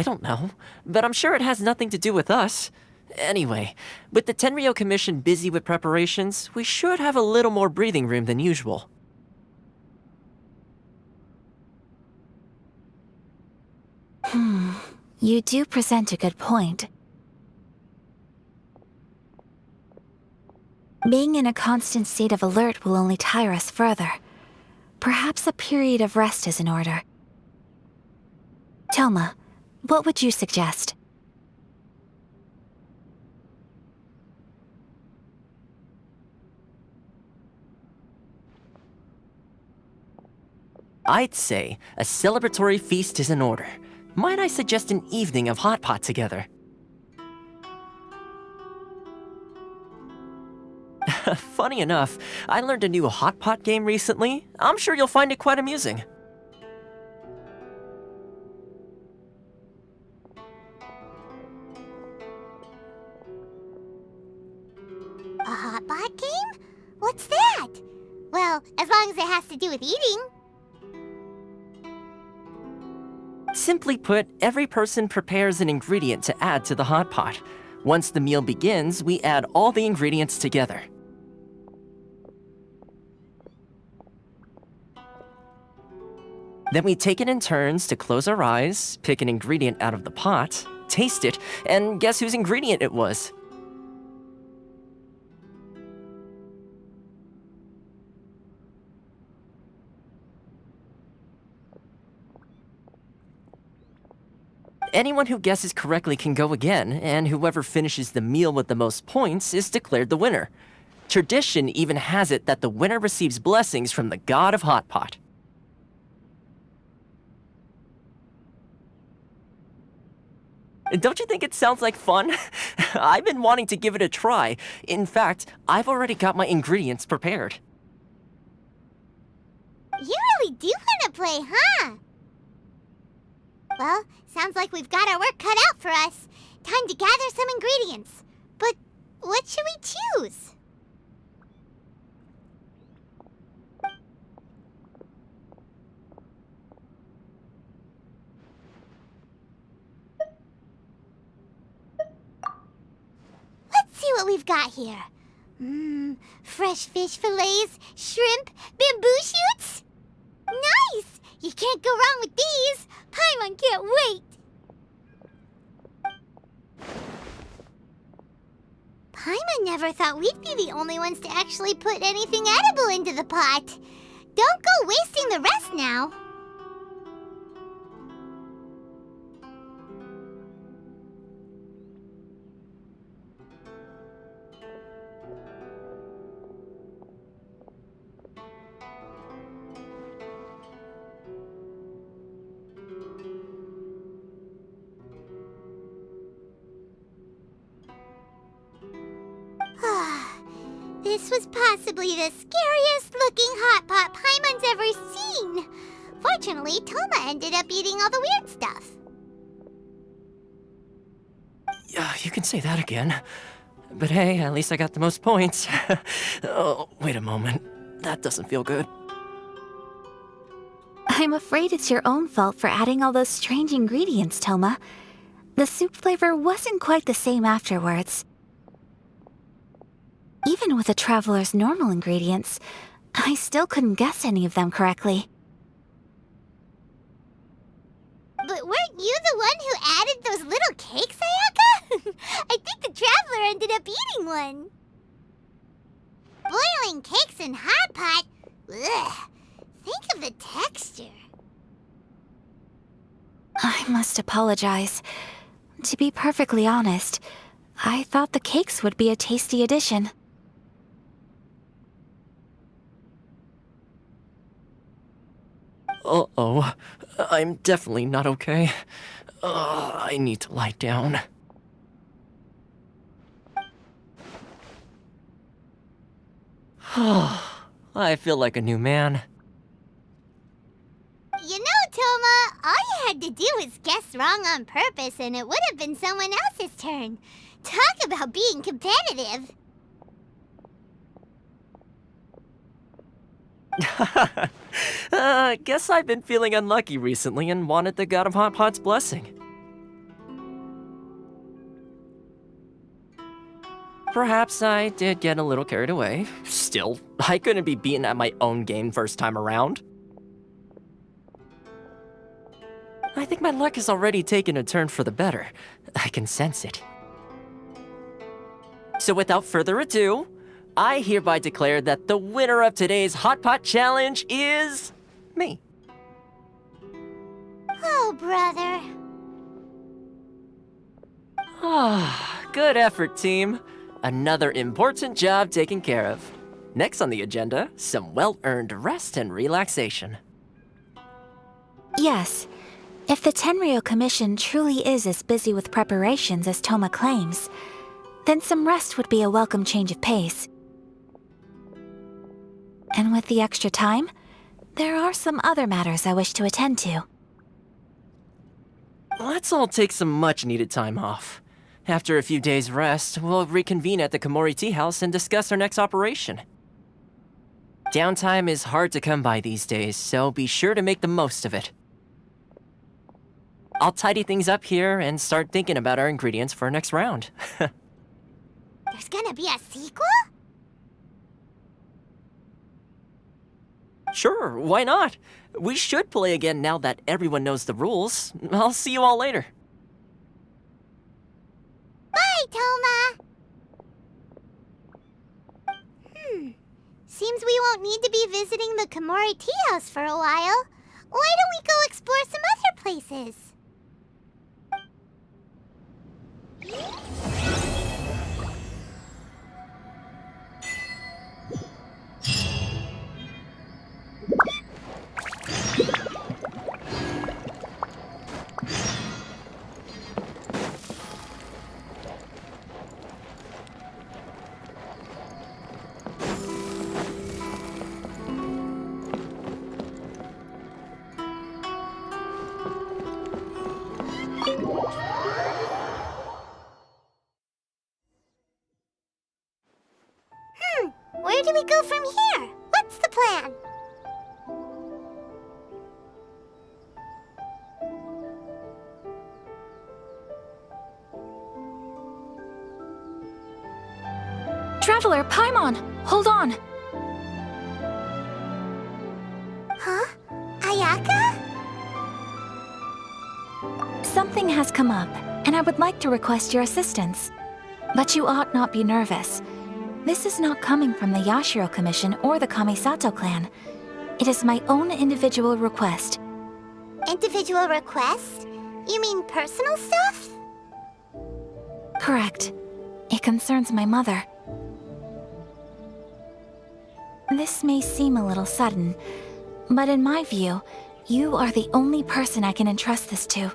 I don't know, but I'm sure it has nothing to do with us. Anyway, with the Tenryo Commission busy with preparations, we should have a little more breathing room than usual. You do present a good point. Being in a constant state of alert will only tire us further. Perhaps a period of rest is in order. Toma, what would you suggest? I'd say a celebratory feast is in order. Might I suggest an evening of hot pot together? Funny enough, I learned a new hot pot game recently. I'm sure you'll find it quite amusing. A hot pot game? What's that? Well, as long as it has to do with eating. Simply put, every person prepares an ingredient to add to the hot pot. Once the meal begins, we add all the ingredients together. Then we take it in turns to close our eyes, pick an ingredient out of the pot, taste it, and guess whose ingredient it was. Anyone who guesses correctly can go again, and whoever finishes the meal with the most points is declared the winner. Tradition even has it that the winner receives blessings from the god of hot pot. Don't you think it sounds like fun? I've been wanting to give it a try. In fact, I've already got my ingredients prepared. You really do want to play, huh? Well, sounds like we've got our work cut out for us. Time to gather some ingredients. But what should we choose? Let's see what we've got here. Fresh fish fillets, shrimp, bamboo shoots. Nice! You can't go wrong with these. Paimon can't wait. Paimon never thought we'd be the only ones to actually put anything edible into the pot. Don't go wasting the rest now. This was possibly the scariest looking hot pot Paimon's ever seen. Fortunately, Toma ended up eating all the weird stuff. Yeah, you can say that again. But hey, at least I got the most points. Oh, wait a moment. That doesn't feel good. I'm afraid it's your own fault for adding all those strange ingredients, Toma. The soup flavor wasn't quite the same afterwards. Even with the traveler's normal ingredients, I still couldn't guess any of them correctly. But weren't you the one who added those little cakes, Ayaka? I think the traveler ended up eating one. Boiling cakes in hot pot? Ugh. Think of the texture. I must apologize. To be perfectly honest, I thought the cakes would be a tasty addition. Uh-oh. I'm definitely not okay. I need to lie down. I feel like a new man. You know, Toma, all you had to do was guess wrong on purpose and it would have been someone else's turn. Talk about being competitive. Guess I've been feeling unlucky recently and wanted the God of Hot Pot's blessing. Perhaps I did get a little carried away. Still, I couldn't be beaten at my own game first time around. I think my luck has already taken a turn for the better. I can sense it. So without further ado, I hereby declare that the winner of today's Hot Pot Challenge is me. Oh, brother. Ah, good effort, team. Another important job taken care of. Next on the agenda, some well-earned rest and relaxation. Yes, if the Tenryou Commission truly is as busy with preparations as Toma claims, then some rest would be a welcome change of pace. And with the extra time, there are some other matters I wish to attend to. Let's all take some much-needed time off. After a few days' rest, we'll reconvene at the Komori Tea House and discuss our next operation. Downtime is hard to come by these days, so be sure to make the most of it. I'll tidy things up here and start thinking about our ingredients for our next round. There's gonna be a sequel? Sure, why not? We should play again now that everyone knows the rules. I'll see you all later. Bye, Toma! Seems we won't need to be visiting the Komori Tea House for a while. Why don't we go explore some other places? Where do we go from here? What's the plan? Traveler, Paimon, hold on! Huh? Ayaka? Something has come up, and I would like to request your assistance. But you ought not be nervous. This is not coming from the Yashiro Commission or the Kamisato clan. It is my own individual request. Individual request? You mean personal stuff? Correct. It concerns my mother. This may seem a little sudden, but in my view, you are the only person I can entrust this to.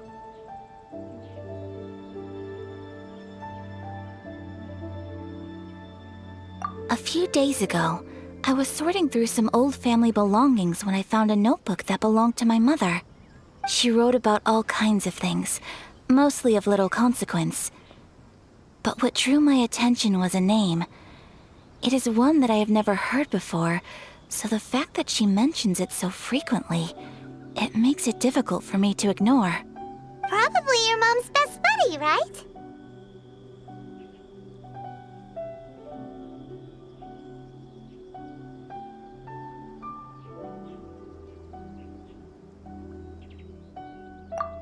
A few days ago, I was sorting through some old family belongings when I found a notebook that belonged to my mother. She wrote about all kinds of things, mostly of little consequence. But what drew my attention was a name. It is one that I have never heard before, so the fact that she mentions it so frequently, it makes it difficult for me to ignore. Probably your mom's best buddy, right?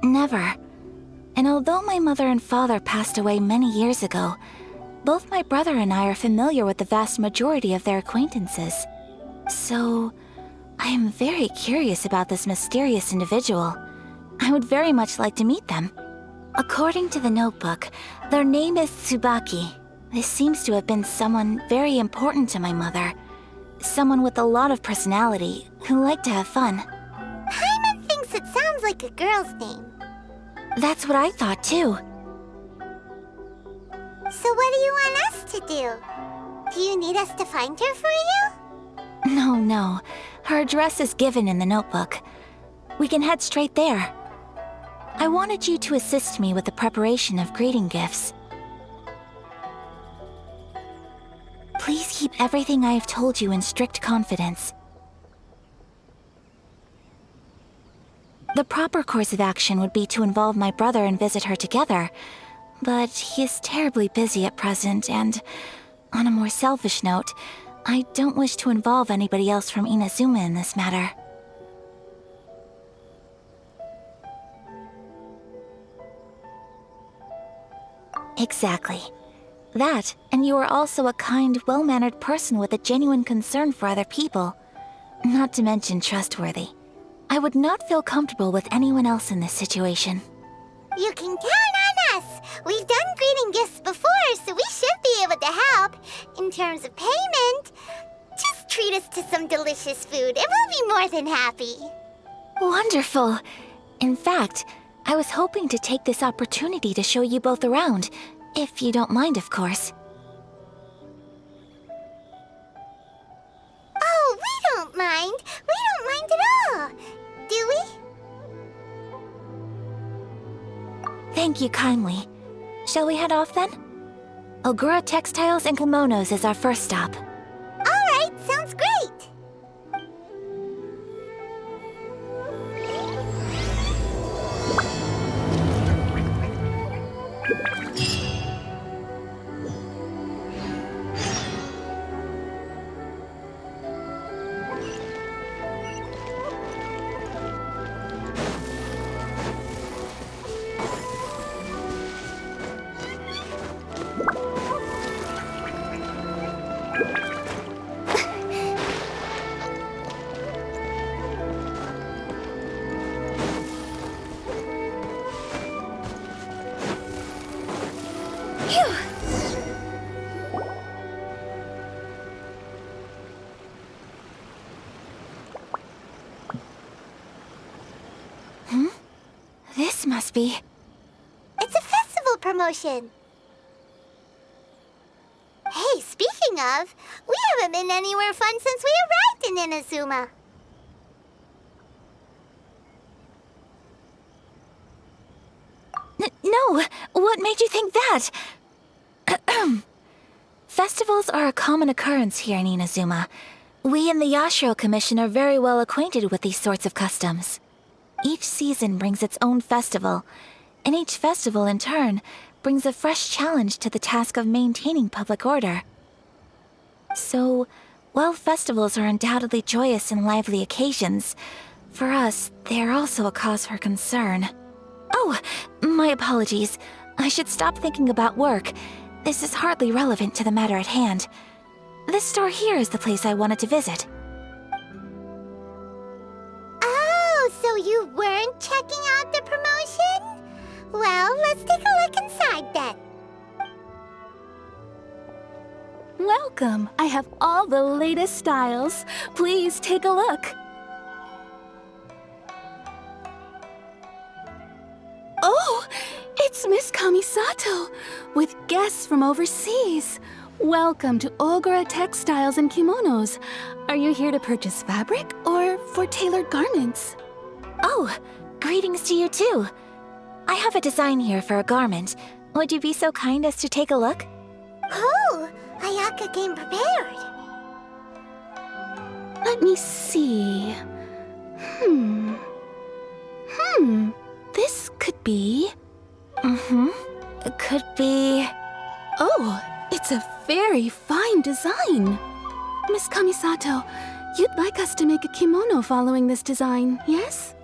Never. And although my mother and father passed away many years ago, both my brother and I are familiar with the vast majority of their acquaintances. So, I am very curious about this mysterious individual. I would very much like to meet them. According to the notebook, their name is Tsubaki. This seems to have been someone very important to my mother. Someone with a lot of personality, who liked to have fun. Paimon thinks it sounds like a girl's name. That's what I thought too. So what do you want us to do? Do you need us to find her for you? No. Her address is given in the notebook. We can head straight there. I wanted you to assist me with the preparation of greeting gifts. Please keep everything I have told you in strict confidence. The proper course of action would be to involve my brother and visit her together, but he is terribly busy at present, and On a more selfish note, I don't wish to involve anybody else from Inazuma in this matter. Exactly. That, and you are also a kind, well-mannered person with a genuine concern for other people. Not to mention trustworthy. I would not feel comfortable with anyone else in this situation. You can count on us. We've done greeting gifts before, so we should be able to help. In terms of payment, just treat us to some delicious food and we'll be more than happy. Wonderful. In fact, I was hoping to take this opportunity to show you both around, if you don't mind, of course. Oh, we don't mind. We don't mind at all. Do we? Thank you kindly. Shall we head off then? Ogura Textiles and Kimonos is our first stop. All right, sounds great. This must be... It's a festival promotion. Hey, speaking of, we haven't been anywhere fun since we arrived in Inazuma. No! What made you think that? Festivals are a common occurrence here in Inazuma. We in the Yashiro Commission are very well acquainted with these sorts of customs. Each season brings its own festival, and each festival, in turn, brings a fresh challenge to the task of maintaining public order. So, while festivals are undoubtedly joyous and lively occasions, for us, they are also a cause for concern. Oh, my apologies. I should stop thinking about work. This is hardly relevant to the matter at hand. This store here is the place I wanted to visit. Oh, so you weren't checking out the promotion? Well, let's take a look inside then. Welcome. I have all the latest styles. Please take a look. Oh, it's Miss Kamisato with guests from overseas. Welcome to Ogura Textiles and Kimonos. Are you here to purchase fabric or for tailored garments? Oh, greetings to you too. I have a design here for a garment. Would you be so kind as to take a look? Oh, Ayaka came prepared. Let me see. This could be... It could be... Oh, it's a very fine design. Miss Kamisato, you'd like us to make a kimono following this design, yes?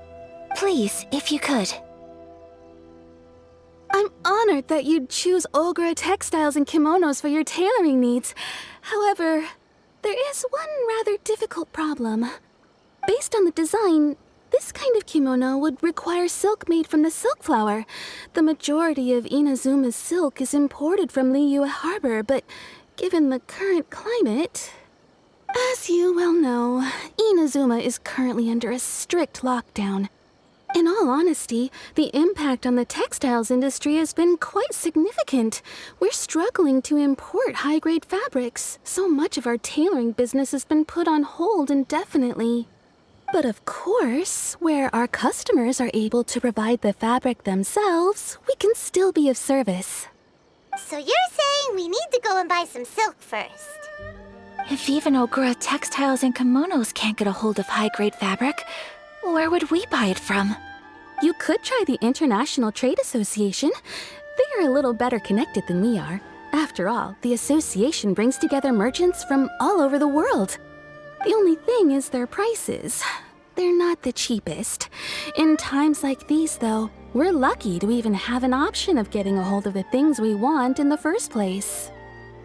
Please, if you could. I'm honored that you'd choose Ogura Textiles and Kimonos for your tailoring needs. However, there is one rather difficult problem. Based on the design, this kind of kimono would require silk made from the silk flower. The majority of Inazuma's silk is imported from Liyue Harbor, but given the current climate... As you well know, Inazuma is currently under a strict lockdown. In all honesty, the impact on the textiles industry has been quite significant. We're struggling to import high-grade fabrics. So much of our tailoring business has been put on hold indefinitely. But of course, where our customers are able to provide the fabric themselves, we can still be of service. So you're saying we need to go and buy some silk first? If even Ogura Textiles and Kimonos can't get a hold of high-grade fabric, where would we buy it from? You could try the International Trade Association. They are a little better connected than we are. After all, the association brings together merchants from all over the world. The only thing is their prices. They're not the cheapest. In times like these, though, we're lucky to even have an option of getting a hold of the things we want in the first place.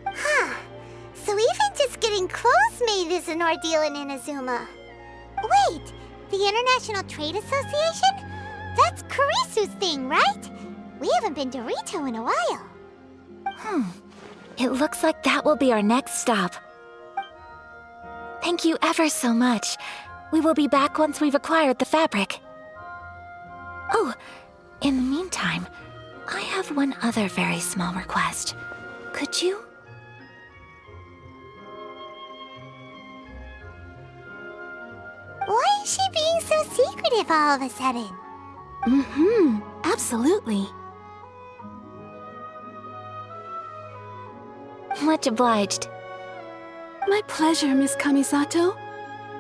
Huh. So even just getting clothes made is an ordeal in Inazuma. Wait, the International Trade Association? That's Kurisu's thing, right? We haven't been to Rito in a while. It looks like that will be our next stop. Thank you ever so much. We will be back once we've acquired the fabric. Oh, in the meantime, I have one other very small request. Could you? Why is she being so secretive all of a sudden? Absolutely. Much obliged. My pleasure, Miss Kamisato.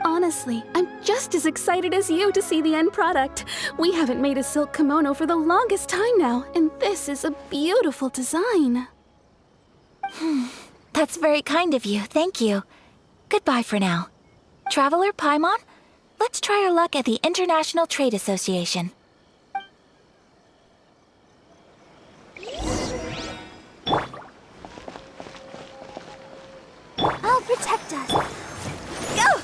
Honestly, I'm just as excited as you to see the end product. We haven't made a silk kimono for the longest time now, and this is a beautiful design. That's very kind of you, thank you. Goodbye for now. Traveler Paimon, let's try our luck at the International Trade Association. I'll protect us. Go!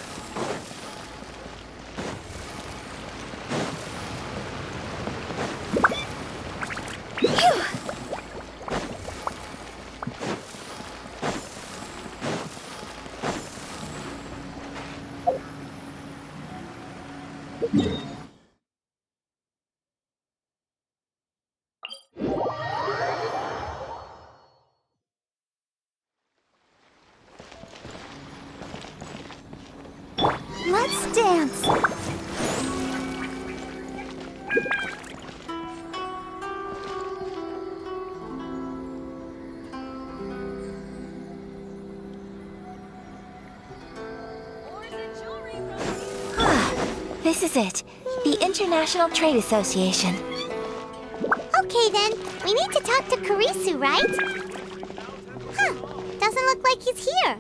Let's dance. This is it, the International Trade Association. Okay then, we need to talk to Kurisu, right? Huh, doesn't look like he's here.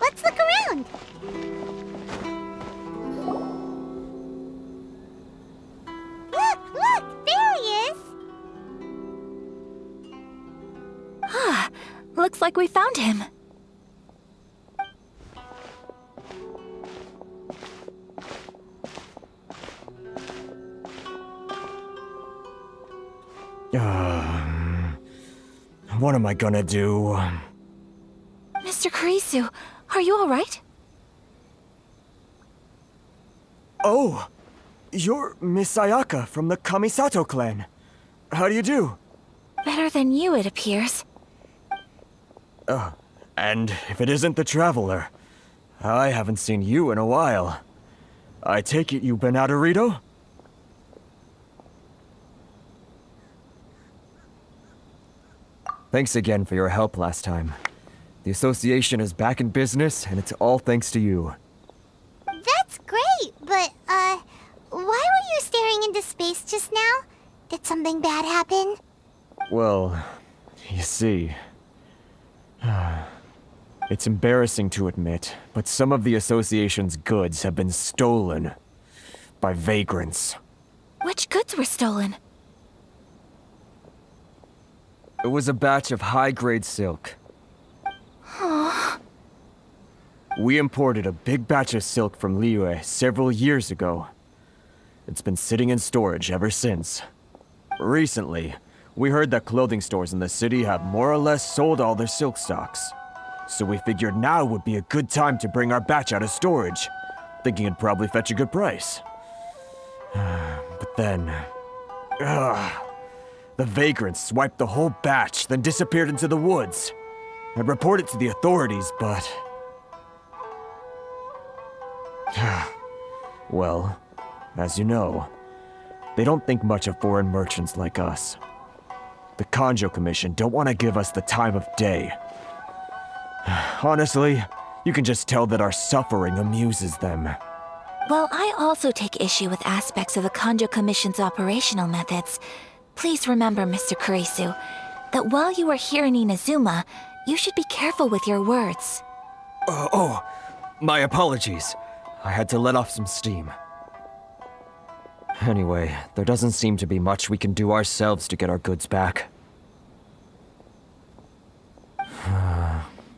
Let's look around. Look, there he is. Looks like we found him. What am I gonna do? Mr. Kurisu, are you alright? Oh! You're Miss Ayaka from the Kamisato clan. How do you do? Better than you, it appears. And if it isn't the Traveler, I haven't seen you in a while. I take it you've been out of Rito? Thanks again for your help last time. The association is back in business, and it's all thanks to you. That's great, but, why were you staring into space just now? Did something bad happen? Well, you see... It's embarrassing to admit, but some of the association's goods have been stolen by vagrants. Which goods were stolen? It was a batch of high-grade silk. We imported a big batch of silk from Liyue several years ago. It's been sitting in storage ever since. Recently, we heard that clothing stores in the city have more or less sold all their silk stocks. So we figured now would be a good time to bring our batch out of storage, thinking it'd probably fetch a good price. But then... the vagrants swiped the whole batch, then disappeared into the woods. I'd report it to the authorities, but... Well, as you know, they don't think much of foreign merchants like us. The Kanjo Commission don't want to give us the time of day. Honestly, you can just tell that our suffering amuses them. Well, I also take issue with aspects of the Kanjo Commission's operational methods. Please remember, Mr. Kurisu, that while you are here in Inazuma, You should be careful with your words. Oh, my apologies. I had to let off some steam. Anyway, there doesn't seem to be much we can do ourselves to get our goods back.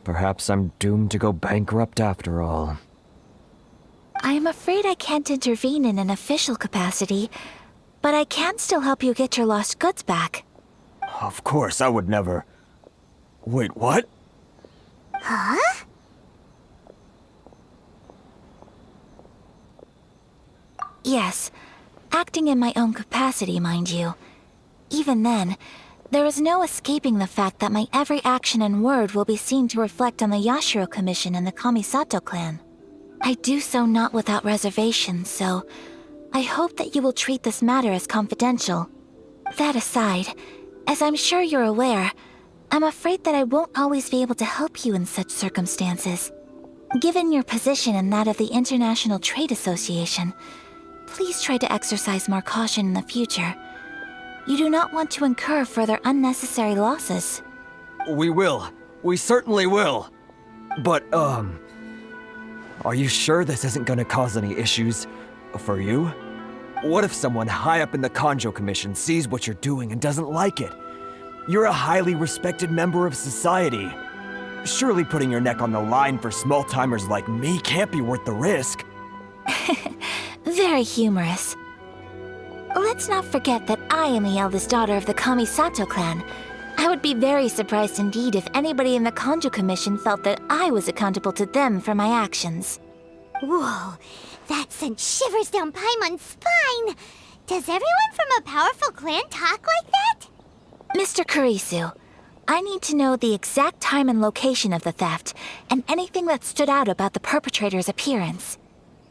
Perhaps I'm doomed to go bankrupt after all. I am afraid I can't intervene in an official capacity, but I can still help you get your lost goods back. Of course, I would never... Wait, what? Huh? Yes, acting in my own capacity, mind you. Even then, there is no escaping the fact that my every action and word will be seen to reflect on the Yashiro Commission and the Kamisato clan. I do so not without reservation, so I hope that you will treat this matter as confidential. That aside, as I'm sure you're aware, I'm afraid that I won't always be able to help you in such circumstances. Given your position and that of the International Trade Association, please try to exercise more caution in the future. You do not want to incur further unnecessary losses. We will. We certainly will. But, are you sure this isn't gonna cause any issues for you? What if someone high up in the Kanjo Commission sees what you're doing and doesn't like it? You're a highly respected member of society. Surely putting your neck on the line for small-timers like me can't be worth the risk. Very humorous. Let's not forget that I am the eldest daughter of the Kamisato clan. I would be very surprised indeed if anybody in the Kanjo Commission felt that I was accountable to them for my actions. Whoa, that sent shivers down Paimon's spine. Does everyone from a powerful clan talk like that? Mr. Kurisu, I need to know the exact time and location of the theft, and anything that stood out about the perpetrator's appearance.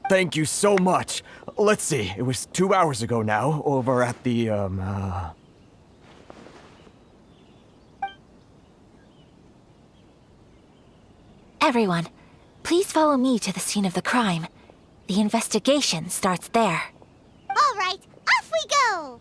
Thank you so much. Let's see, it was 2 hours ago now, over at the, Everyone, please follow me to the scene of the crime. The investigation starts there. All right, off we go!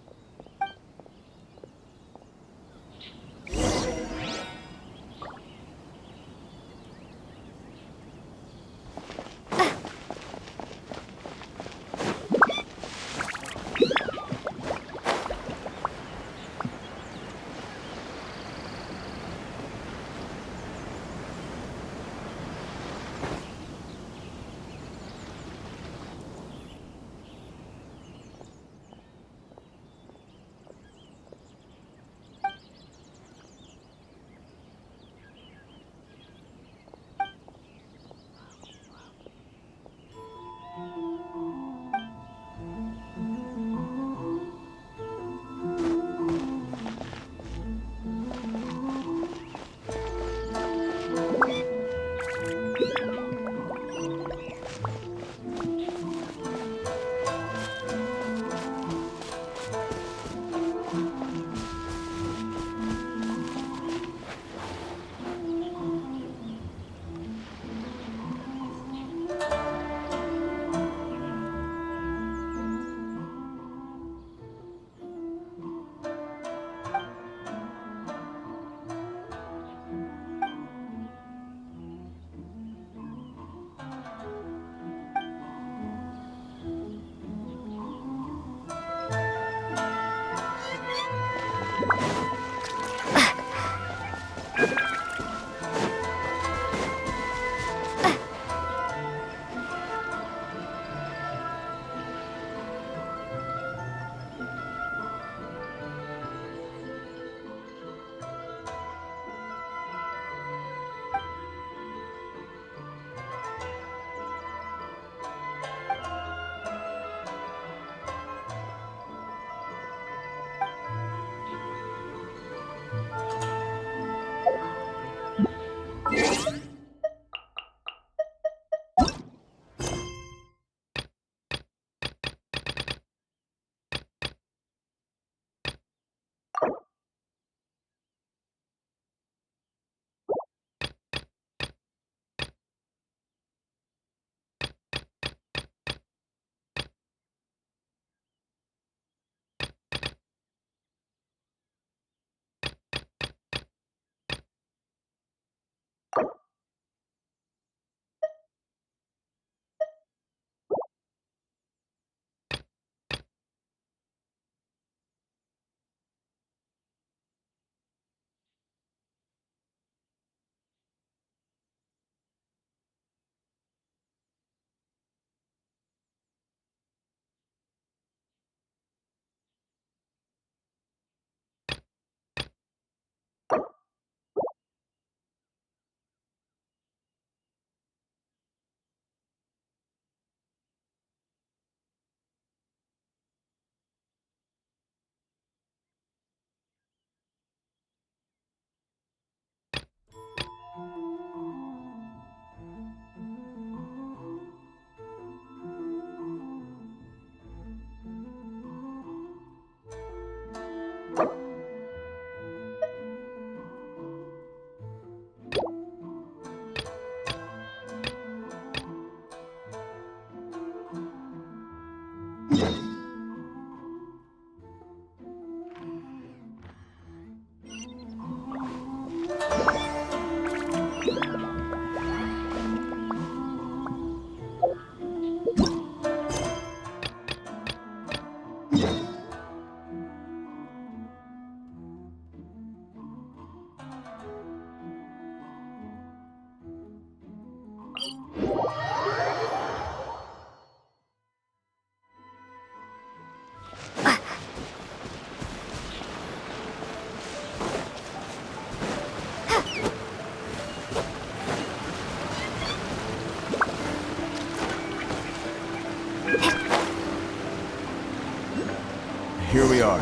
Here we are.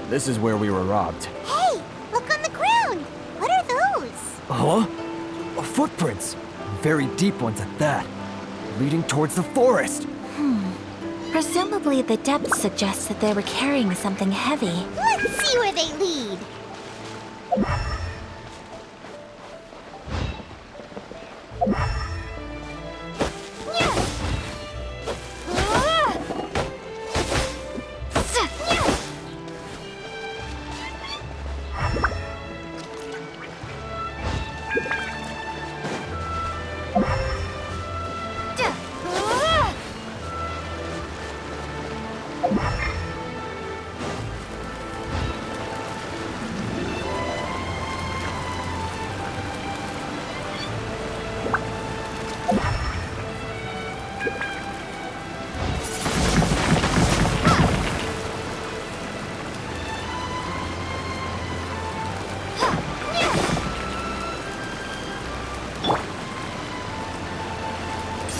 This is where we were robbed. Hey, look on the ground. What are those? Huh? Footprints. Very deep ones at that. Leading towards the forest. Presumably the depth suggests that they were carrying something heavy. Let's see where they lead.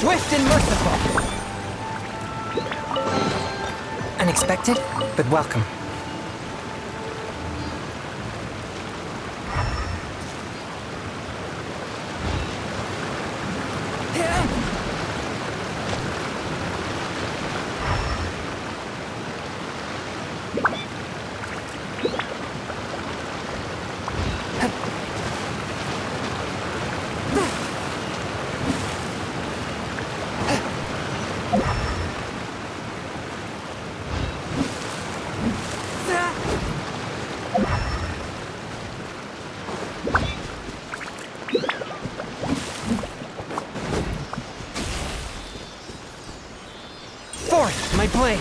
Swift and merciful. Unexpected, but welcome. Forth, my blade.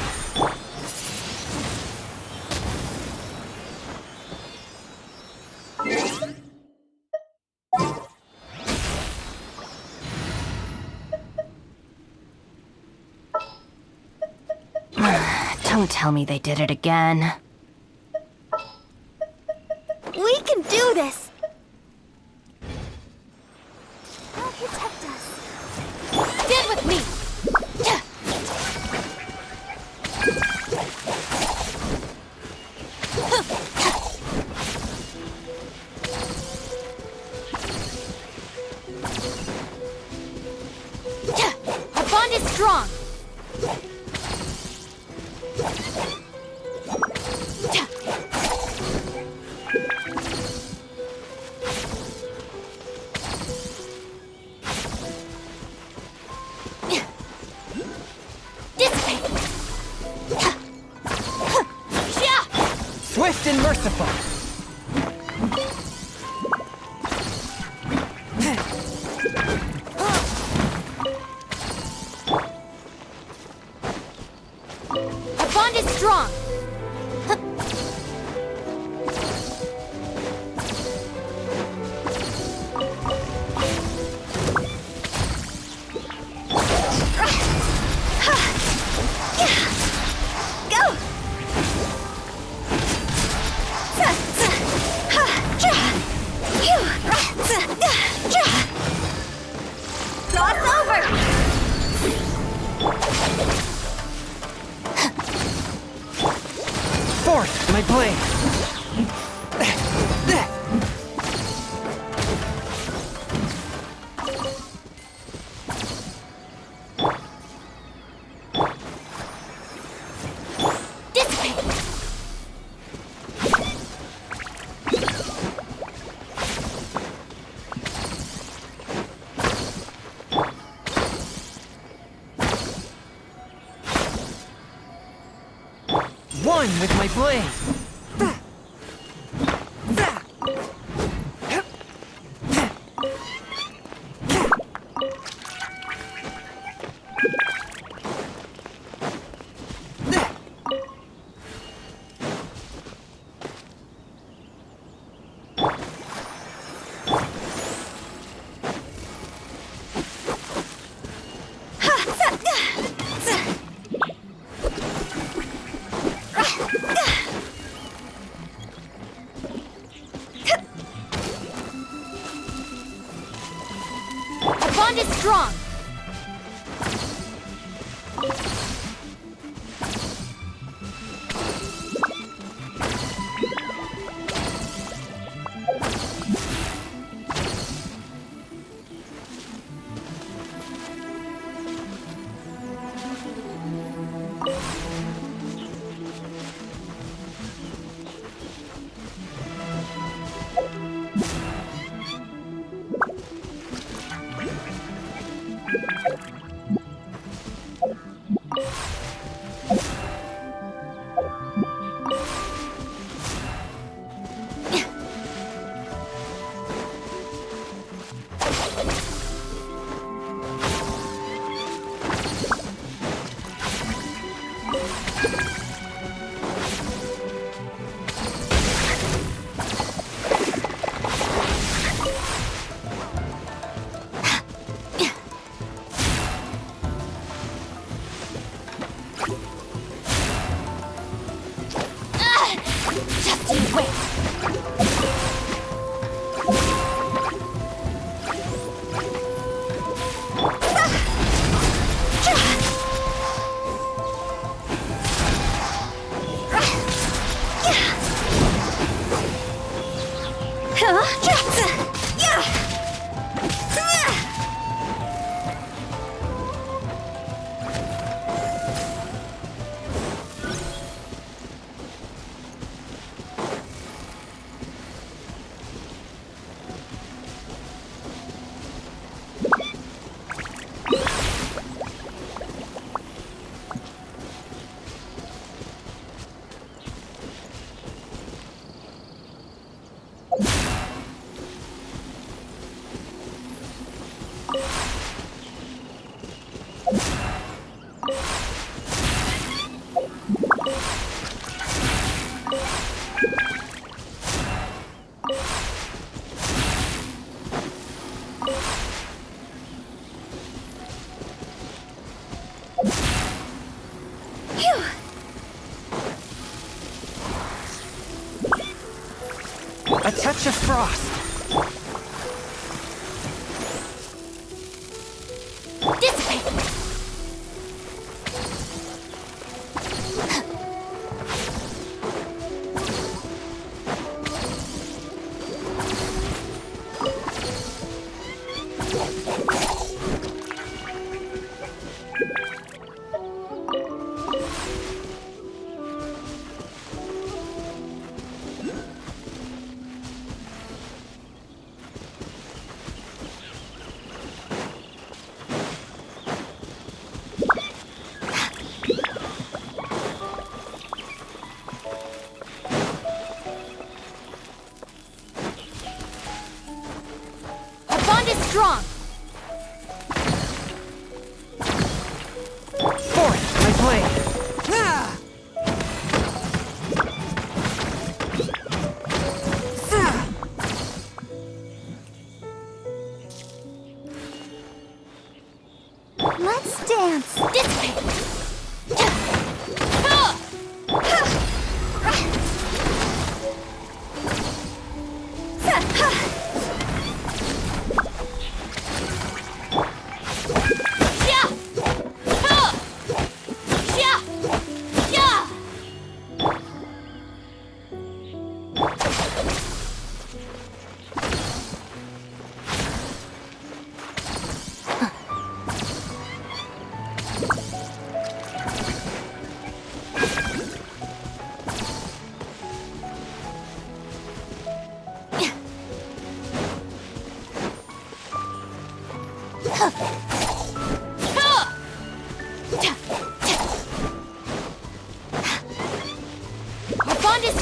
Don't tell me they did it again. We can do this. They'll protect us. Stand with me. Our bond is strong. Swift and merciful. Our bond is strong. Go! Cross over! Forth, my blade. Dissipate! fun with my blade. The bond is strong. Just you wait. A touch of frost. Dissipate.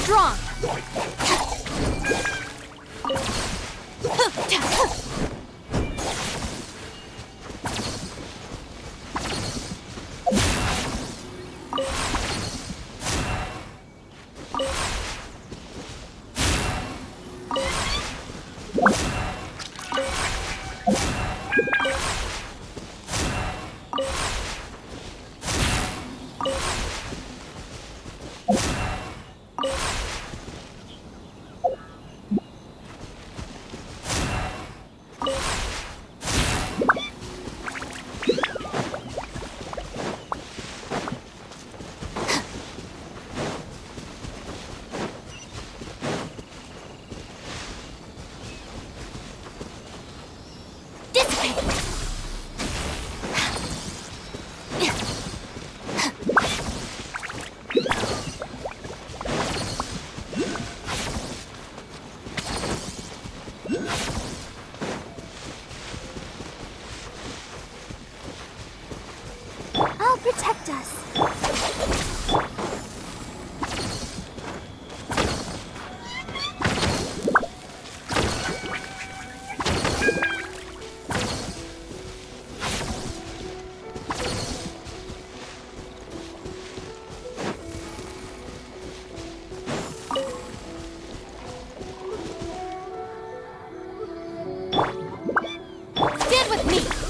strong. I'll protect us. Stand with me.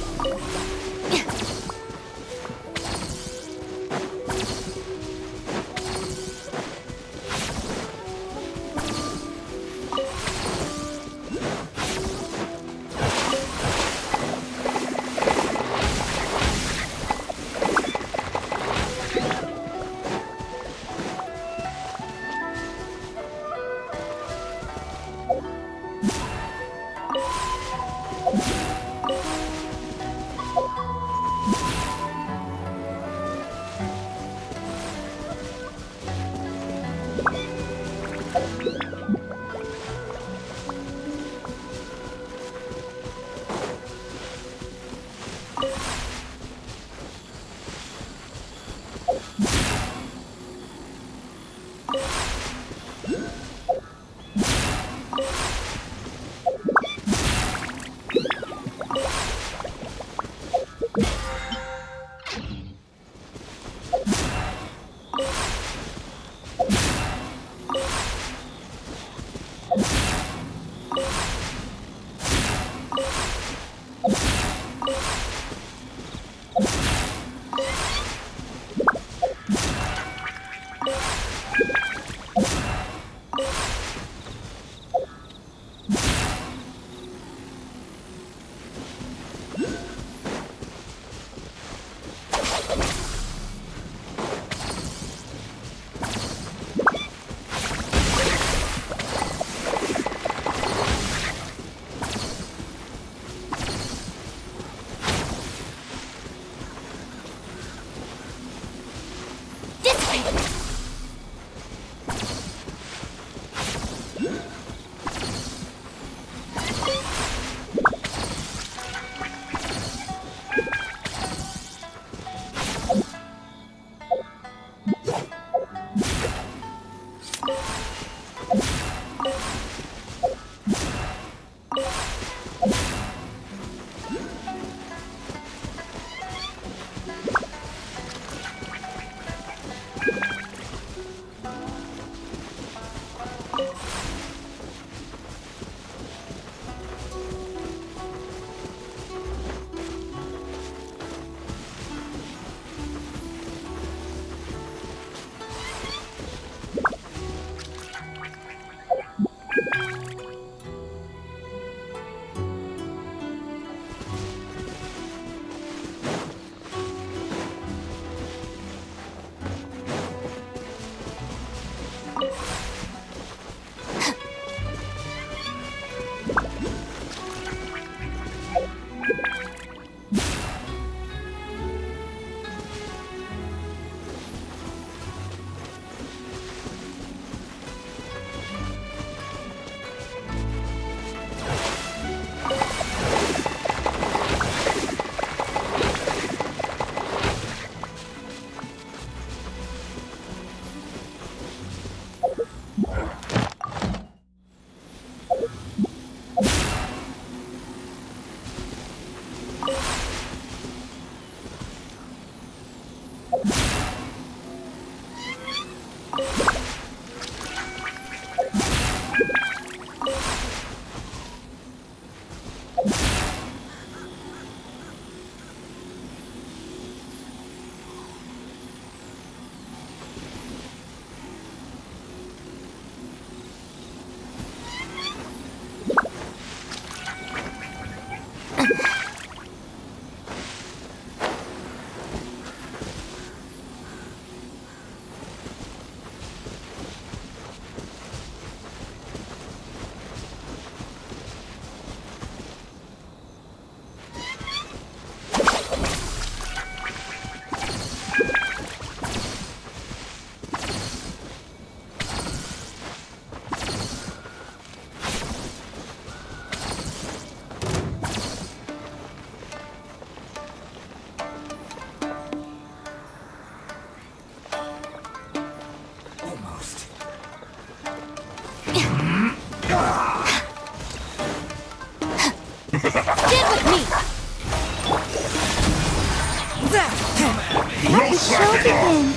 show begin.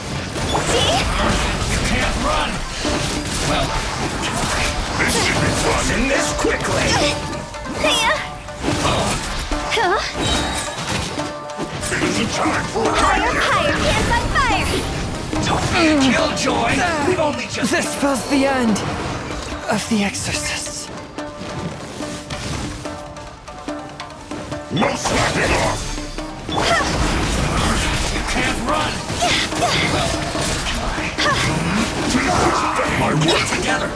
See? Can't run! Well, this should be fun in this quickly! It's time for Higher, pants on fire! Don't be a killjoy! We've only just... This spells the end of the exorcists. No slacking off! You can't run! Well, my work together!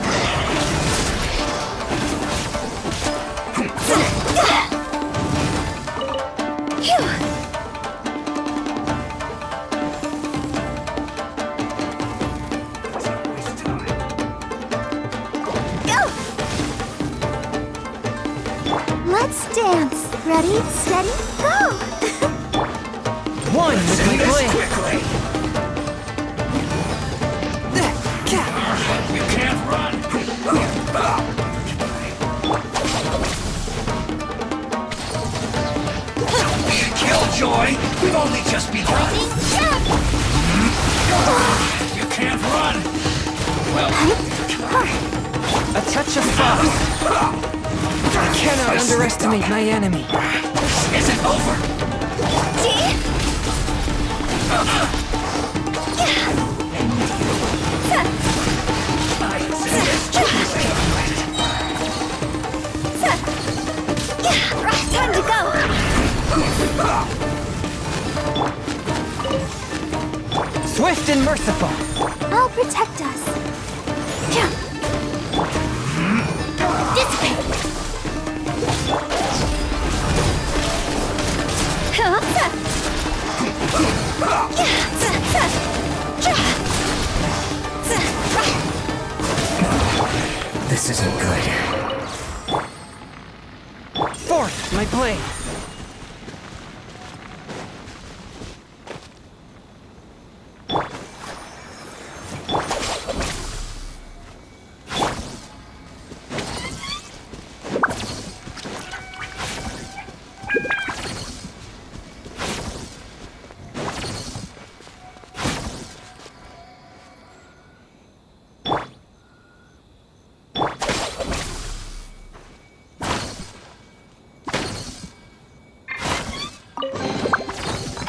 Let's dance. Ready, steady, go! One with my blade. Quickly! You can't run! Don't be a killjoy! We've only just begun! You can't run! Well, A touch of frost. I cannot underestimate my enemy. is it over? Time to go! Swift and merciful. I'll protect us. Dissipate! This isn't good. Forth, my blade.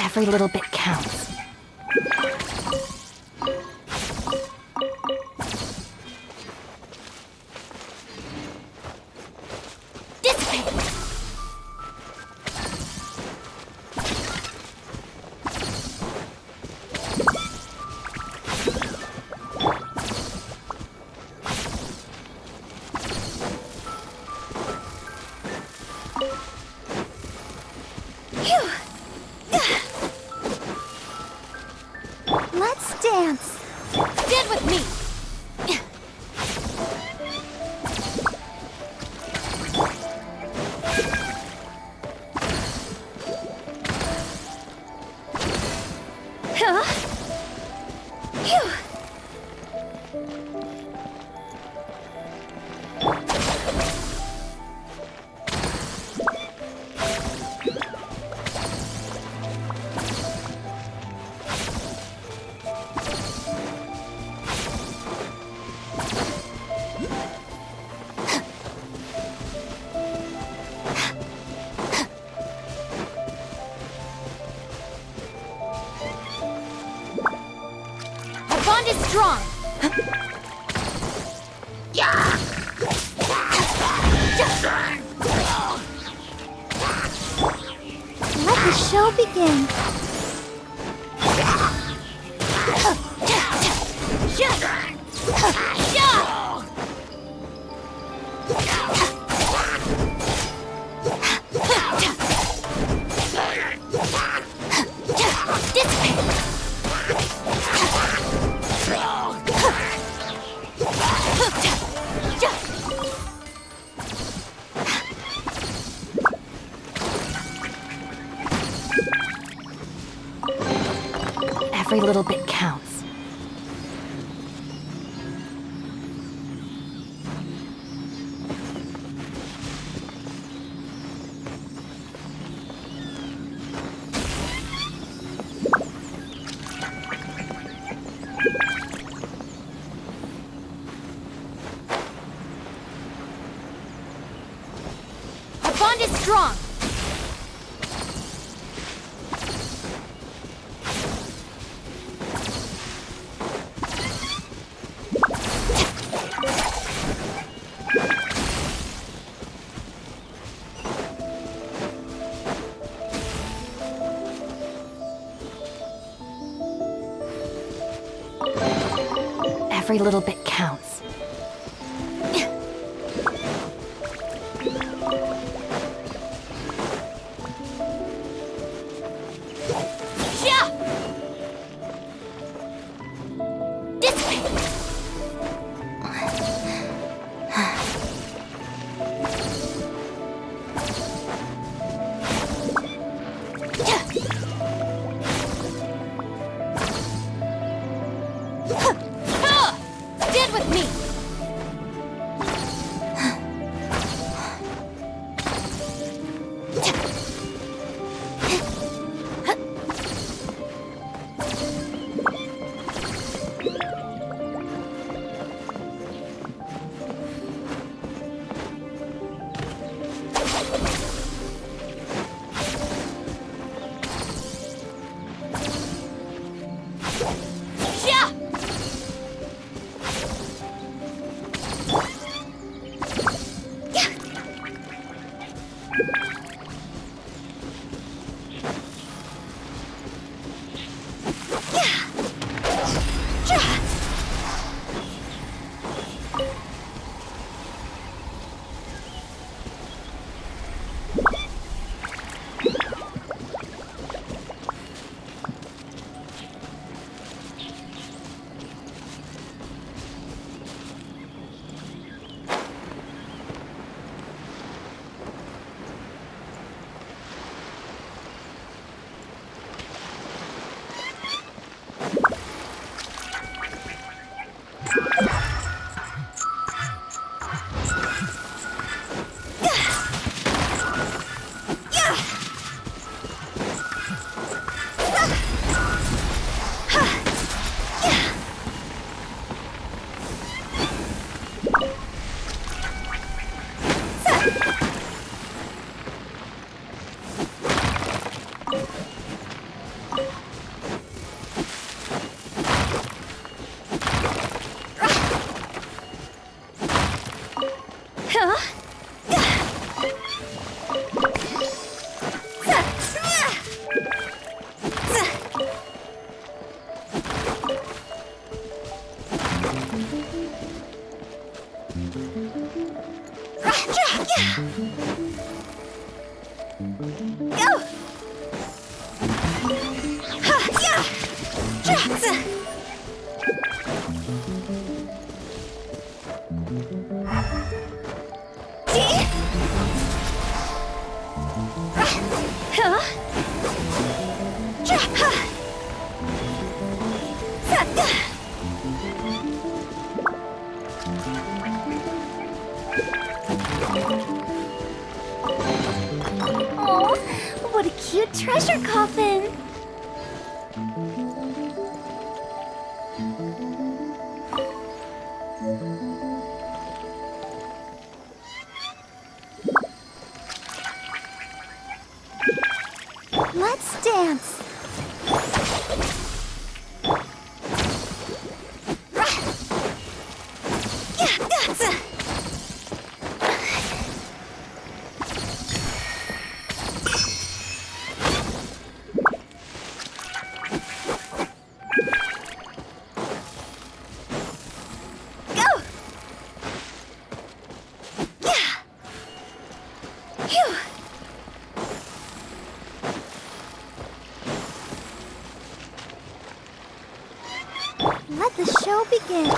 Every little bit counts. Dissipate! Let's dance. Stand with me. Our bond is strong. Let the show begin. Every little bit counts. strong. Every little bit counts. Yeah! This way! Stand with me! Yeah! Oh, what a cute treasure coffin! Let's dance. Let the show begin.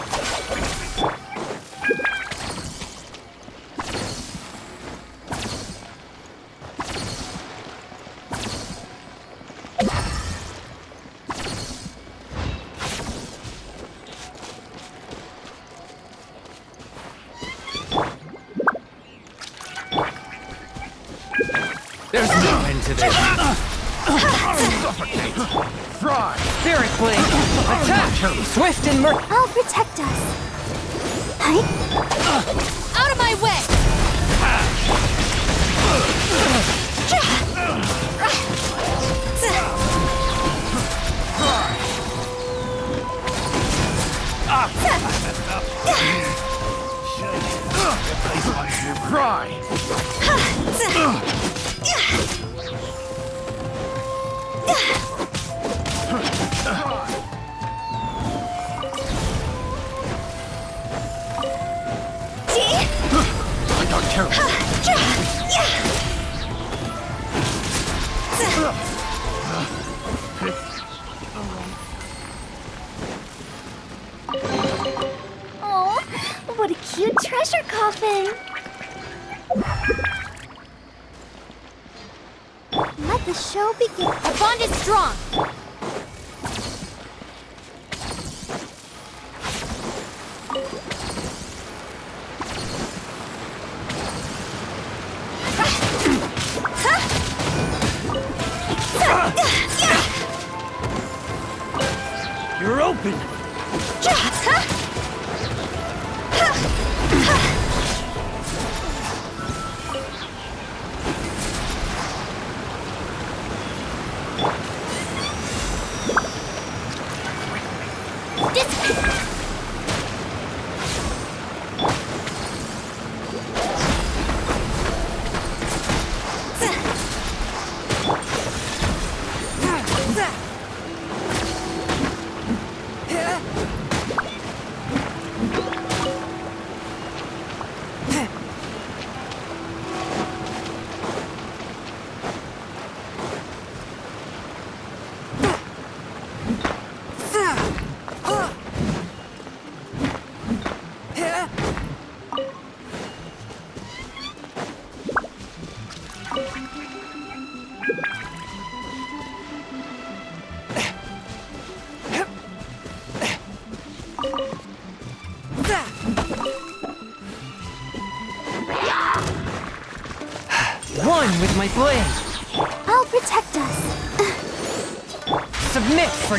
There's no end to this. Suffocate! Fry! Spirit Blade! Attack! Swift and I'll protect us. Hi. Out of my way! Oh, what a cute treasure coffin! Let the show begin. Our bond is strong. You're open! One with my blade. I'll protect us. Submit for.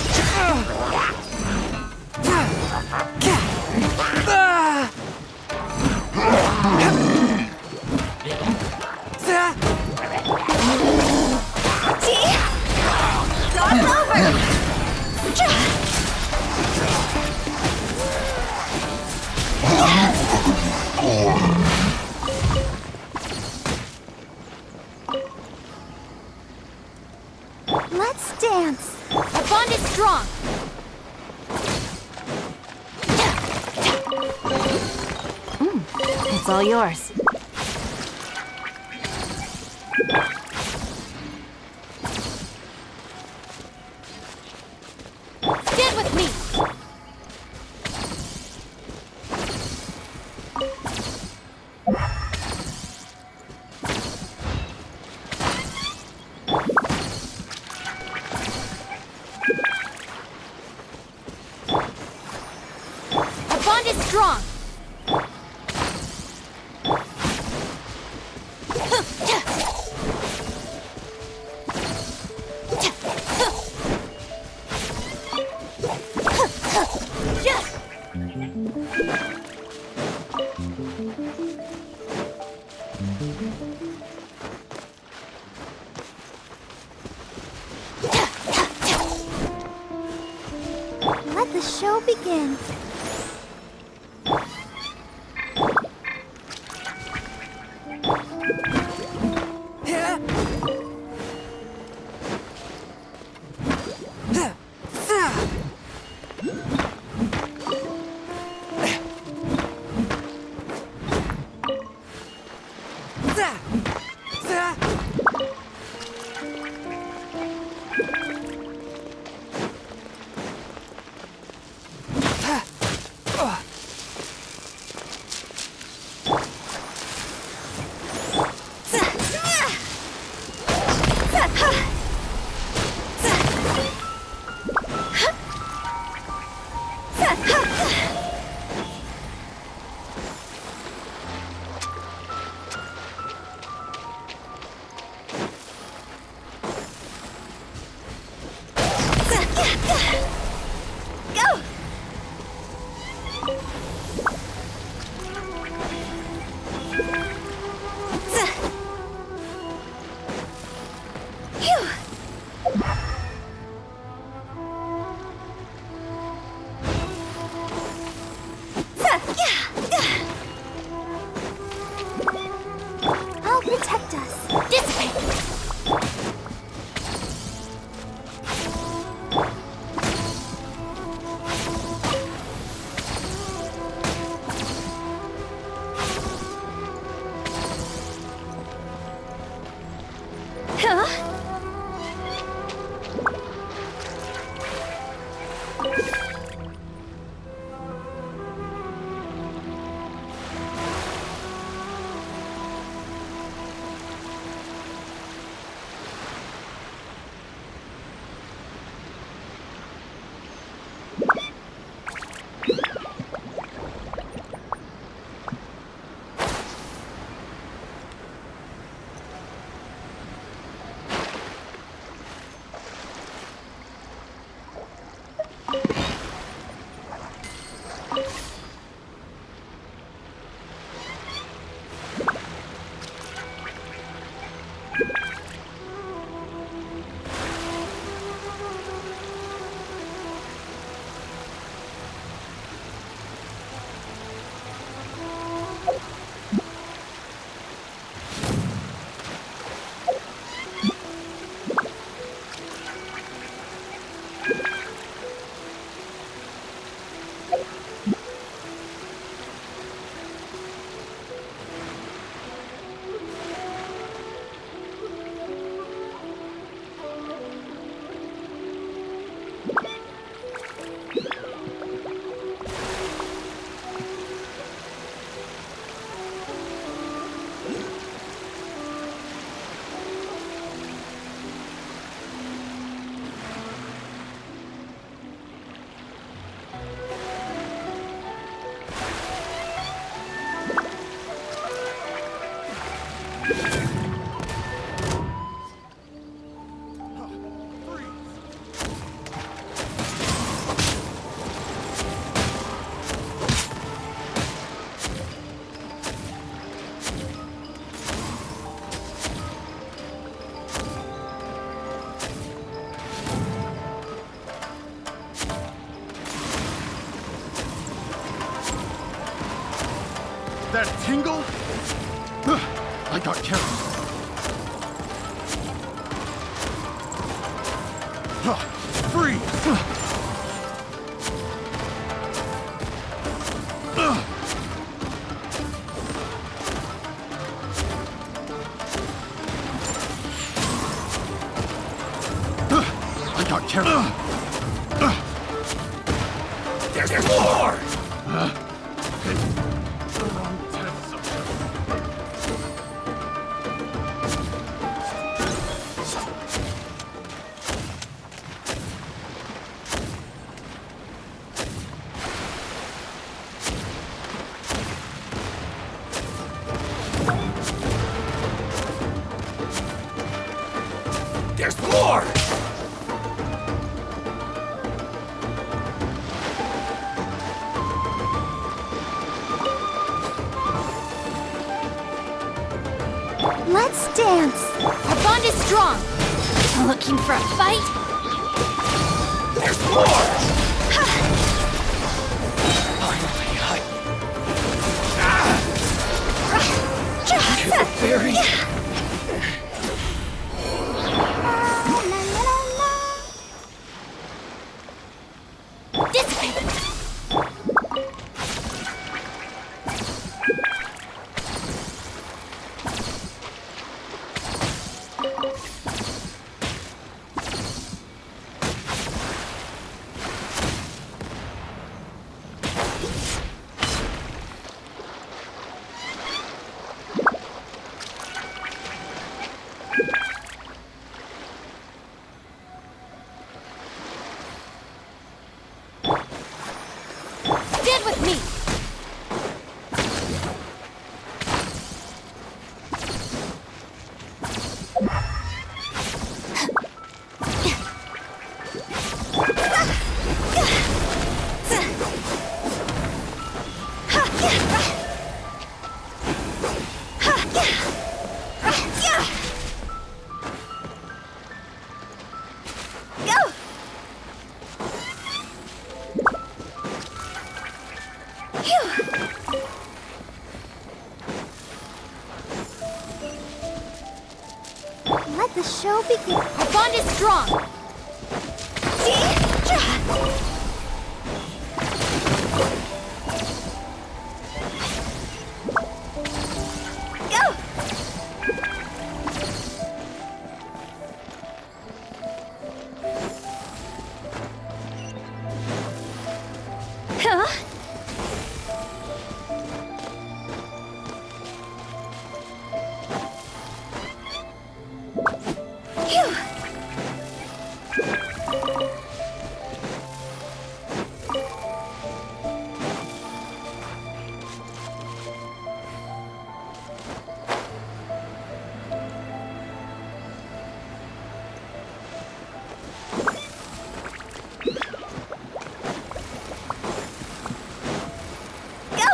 Let's dance. Our bond is strong. It's all yours. Stand with me. Our bond is strong. Let the show begin. That tingle? I got carried. Freeze! I got carried. There's more! There's more! Let's dance. Our bond is strong. Looking for a fight? There's more! Finally, to the fairy. Dissipate. Stand with me. Go! Let the show begin. Our bond is strong. Go! Huh? Phew! Go!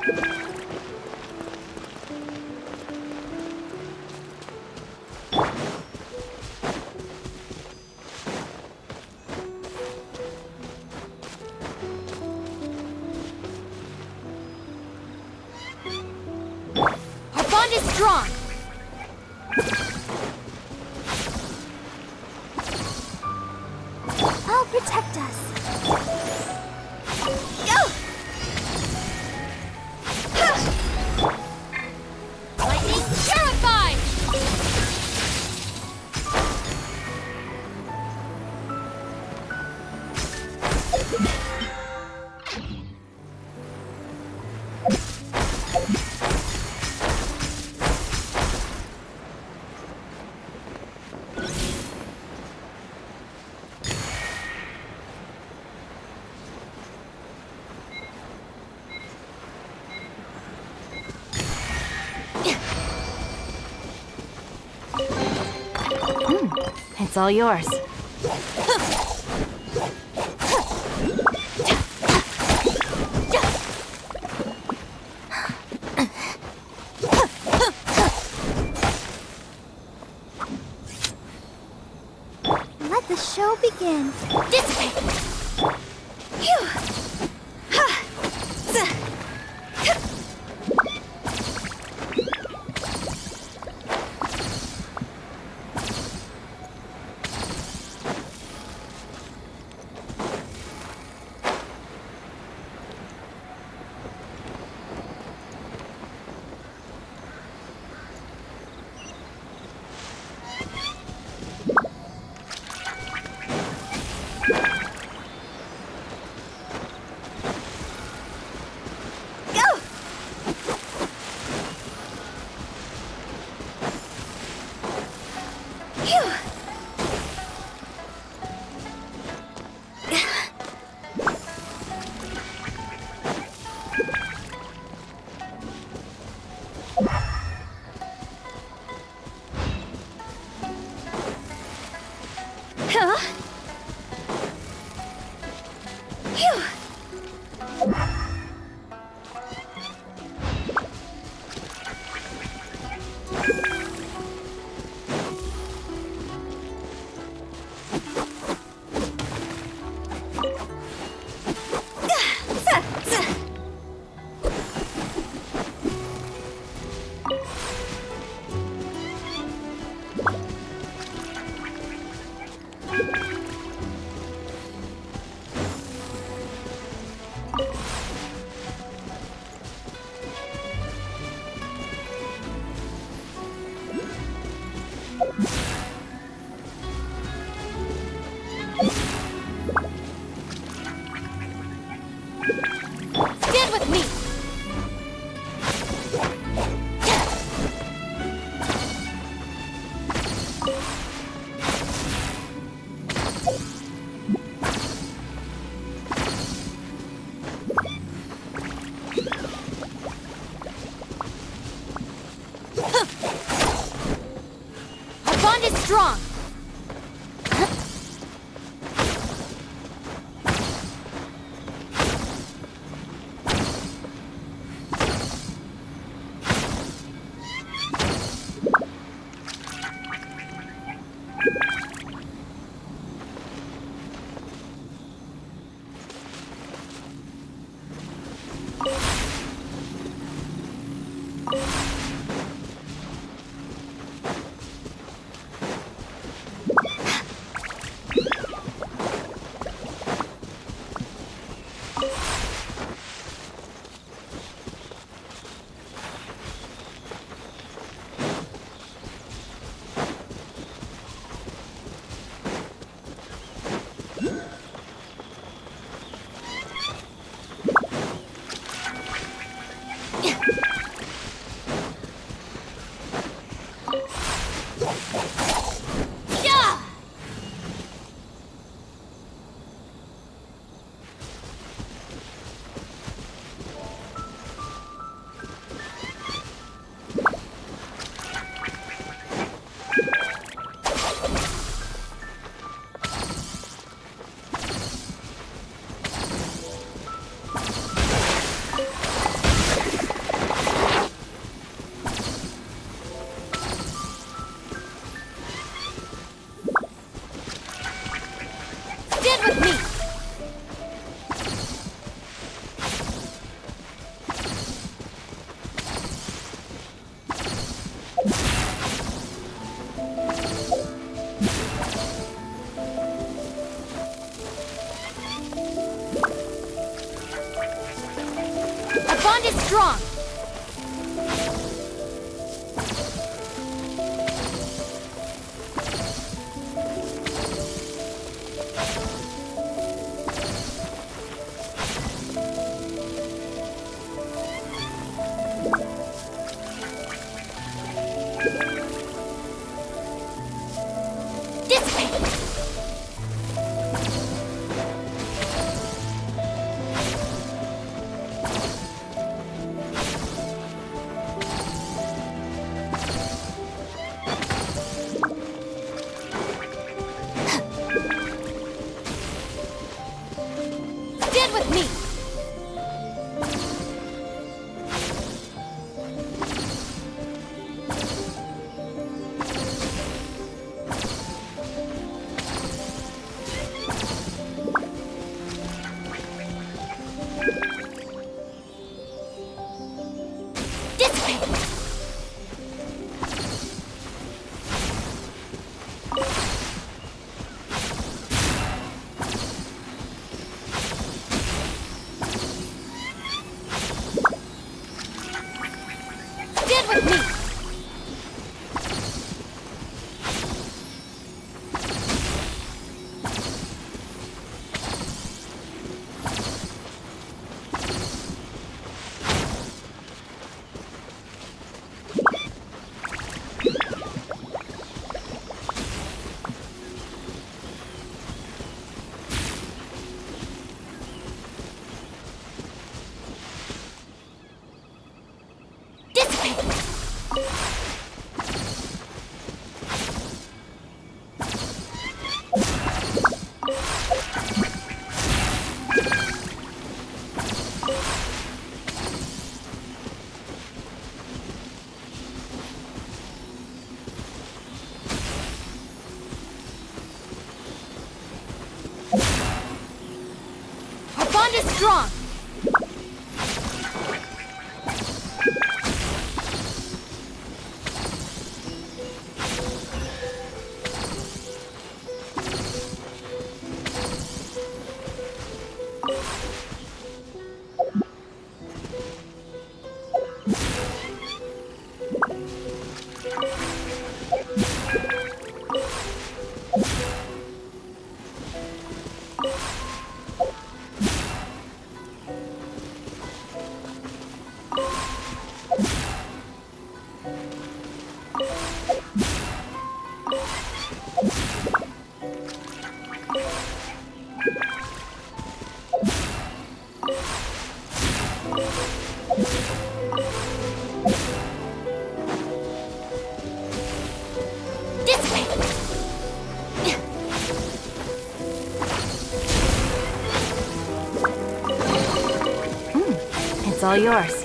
Our bond is strong. I'll protect us. Go! Lightning purified! It's all yours. Let the show begin. Dissipate! Phew! Ha! Go! Phew! Huh? Phew! Stand with me! Our bond is strong! Yeah! bond is strong! Stand with me! Stand with me! Our bond is strong! It's all yours.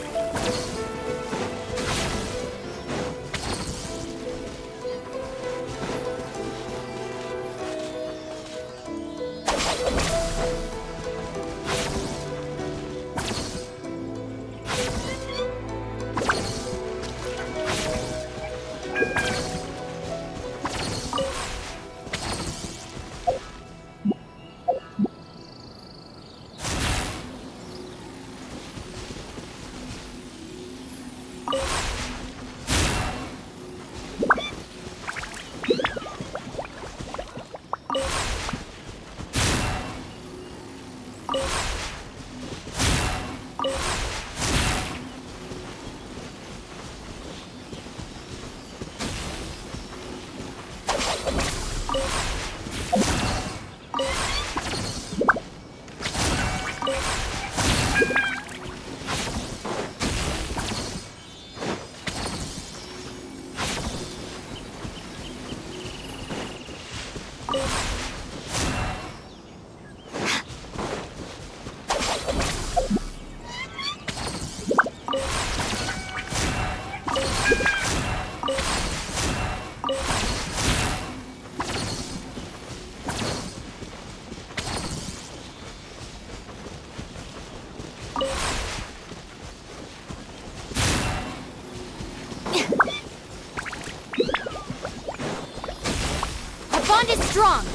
bond is strong.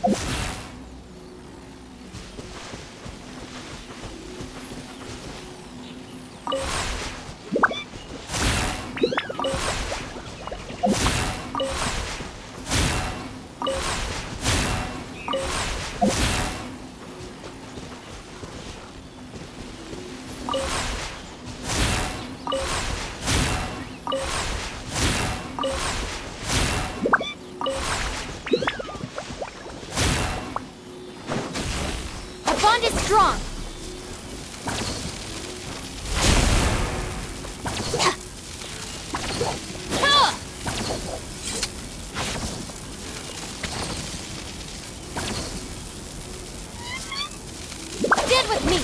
Our bond is strong. Stand with me.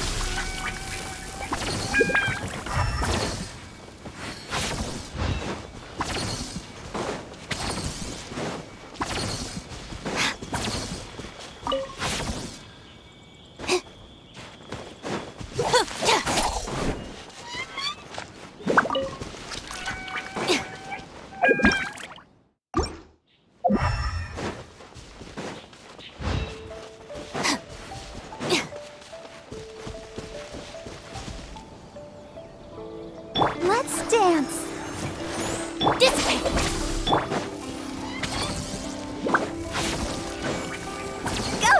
Let's dance. Dissipate. Go!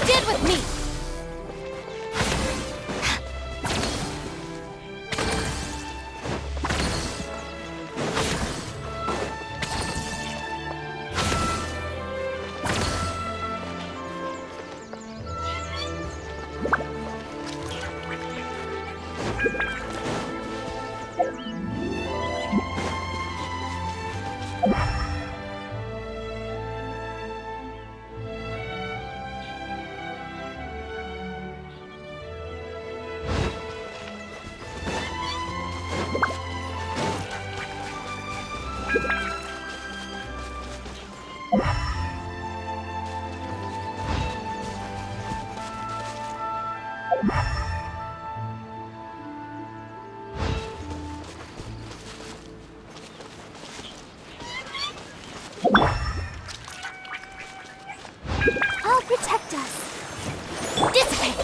Stand with me. I'll protect us. Dissipate.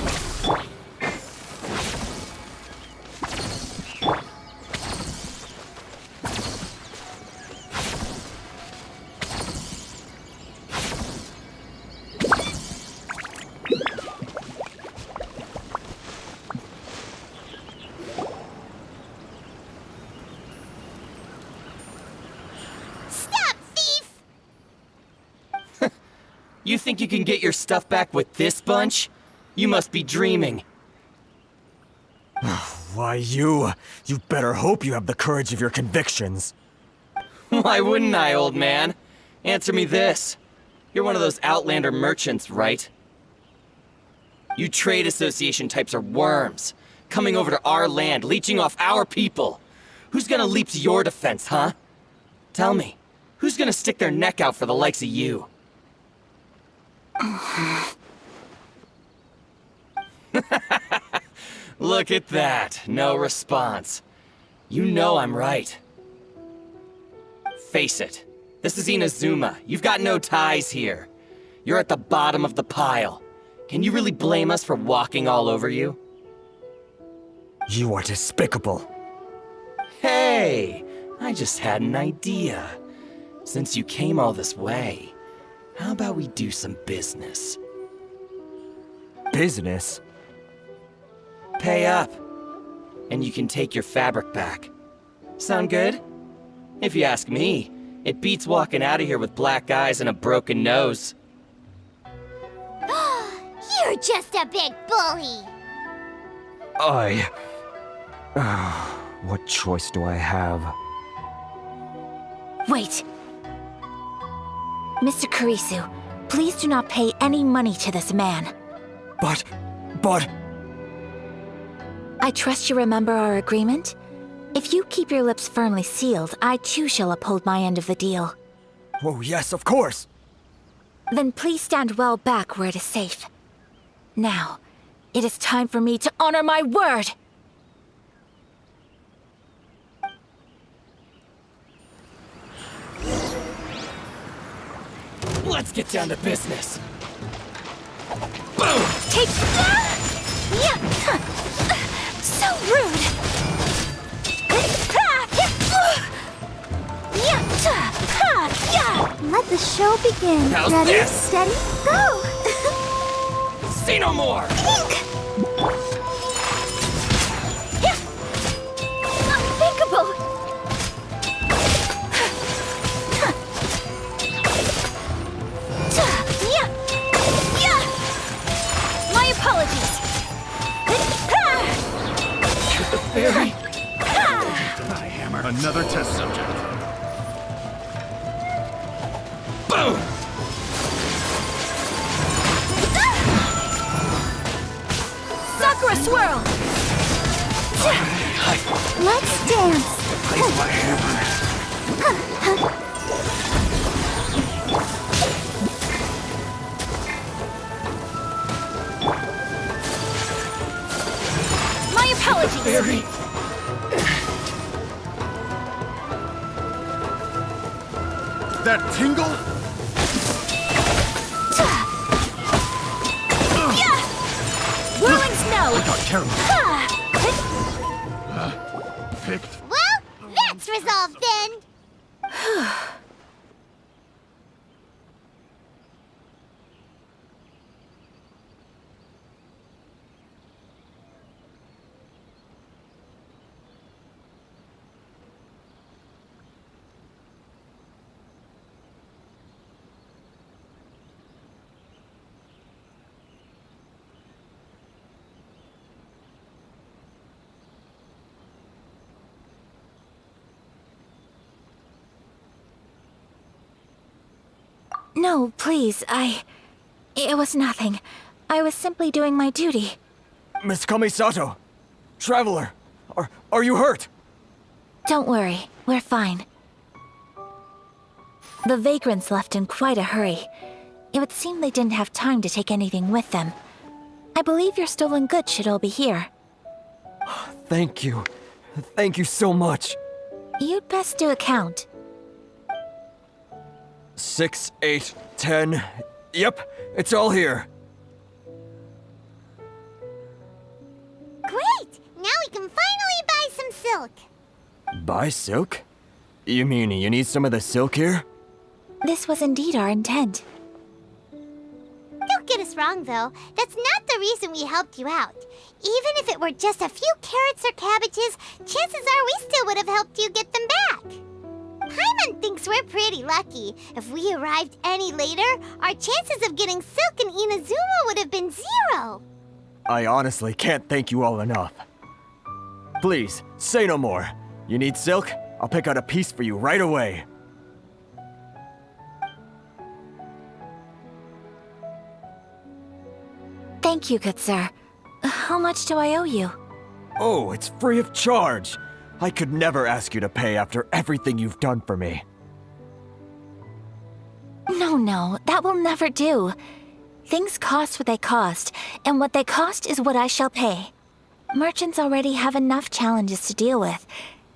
Stop, thief! You think you can get your stuff back with this bunch? You must be dreaming. Why, you better hope you have the courage of your convictions. Why wouldn't I, old man? Answer me this. You're one of those Outlander merchants, right? You trade association types are worms, coming over to our land, leeching off our people. Who's gonna leap to your defense, huh? Tell me, who's gonna stick their neck out for the likes of you? Look at that, no response. You know I'm right. Face it, this is Inazuma. You've got no ties here. You're at the bottom of the pile. Can you really blame us for walking all over you? You are despicable. Hey, I just had an idea. Since you came all this way, how about we do some business? Business? Pay up, and you can take your fabric back. Sound good? If you ask me, it beats walking out of here with black eyes and a broken nose. You're just a big bully. What choice do I have? Wait. Mr. Kurisu, please do not pay any money to this man. But... I trust you remember our agreement. If you keep your lips firmly sealed, I too shall uphold my end of the deal. Oh, yes, of course. Then please stand well back where it is safe. Now, it is time for me to honor my word! Let's get down to business. Take... Yeah! So rude! Let the show begin. How's Ready, this? steady, go! Say no more! Unthinkable! My apologies! The fairy? Die, Hammer. Another test subject. Boom! Sakura swirl! Let's dance. Place my hammer. My apologies! Fairy? That tingle? Whirling snow! Got carried. Picked. Well, that's resolved then. No, please, It was nothing. I was simply doing my duty. Miss Kamisato! Traveler! Are you hurt? Don't worry, we're fine. The vagrants left in quite a hurry. It would seem they didn't have time to take anything with them. I believe your stolen goods should all be here. Thank you. Thank you so much. You'd best do a count. 6, 8, 10. Yep, it's all here. Great! Now we can finally buy some silk. Buy silk? You mean you need some of the silk here? This was indeed our intent. Don't get us wrong, though. That's not the reason we helped you out. Even if it were just a few carrots or cabbages, chances are we still would have helped you get them back. Paimon thinks we're pretty lucky. If we arrived any later, our chances of getting silk in Inazuma would have been 0. I honestly can't thank you all enough. Please, say no more. You need silk? I'll pick out a piece for you right away. Thank you, good sir. How much do I owe you? Oh, it's free of charge. I could never ask you to pay after everything you've done for me. No, that will never do. Things cost what they cost, and what they cost is what I shall pay. Merchants already have enough challenges to deal with,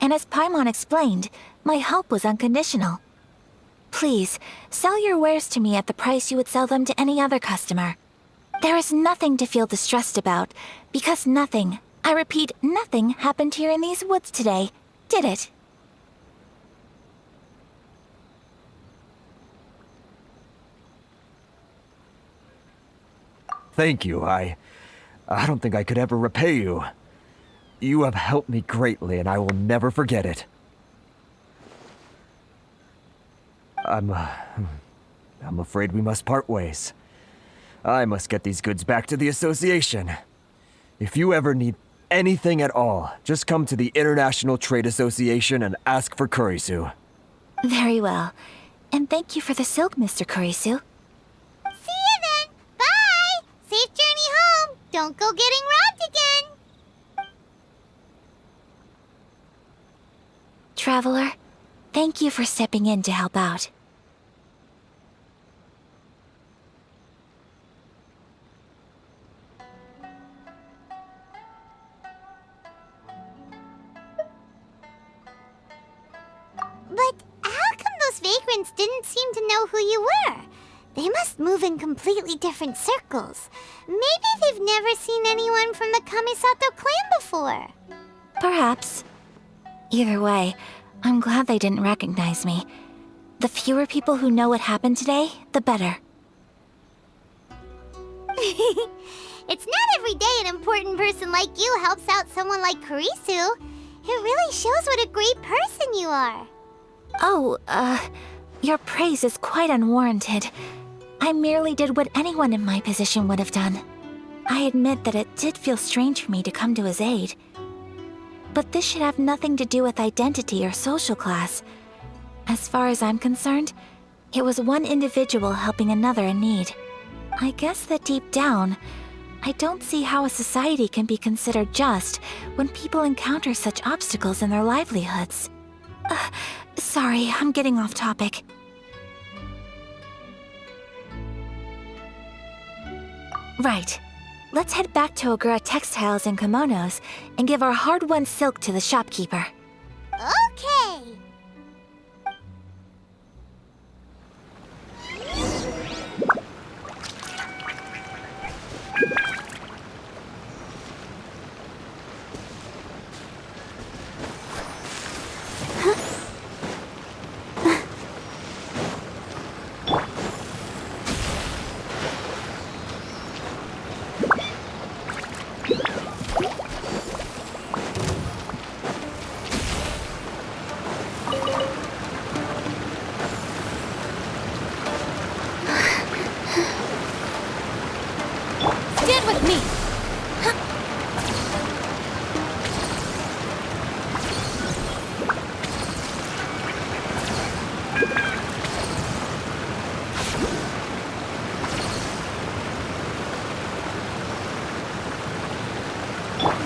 and as Paimon explained, my help was unconditional. Please, sell your wares to me at the price you would sell them to any other customer. There is nothing to feel distressed about, because nothing, I repeat, nothing happened here in these woods today, did it? Thank you. I don't think I could ever repay you. You have helped me greatly, and I will never forget it. I'm afraid we must part ways. I must get these goods back to the association. If you ever need anything at all, just come to the International Trade Association and ask for Kurisu. Very well. And thank you for the silk, Mr. Kurisu. See you then. Bye. Safe journey home. Don't go getting robbed again. Traveler. Thank you for stepping in to help out. But how come those vagrants didn't seem to know who you were? They must move in completely different circles. Maybe they've never seen anyone from the Kamisato clan before. Perhaps. Either way, I'm glad they didn't recognize me. The fewer people who know what happened today, the better. It's not every day an important person like you helps out someone like Kurisu. It really shows what a great person you are. Oh, your praise is quite unwarranted. I merely did what anyone in my position would have done. I admit that it did feel strange for me to come to his aid. But this should have nothing to do with identity or social class. As far as I'm concerned, it was one individual helping another in need. I guess that deep down, I don't see how a society can be considered just when people encounter such obstacles in their livelihoods. Sorry, I'm getting off topic. Right. Let's head back to Ogura Textiles and Kimonos and give our hard-won silk to the shopkeeper. Okay. Stand with me!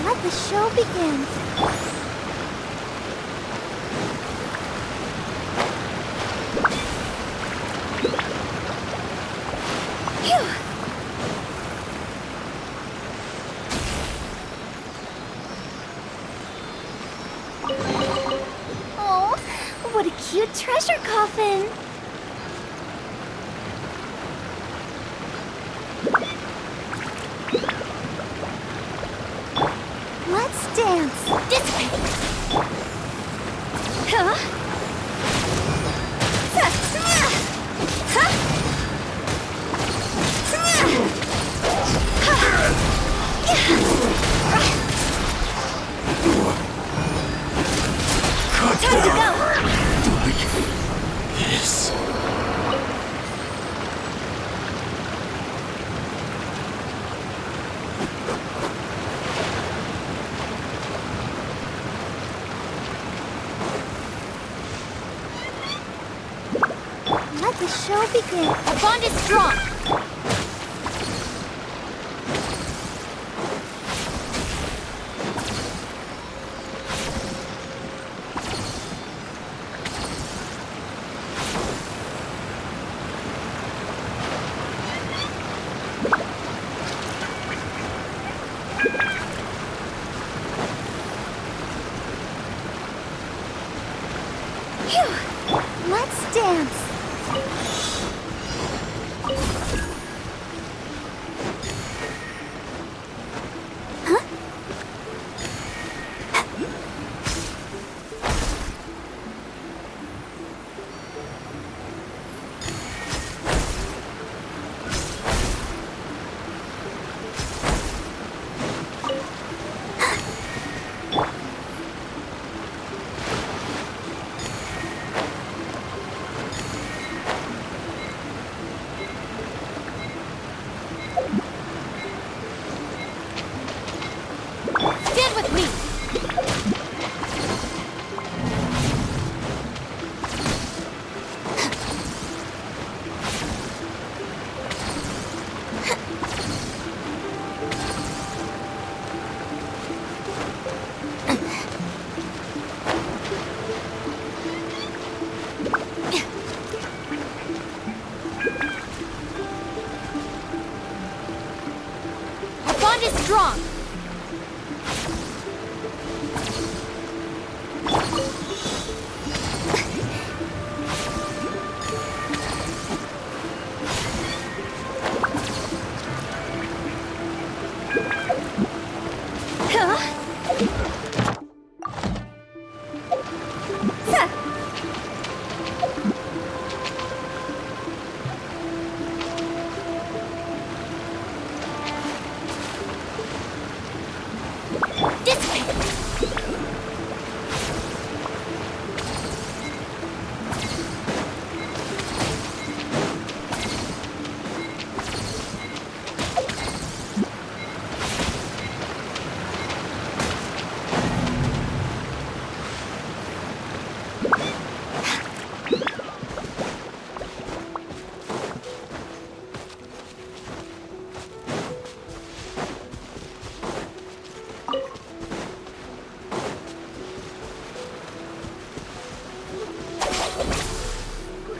Let the show begin. Oh, what a cute treasure coffin! Let's dance. This way. Huh? Time to go. Yes. Let the show begin. Our bond is strong. Phew. Let's dance. strong!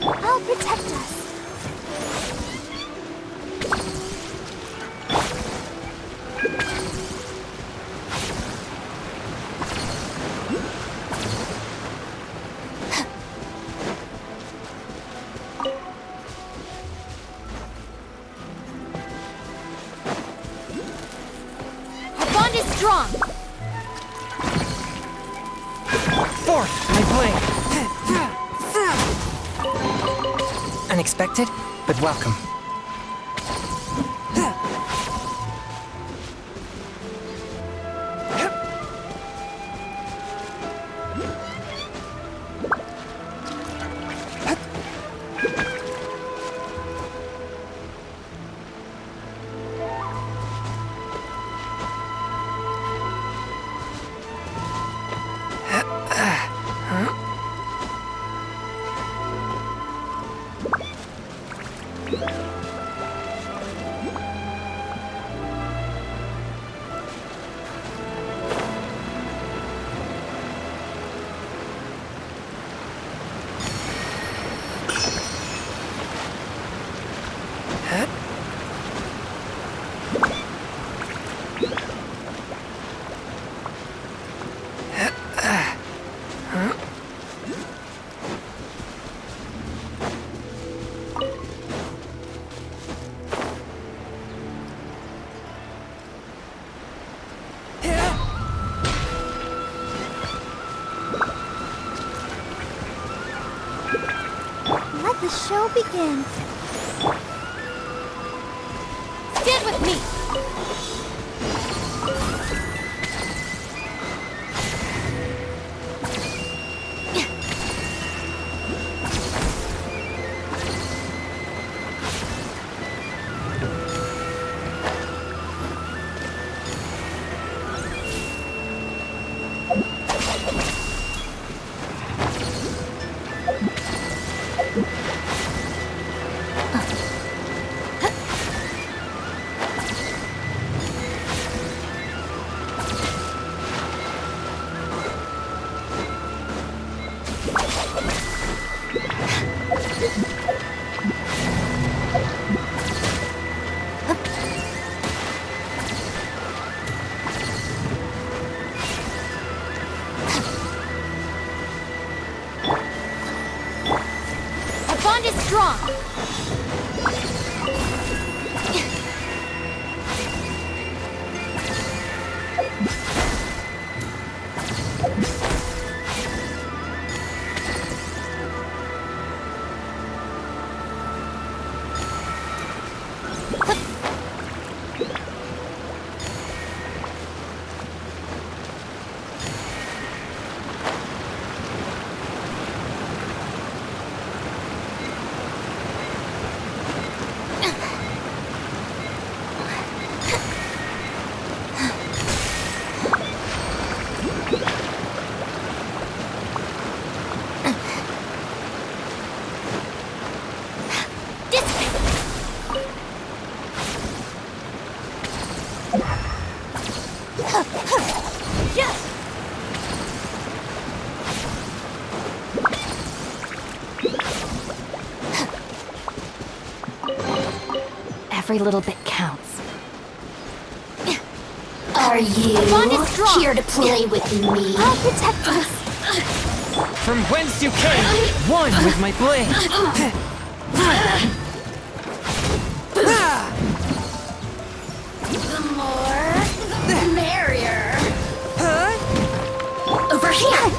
I'll protect us. Our bond is strong. Fourth, my blade. Unexpected, but welcome. Let the show begin. Stand with me! Our bond is strong. Every little bit counts. Are you bond is strong. here to play with me? I'll protect us. From whence you came, one with my blade. The more, the merrier. Over here.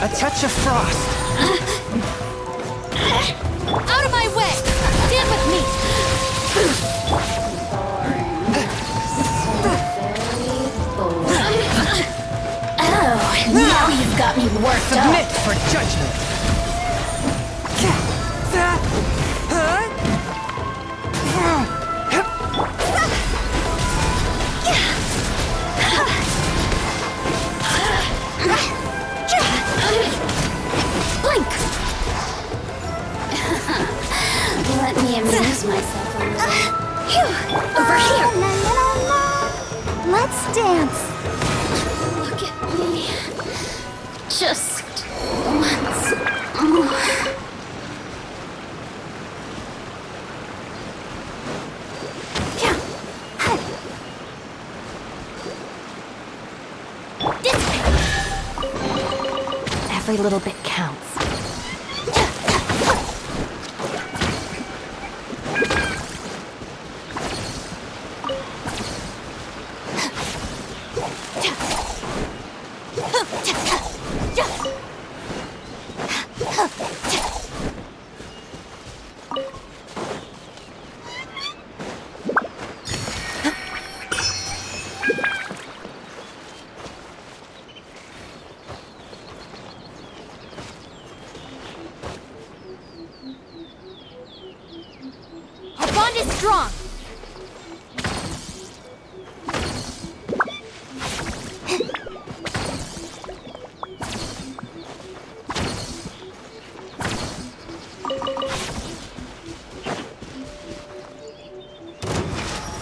A touch of frost. Out of my way! Stand with me! Oh, now you've got me worked Submit up. for judgment. Blink. Let me amuse myself a little. Over here. Let's dance. Look at me. Just once more. Every little bit counts. Our bond is strong.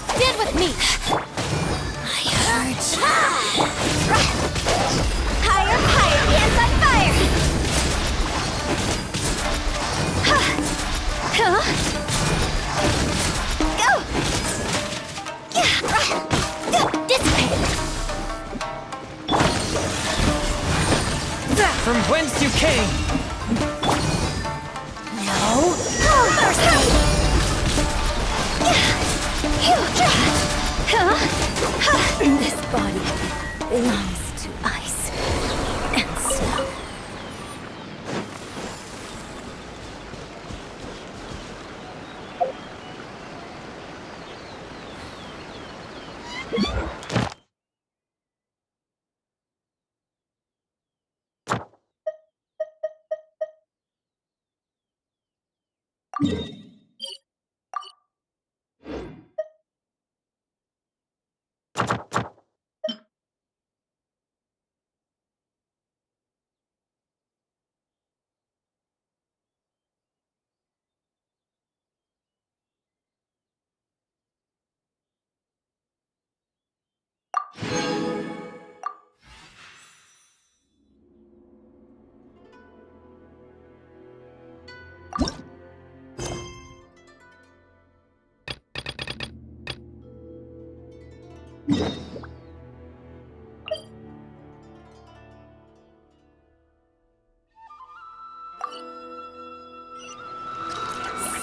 Stand with me. I hurt. Higher, higher, hands on fire. Dissipate. From whence you came. No mercy. This body belongs to ice and snow.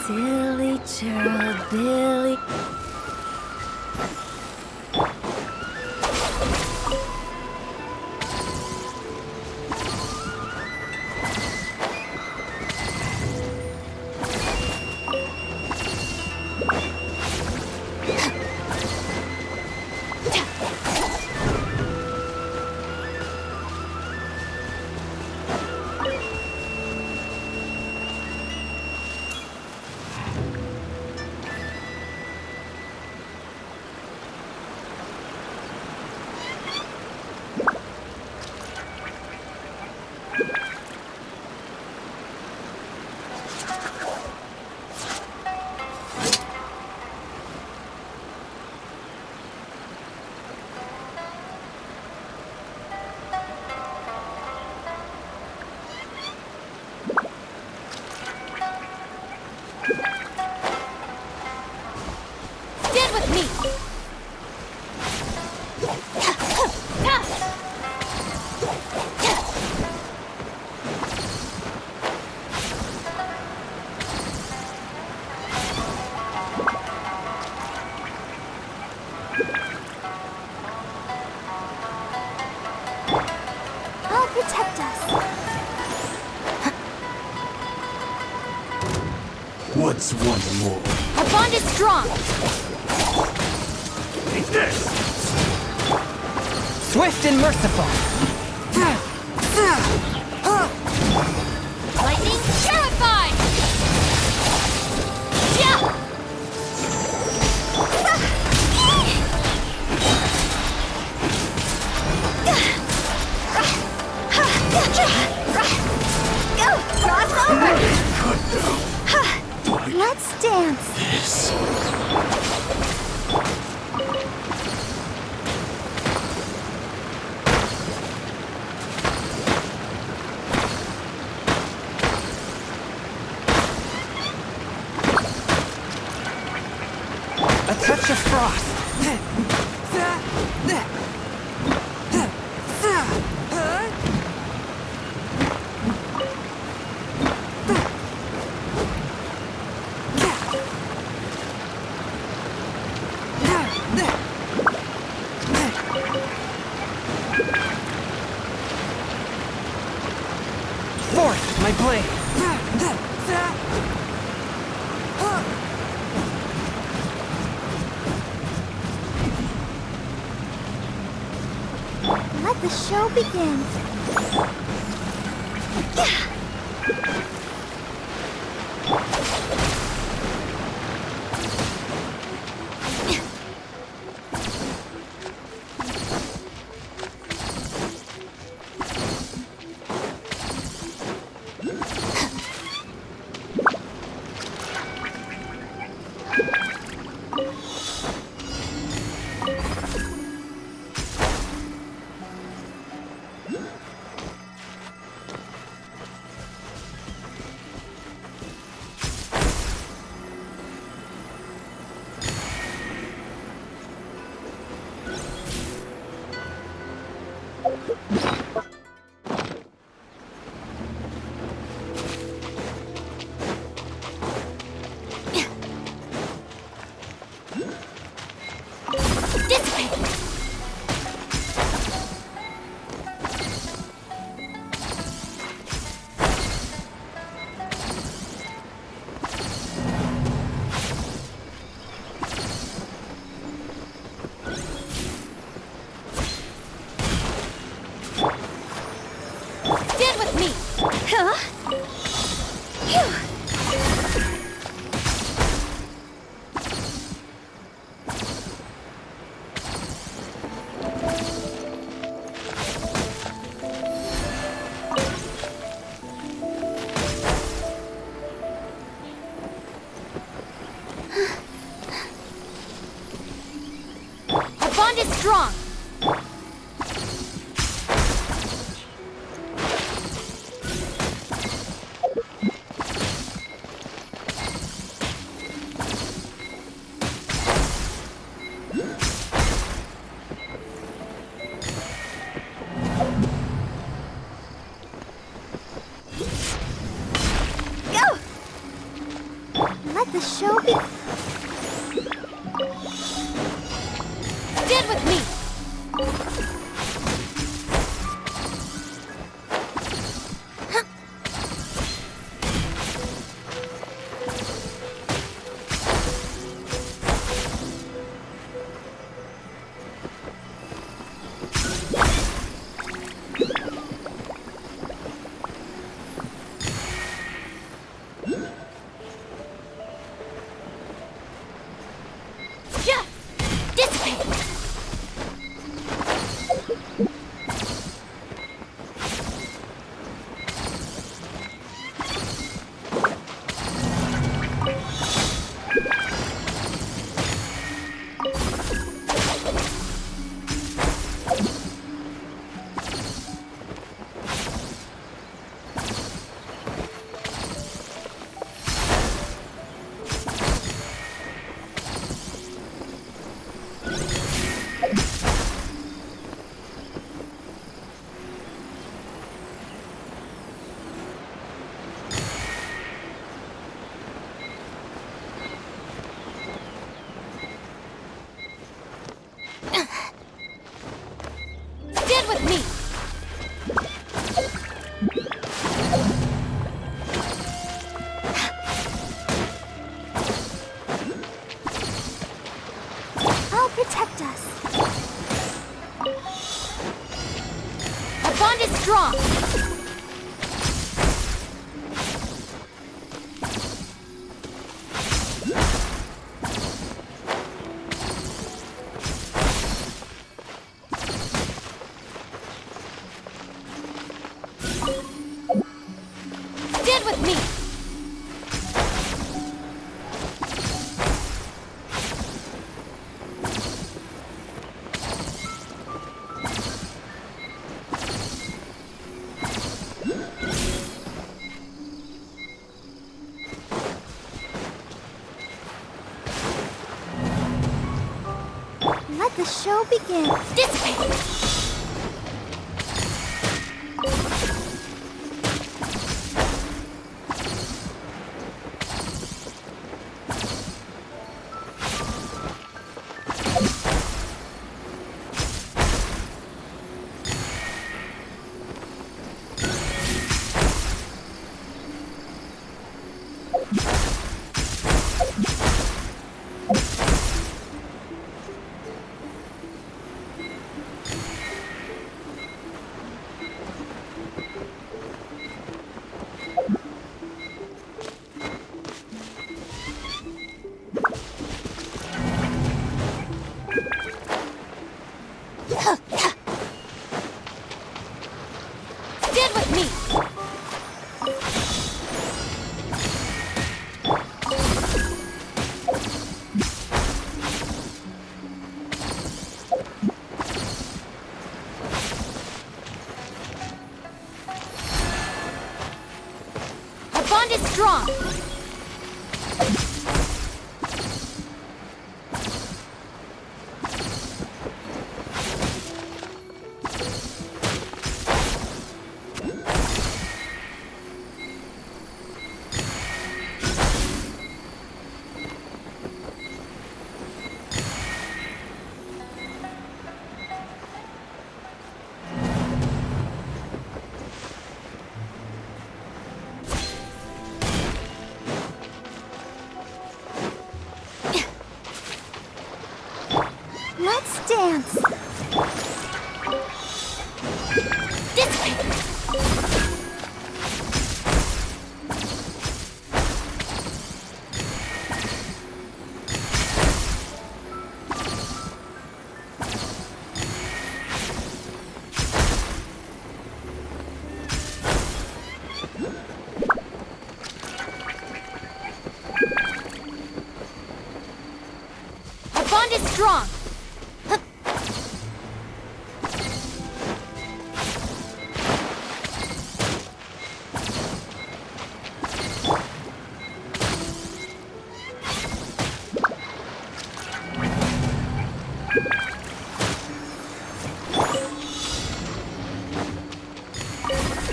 Silly churl Billy. with me! I'll protect us. What's one more? Our bond is strong. Take this! Swift and merciful. Lightning terrified! Yeah! Go! Cross over! Let's dance. This. A touch of frost. Forth, my blade. Let the show begin. Stand with me! Huh? Our bond is strong! Let the show be. Stand with me! protect us. Our bond is strong. Stand with me. Let the show begin. Dissipate! Stand with me! Our bond is strong! Let's dance. Dissipate. Our bond is strong.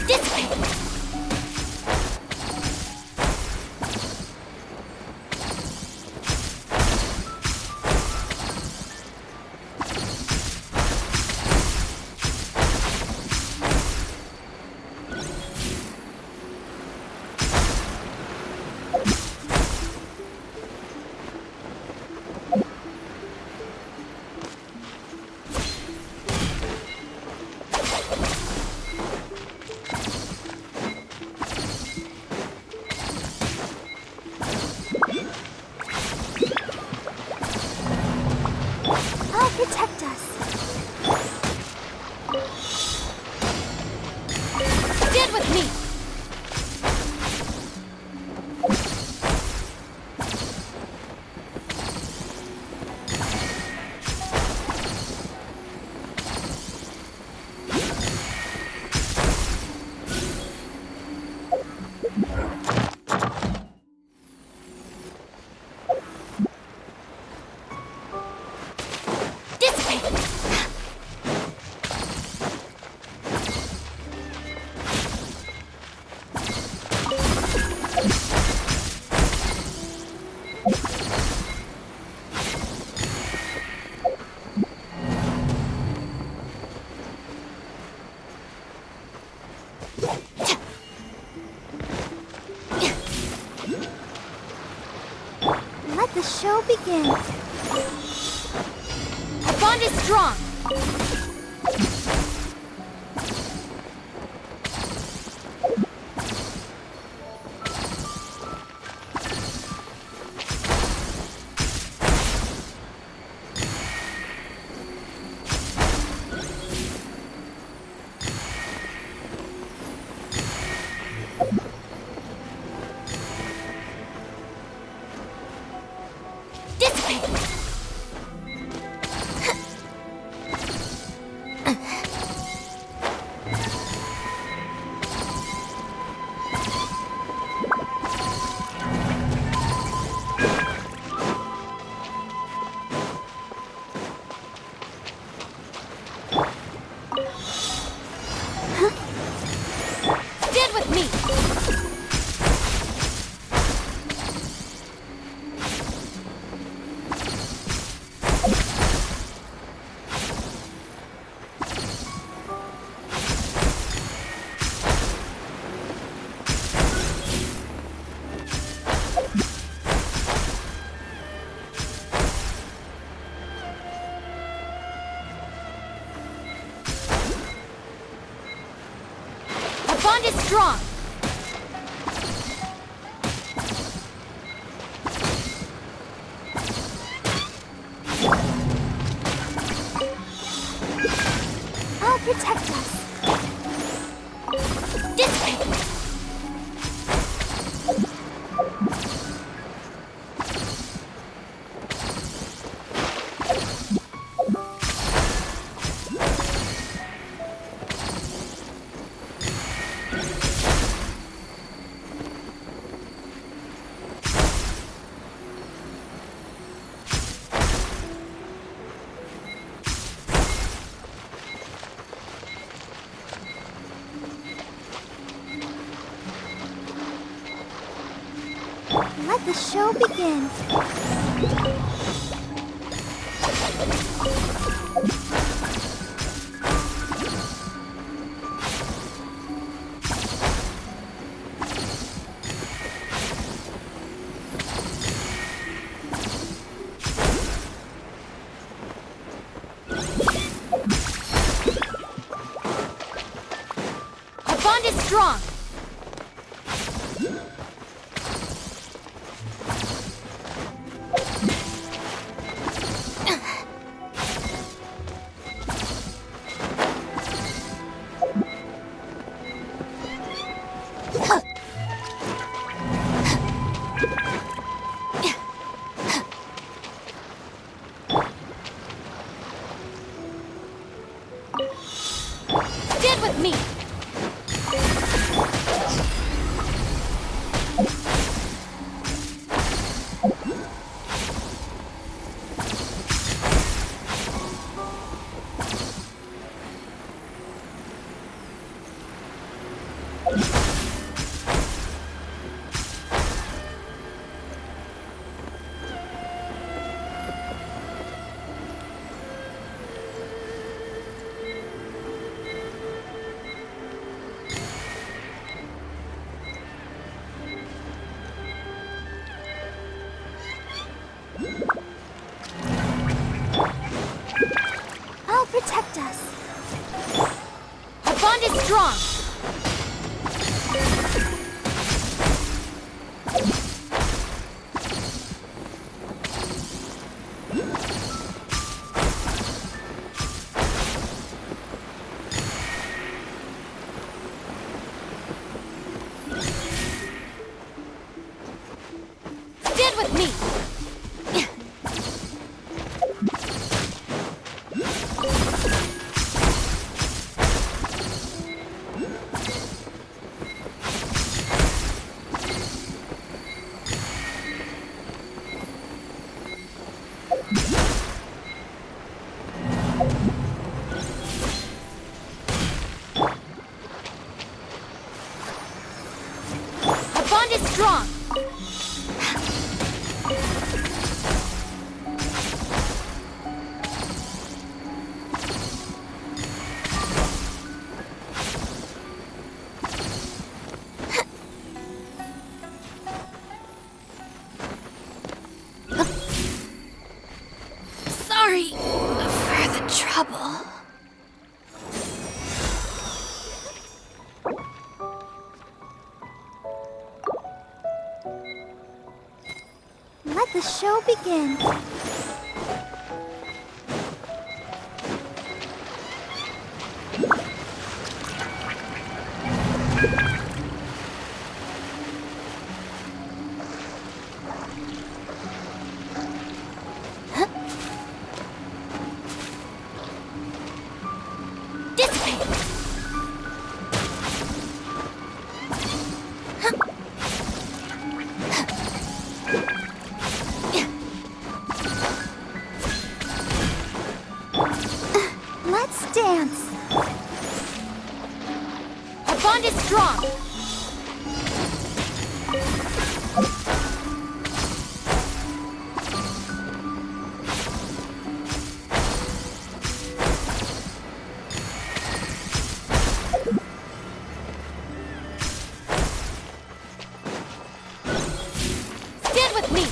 Dissipate! I'll protect us. Stand with me. Let the show begin. bond is strong. Stand with me! Our bond is strong! I'll protect us. Dissipate! Let the show begin. Our bond is strong! Stand with me! I'll protect us. Our bond is strong! Stand with me! Our bond is strong! Sorry. trouble. Let the show begin. Let's dance. Our bond is strong. Stand with me.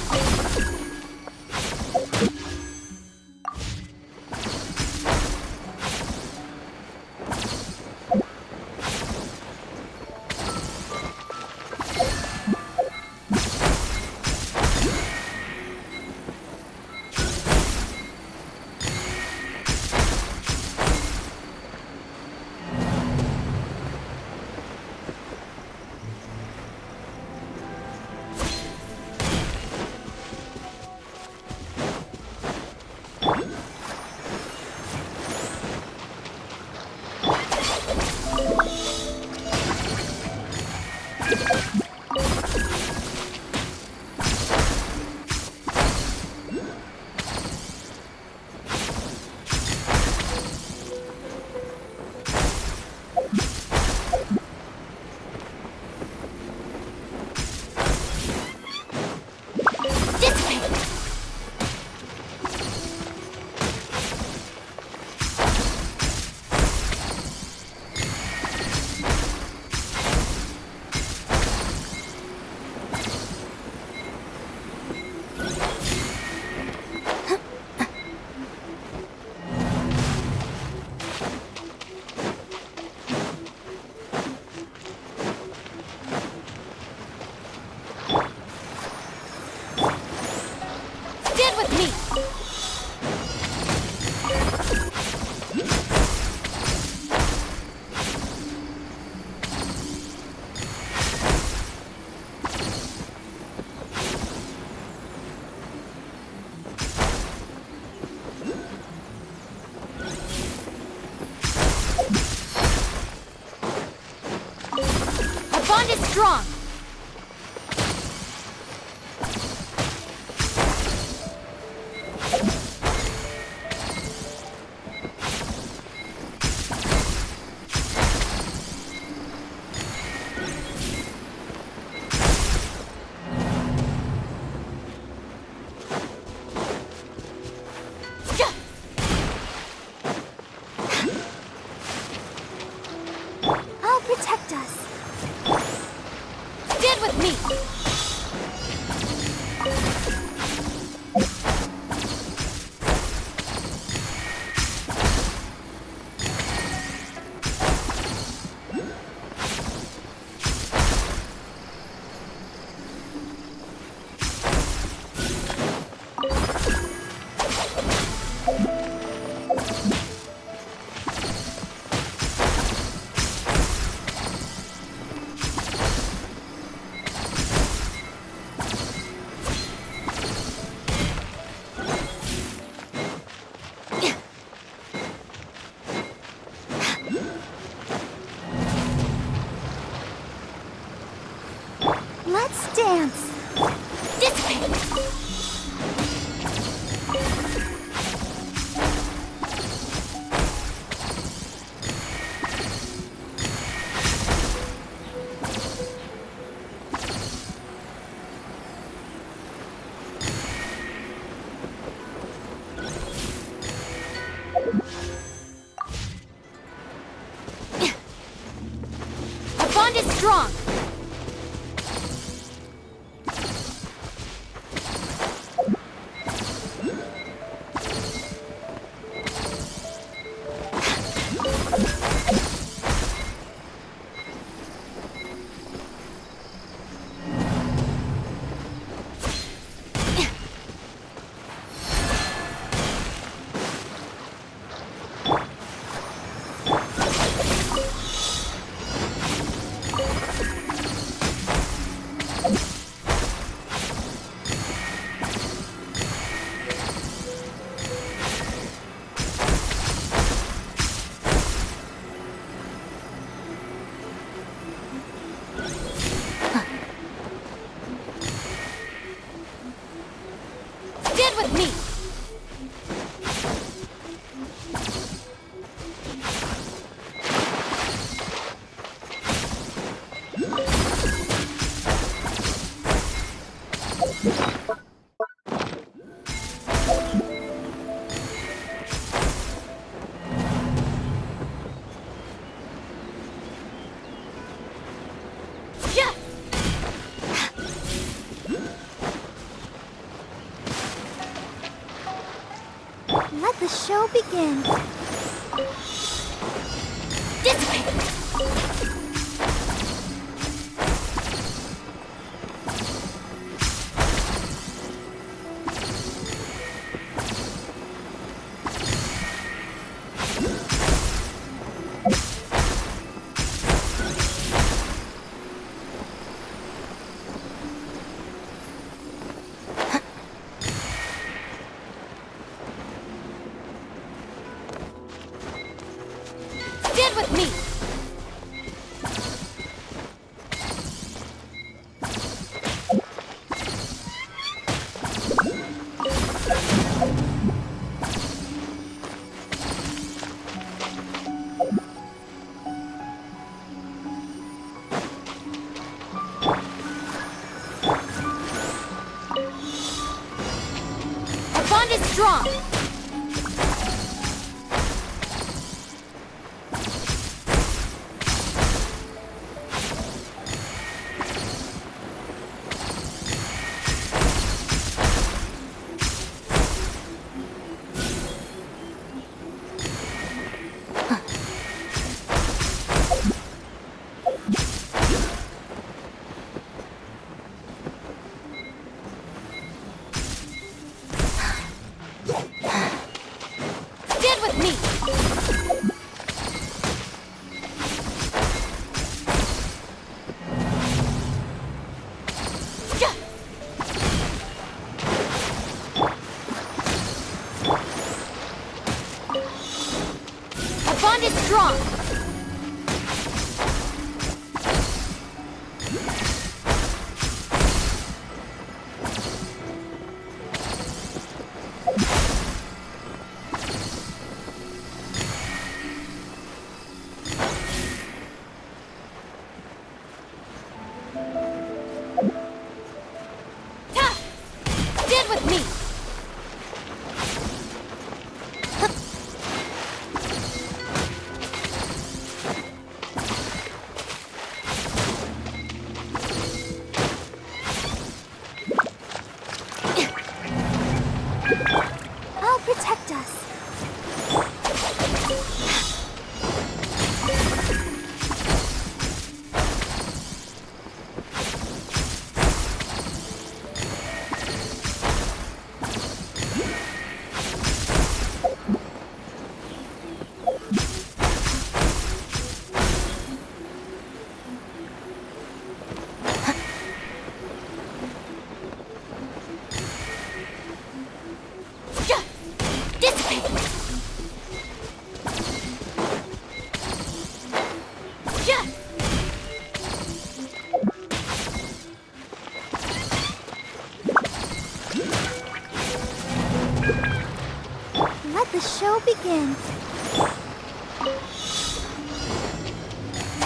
Stand with me. Our bond is strong. I'll protect us. with me! Yeah! Let the show begin. This way! Stand with me! Our bond is strong! Stand with me! Yeah! Our bond is strong! Ta! Stand with me! I'll protect us. Yeah! This way! Yeah! Let the show begin.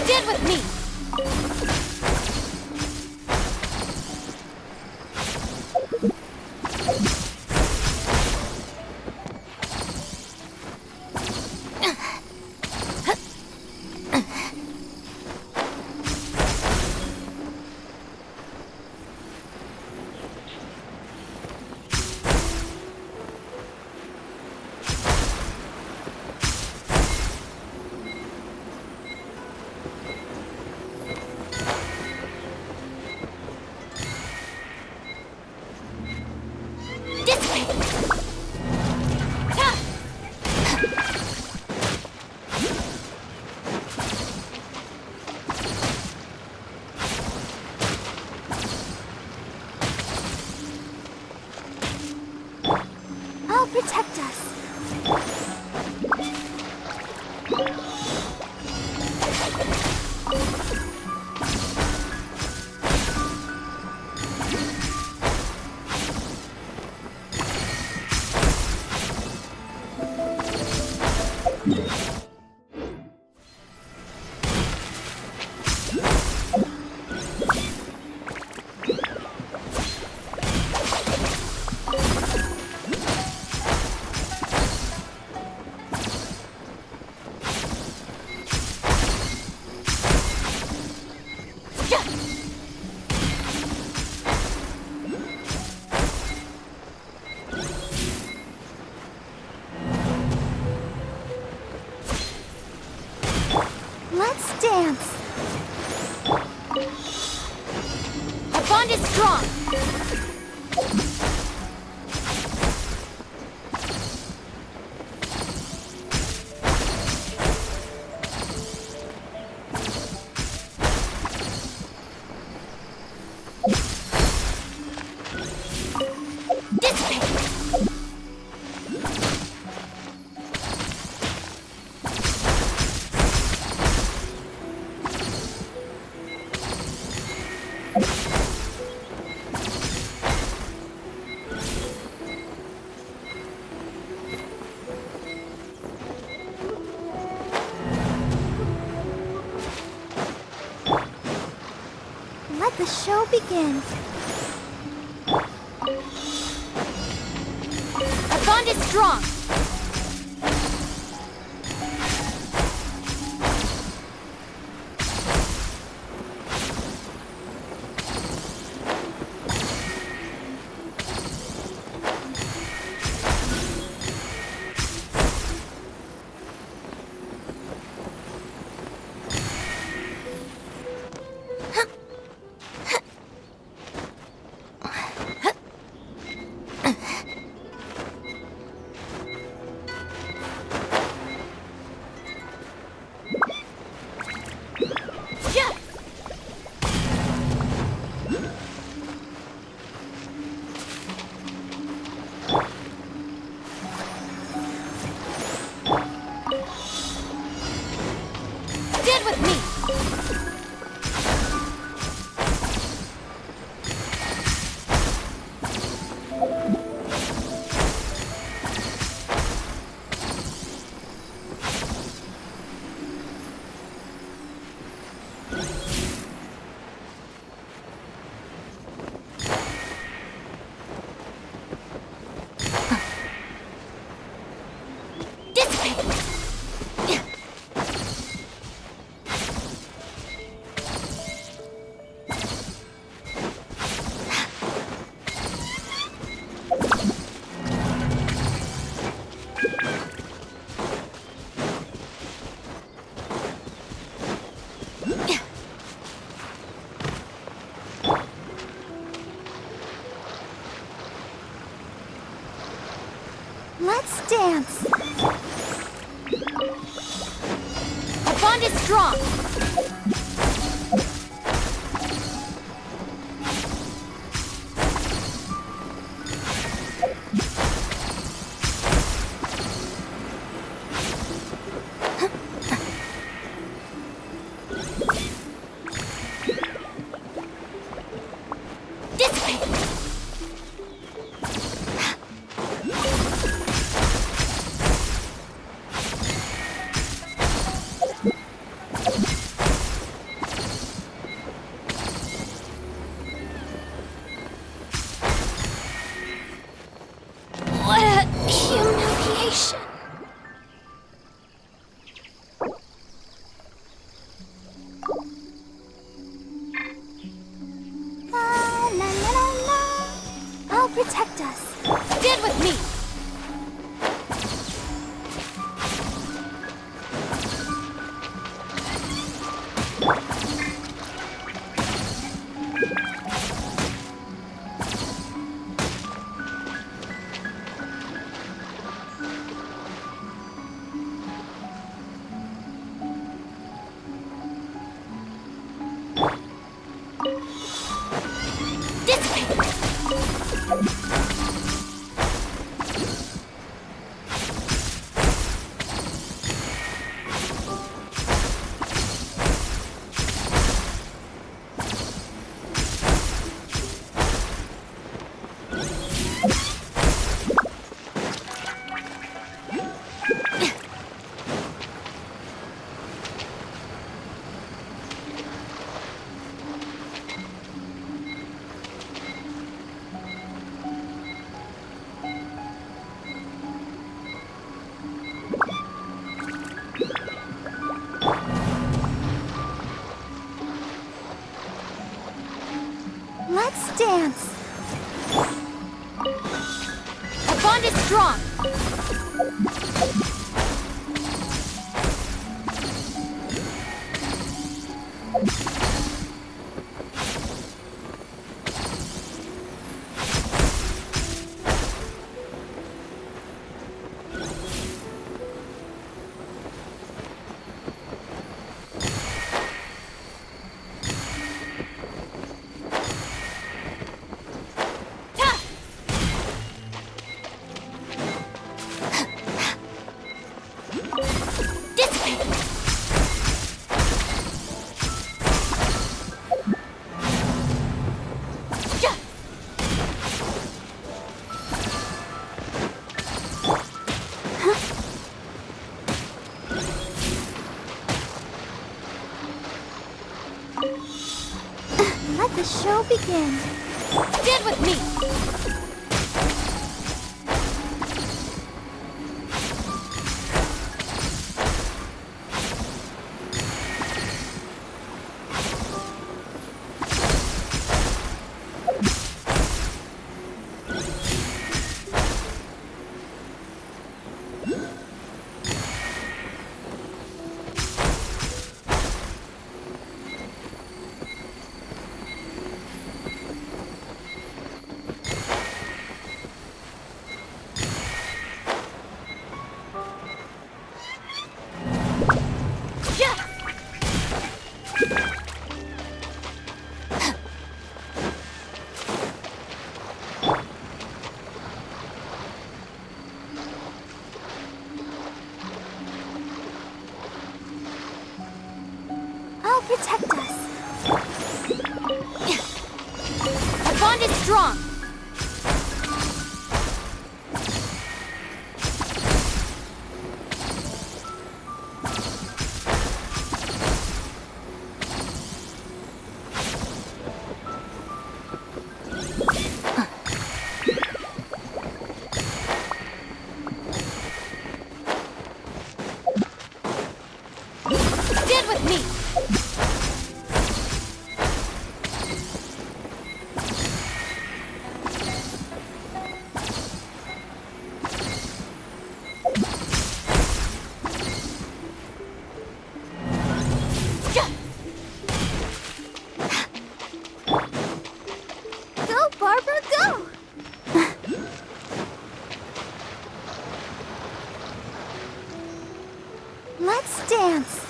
Stand with me! This way! Ta! I'll protect us. Let's dance. Our bond is strong. Let the show begin. Our bond is strong. Stand with me! Let's dance. Our bond is strong. What a humiliation. La la la la la. I'll protect us. Stand with me. strong! Let the show begin. Stand with me! I'll protect us. Our bond is strong. Stand with me. Go, Barbara, go! Let's dance.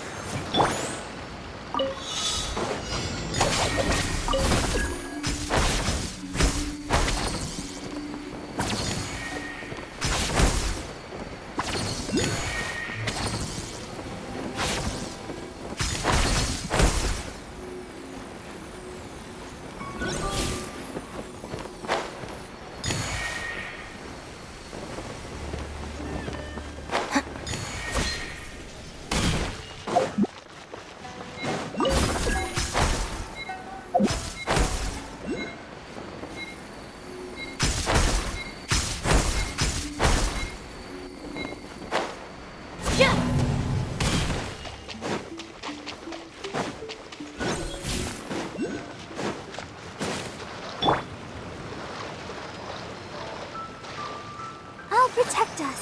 I'll protect us.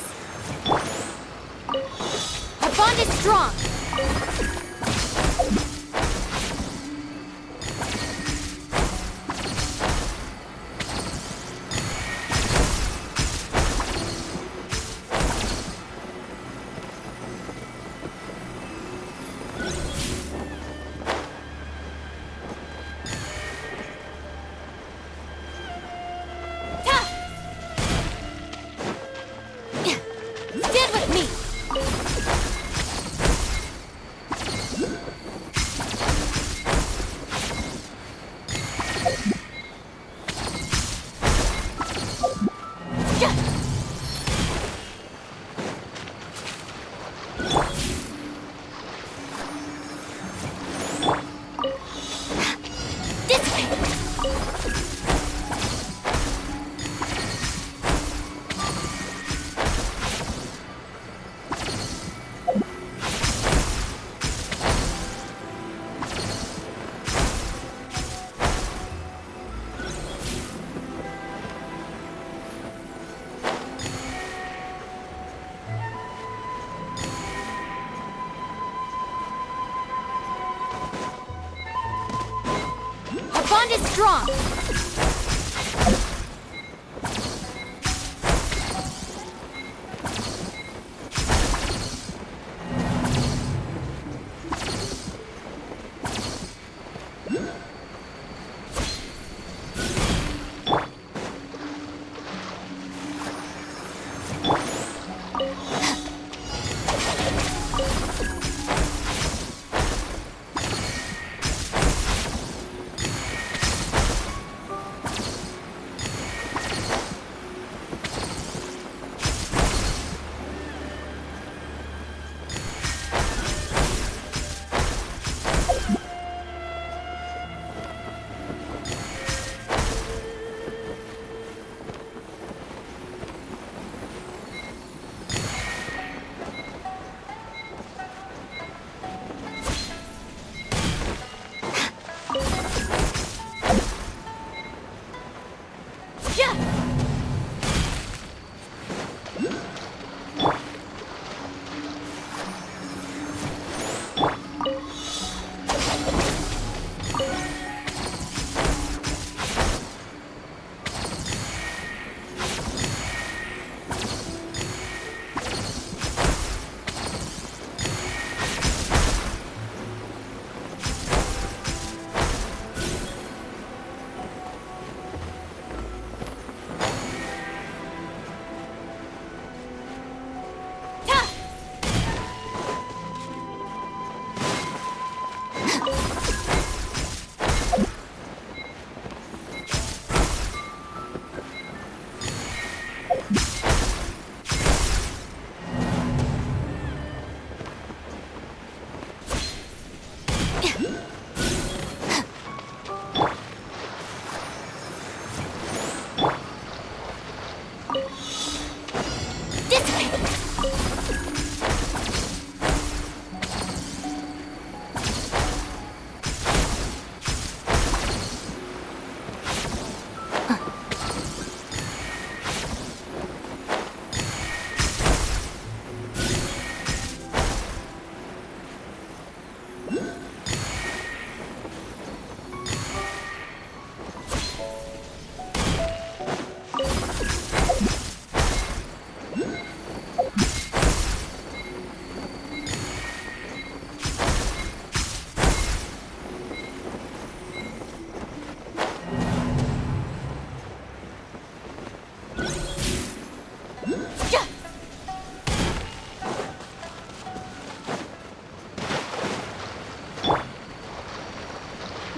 Our bond is strong. Stand with me! bond is strong!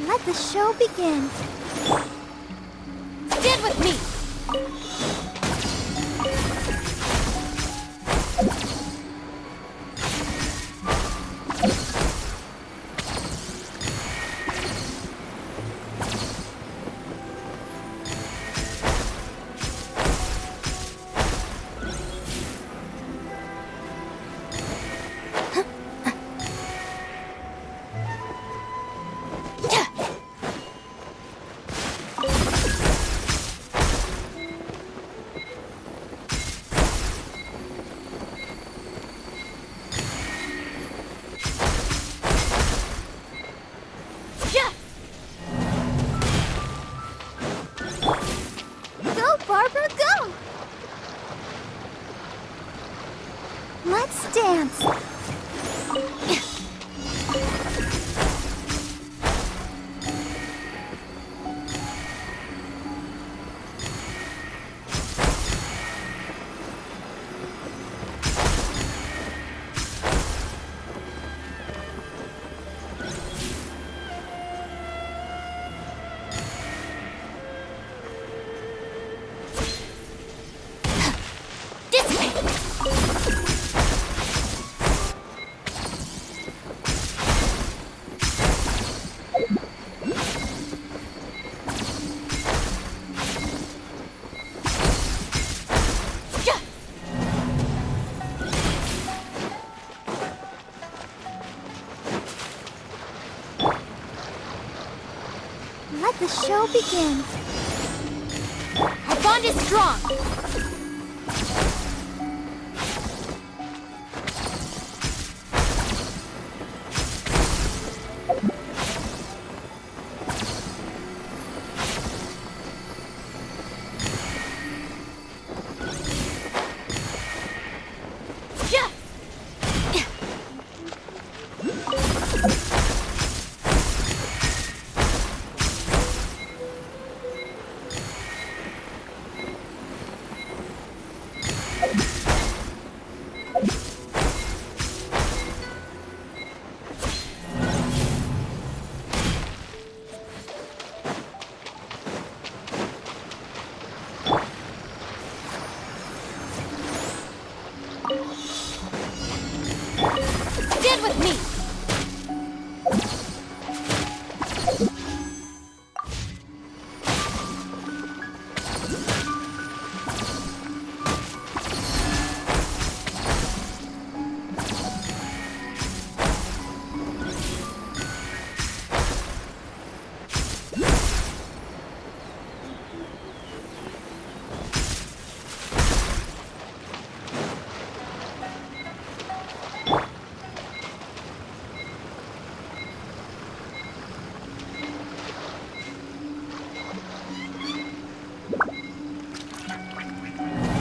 Let the show begin. Stand with me! Go, Barbara, go! Let's dance. Let the show begin. Our bond is strong! Stand with me!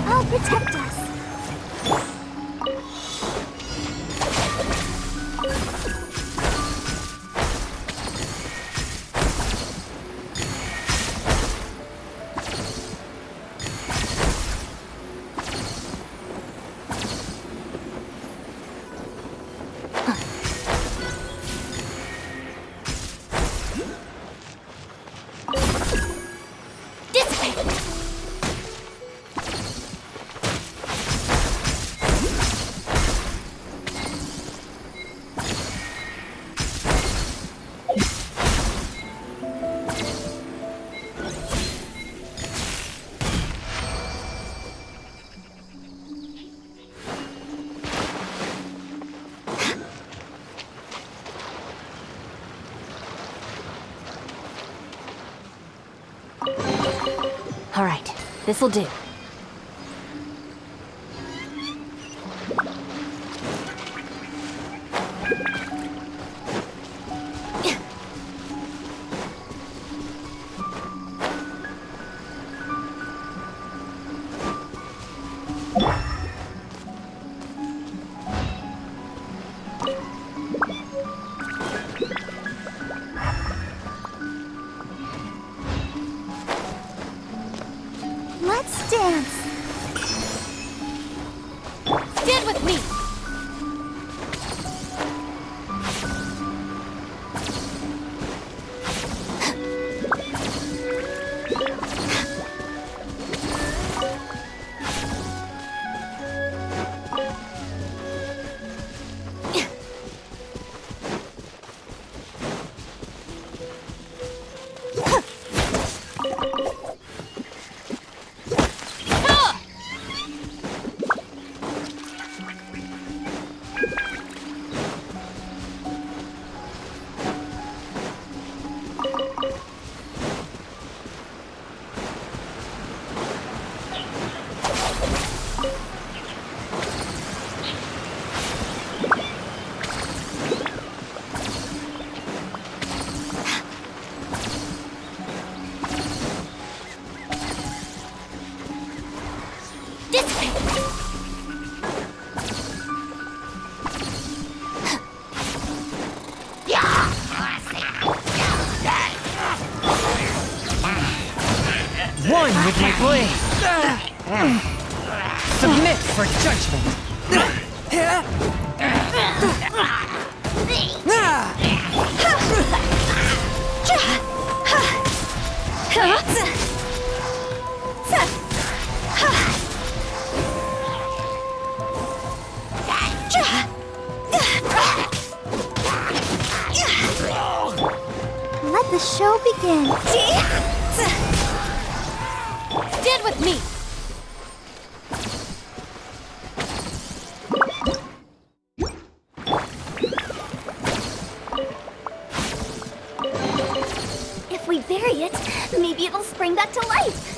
I'll protect us. All right, this'll do. Let's dance. Stand with me! One with my blade! Submit for judgment! Let the show begin. Stand with me! If we bury it, maybe it'll spring back to life.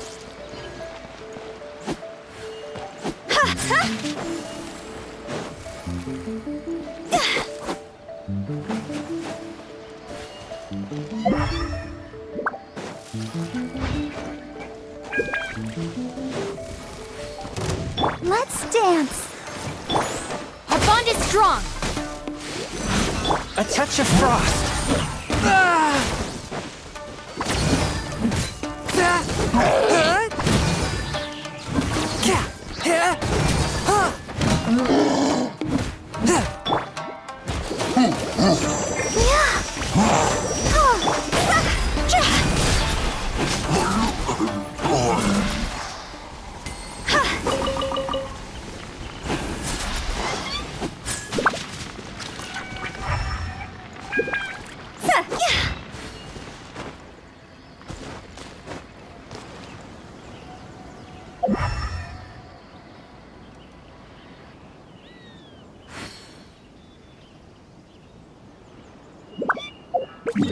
Let's dance. Our bond is strong! A touch of frost! Ad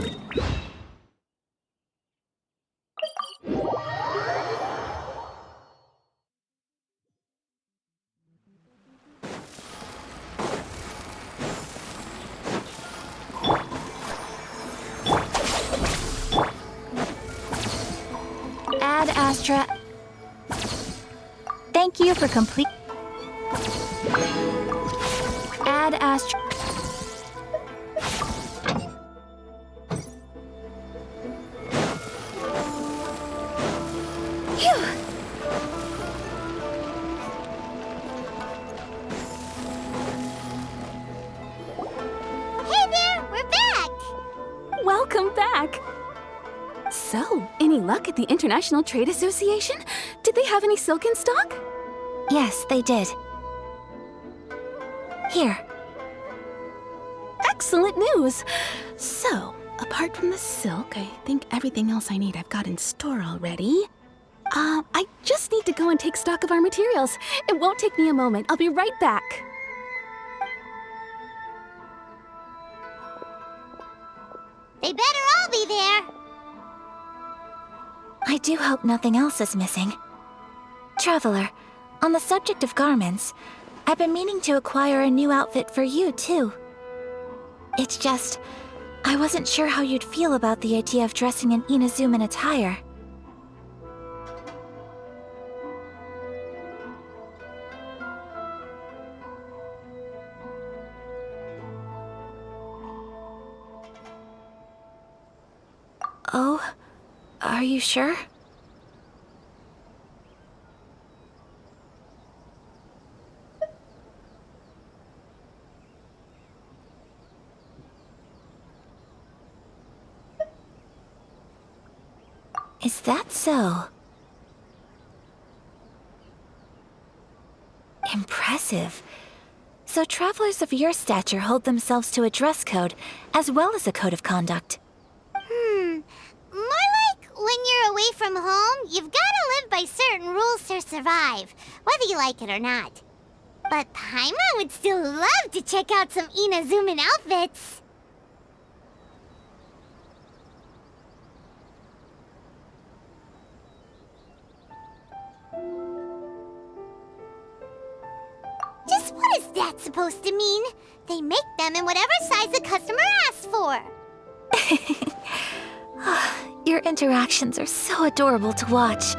Astra. Thank you for complete. Ad Astra. Hey there, we're back! Welcome back! So, any luck at the International Trade Association? Did they have any silk in stock? Yes, they did. Here. Excellent news! So, apart from the silk, I think everything else I need I've got in store already. I just need to go and take stock of our materials. It won't take me a moment. I'll be right back. They better all be there. I do hope nothing else is missing. Traveler, on the subject of garments, I've been meaning to acquire a new outfit for you, too. It's just, I wasn't sure how you'd feel about the idea of dressing in Inazuman attire. Oh, are you sure? Is that so? Impressive. So travelers of your stature hold themselves to a dress code, as well as a code of conduct. More like when you're away from home, you've gotta live by certain rules to survive, whether you like it or not. But Paimon would still love to check out some Inazuman outfits. Just what is that supposed to mean? They make them in whatever size the customer asks for. Your interactions are so adorable to watch.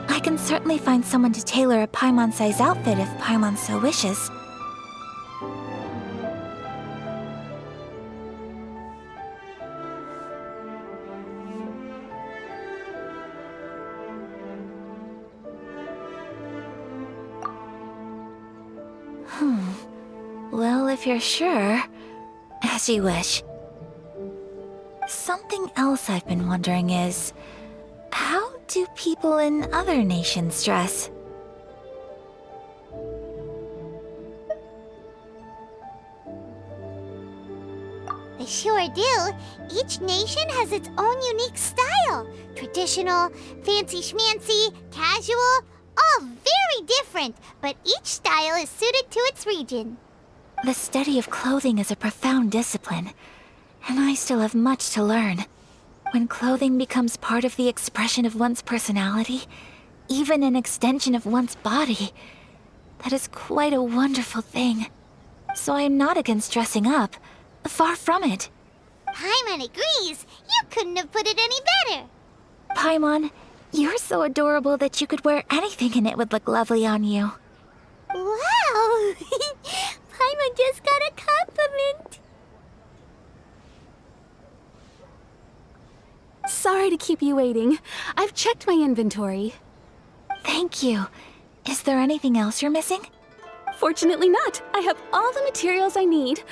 I can certainly find someone to tailor a Paimon-size outfit if Paimon so wishes. Well, if you're sure, as you wish. Something else I've been wondering is, how do people in other nations dress? They sure do. Each nation has its own unique style. Traditional, fancy schmancy, casual, all very different, but each style is suited to its region. The study of clothing is a profound discipline, and I still have much to learn. When clothing becomes part of the expression of one's personality, even an extension of one's body, that is quite a wonderful thing. So I am not against dressing up. Far from it. Paimon agrees. You couldn't have put it any better. Paimon, you're so adorable that you could wear anything and it would look lovely on you. Wow! Paimon just got a compliment. Sorry to keep you waiting. I've checked my inventory. Thank you. Is there anything else you're missing? Fortunately not. I have all the materials I need.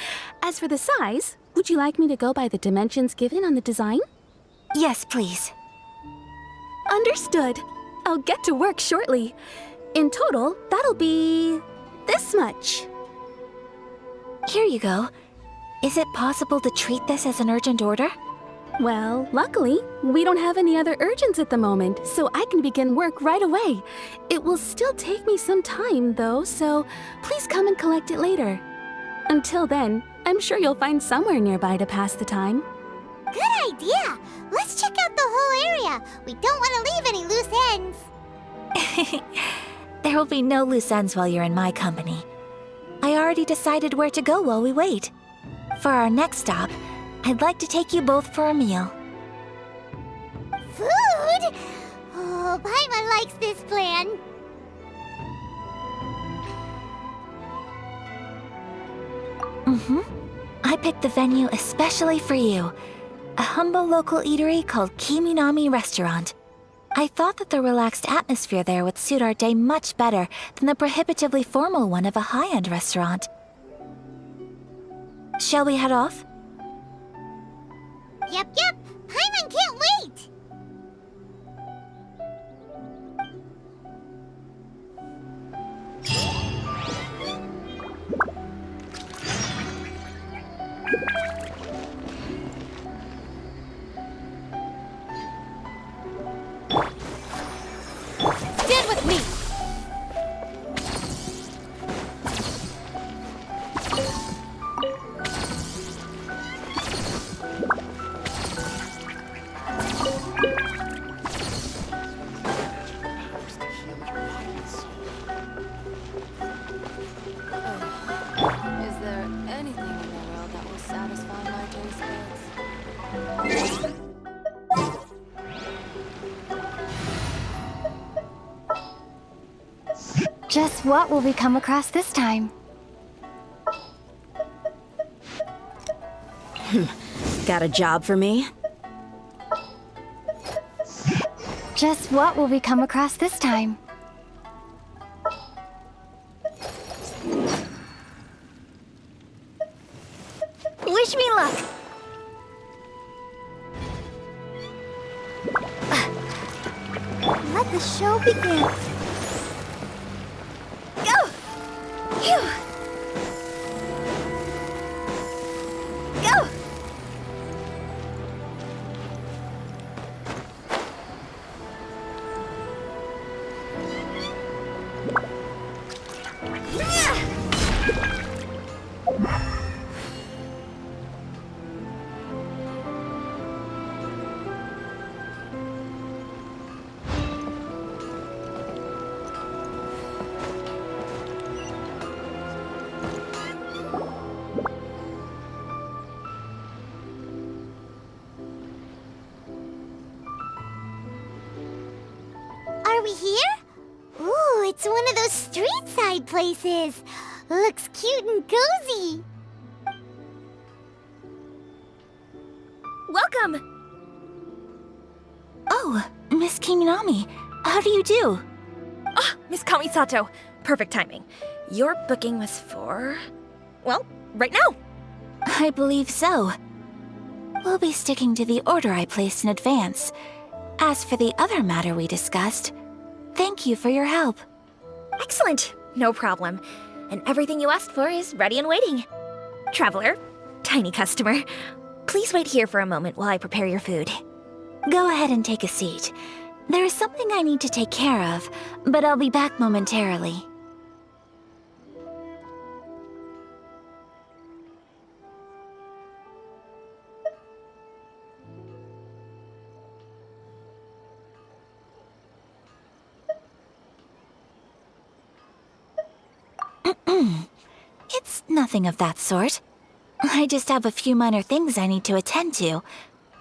As for the size, would you like me to go by the dimensions given on the design? Yes, please. Understood. I'll get to work shortly. In total, that'll be this much. Here you go. Is it possible to treat this as an urgent order? Well, luckily, we don't have any other urgents at the moment, so I can begin work right away. It will still take me some time, though, so please come and collect it later. Until then, I'm sure you'll find somewhere nearby to pass the time. Good idea! Let's check out the whole area. We don't want to leave any loose ends. There will be no loose ends while you're in my company. I already decided where to go while we wait. For our next stop, I'd like to take you both for a meal. Food? Oh, Paimon likes this plan. I picked the venue especially for you. A humble local eatery called Kiminami Restaurant. I thought that the relaxed atmosphere there would suit our day much better than the prohibitively formal one of a high-end restaurant. Shall we head off? Yep. Paimon can't wait! Stand with me! Is there anything in the world that will satisfy my taste buds? Just what will we come across this time? Got a job for me? Just what will we come across this time? Wish me luck! Let the show begin. Go! Phew! Go! Are we here? Ooh, it's one of those street side places. Looks cute and cozy. Welcome! Oh, Miss Kiminami, how do you do? Ah, Miss Kamisato. Perfect timing. Your booking was for... well, right now. I believe so. We'll be sticking to the order I placed in advance. As for the other matter we discussed, thank you for your help. Excellent. No problem. And everything you asked for is ready and waiting. Traveler, tiny customer, please wait here for a moment while I prepare your food. Go ahead and take a seat. There is something I need to take care of, but I'll be back momentarily. It's nothing of that sort. I just have a few minor things I need to attend to.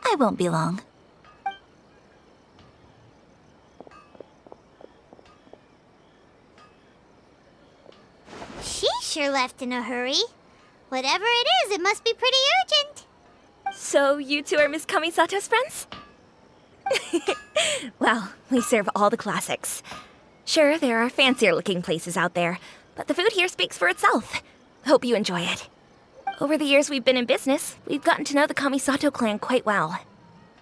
I won't be long. She sure left in a hurry. Whatever it is, it must be pretty urgent. So you two are Miss Kamisato's friends? Well, we serve all the classics. Sure, there are fancier looking places out there, but the food here speaks for itself. Hope you enjoy it. Over the years we've been in business, we've gotten to know the Kamisato clan quite well.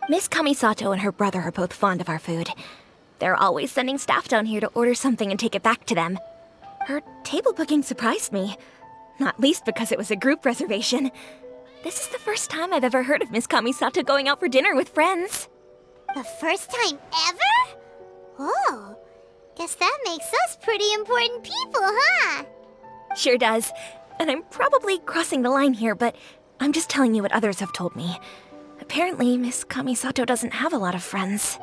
Miss Kamisato and her brother are both fond of our food. They're always sending staff down here to order something and take it back to them. Her table booking surprised me, not least because it was a group reservation. This is the first time I've ever heard of Miss Kamisato going out for dinner with friends. The first time ever? Oh, guess that makes us pretty important people, huh? Sure does. And I'm probably crossing the line here, but I'm just telling you what others have told me. Apparently, Miss Kamisato doesn't have a lot of friends.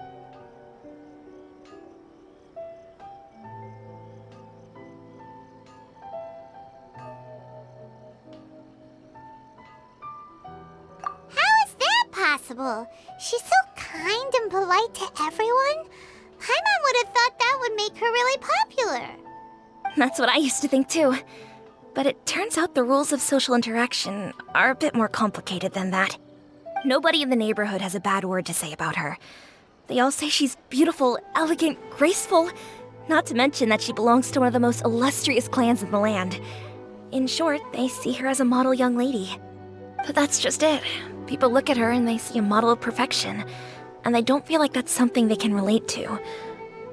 How is that possible? She's so kind and polite to everyone. Paimon would have thought that would make her really popular. That's what I used to think too. But it turns out the rules of social interaction are a bit more complicated than that. Nobody in the neighborhood has a bad word to say about her. They all say she's beautiful, elegant, graceful, not to mention that she belongs to one of the most illustrious clans in the land. In short, they see her as a model young lady. But that's just it. People look at her and they see a model of perfection, and they don't feel like that's something they can relate to.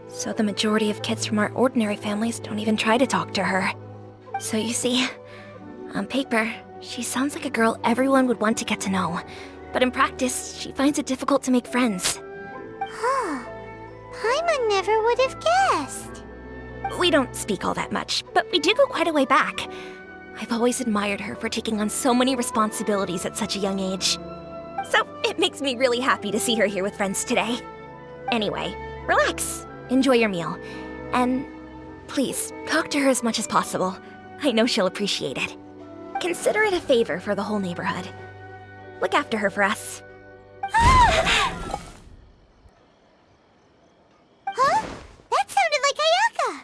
So the majority of kids from our ordinary families don't even try to talk to her. So you see, on paper, she sounds like a girl everyone would want to get to know. But in practice, she finds it difficult to make friends. Huh. Paimon never would have guessed. We don't speak all that much, but we do go quite a way back. I've always admired her for taking on so many responsibilities at such a young age. So it makes me really happy to see her here with friends today. Anyway, relax, enjoy your meal, and please, talk to her as much as possible. I know she'll appreciate it. Consider it a favor for the whole neighborhood. Look after her for us. Huh? That sounded like Ayaka!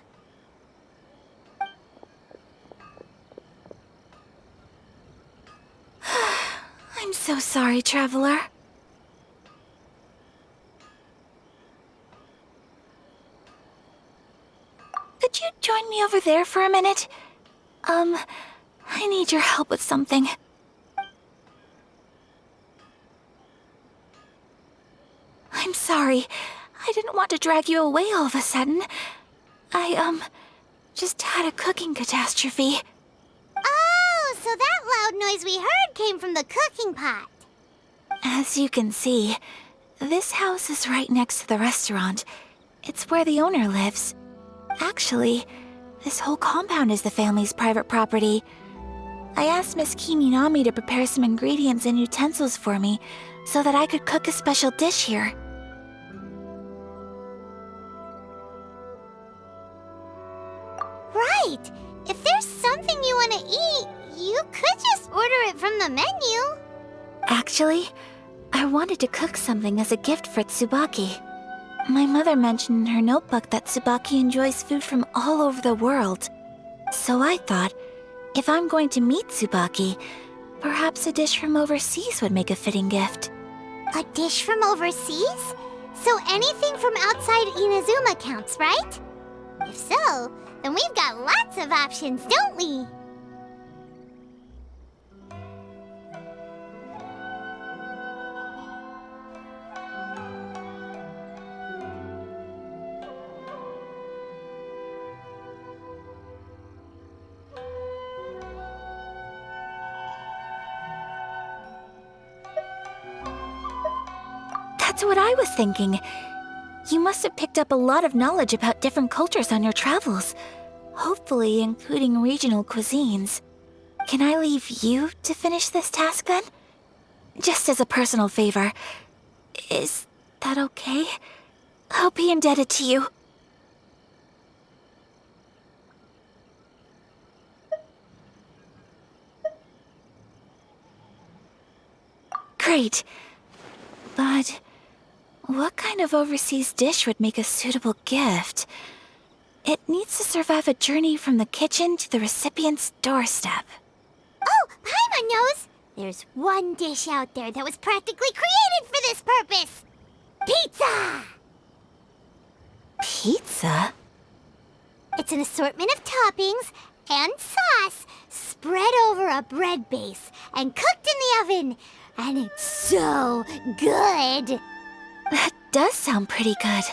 I'm so sorry, Traveler. Could you join me over there for a minute? I need your help with something. I'm sorry. I didn't want to drag you away all of a sudden. I, just had a cooking catastrophe. Oh, so that loud noise we heard came from the cooking pot. As you can see, this house is right next to the restaurant. It's where the owner lives. Actually, this whole compound is the family's private property. I asked Miss Kiminami to prepare some ingredients and utensils for me so that I could cook a special dish here. Right. If there's something you want to eat, you could just order it from the menu. Actually, I wanted to cook something as a gift for Tsubaki. My mother mentioned in her notebook that Tsubaki enjoys food from all over the world. So I thought, if I'm going to meet Tsubaki, perhaps a dish from overseas would make a fitting gift. A dish from overseas? So anything from outside Inazuma counts, right? If so, then we've got lots of options, don't we? That's what I was thinking. You must have picked up a lot of knowledge about different cultures on your travels, hopefully including regional cuisines. Can I leave you to finish this task then? Just as a personal favor. Is that okay? I'll be indebted to you. Great. But what kind of overseas dish would make a suitable gift? It needs to survive a journey from the kitchen to the recipient's doorstep. Oh, Paimon knows! There's one dish out there that was practically created for this purpose! Pizza! Pizza? It's an assortment of toppings and sauce spread over a bread base and cooked in the oven. And it's so good! That does sound pretty good.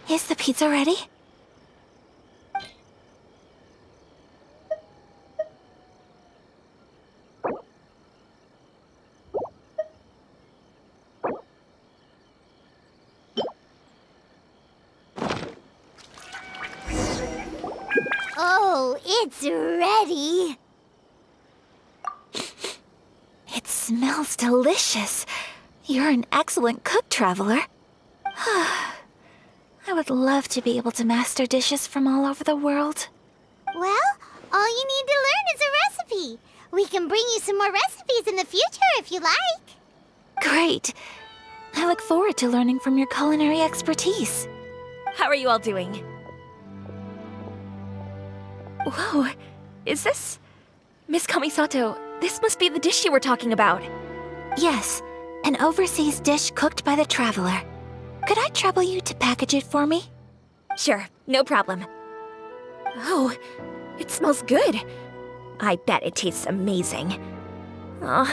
Is the pizza ready? Oh, it's ready. It smells delicious. You're an excellent cook, Traveler. I would love to be able to master dishes from all over the world. Well, all you need to learn is a recipe. We can bring you some more recipes in the future if you like. Great. I look forward to learning from your culinary expertise. How are you all doing? Whoa, is this... Miss Kamisato, this must be the dish you were talking about. Yes, an overseas dish cooked by the Traveler. Could I trouble you to package it for me? Sure, no problem. Oh, it smells good. I bet it tastes amazing. Oh,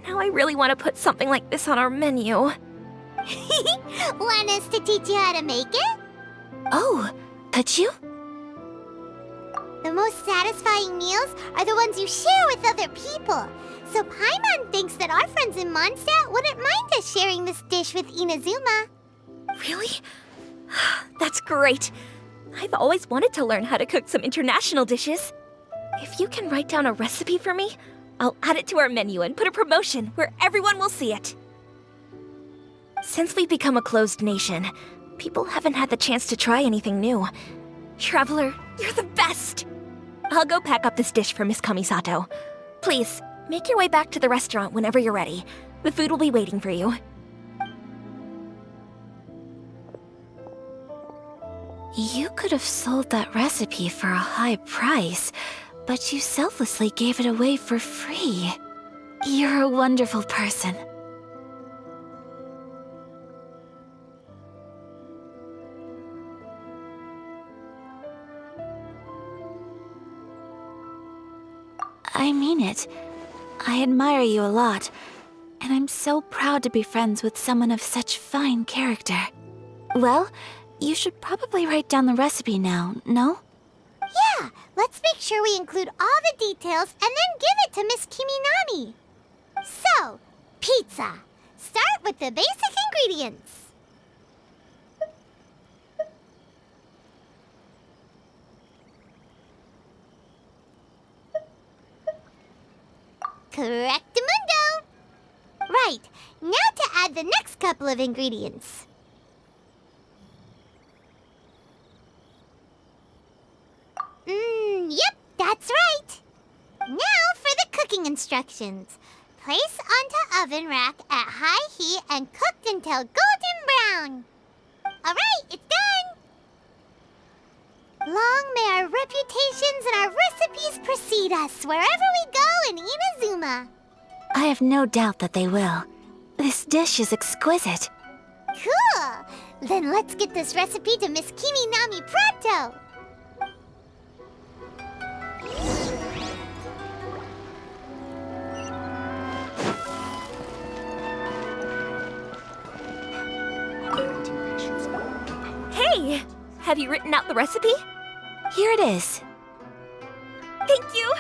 now I really want to put something like this on our menu. Want us to teach you how to make it? Oh, could you? The most satisfying meals are the ones you share with other people. So Paimon thinks that our friends in Mondstadt wouldn't mind us sharing this dish with Inazuma. Really? That's great. I've always wanted to learn how to cook some international dishes. If you can write down a recipe for me, I'll add it to our menu and put a promotion where everyone will see it. Since we've become a closed nation, people haven't had the chance to try anything new. Traveler, you're the best! I'll go pack up this dish for Miss Kamisato. Please, make your way back to the restaurant whenever you're ready. The food will be waiting for you. You could have sold that recipe for a high price, but you selflessly gave it away for free. You're a wonderful person. I mean it. I admire you a lot, and I'm so proud to be friends with someone of such fine character. Well, you should probably write down the recipe now, no? Yeah, let's make sure we include all the details and then give it to Miss Kiminami. So, pizza. Start with the basic ingredients. Correctamundo! Right, now to add the next couple of ingredients. Yep, that's right. Now for the cooking instructions. Place onto oven rack at high heat and cooked until golden brown. Alright, it's done! Long may our reputations and our recipes precede us wherever we go in Inazuma. I have no doubt that they will. This dish is exquisite. Cool! Then let's get this recipe to Miss Kiminami pronto! Hey! Have you written out the recipe? Here it is. Thank you!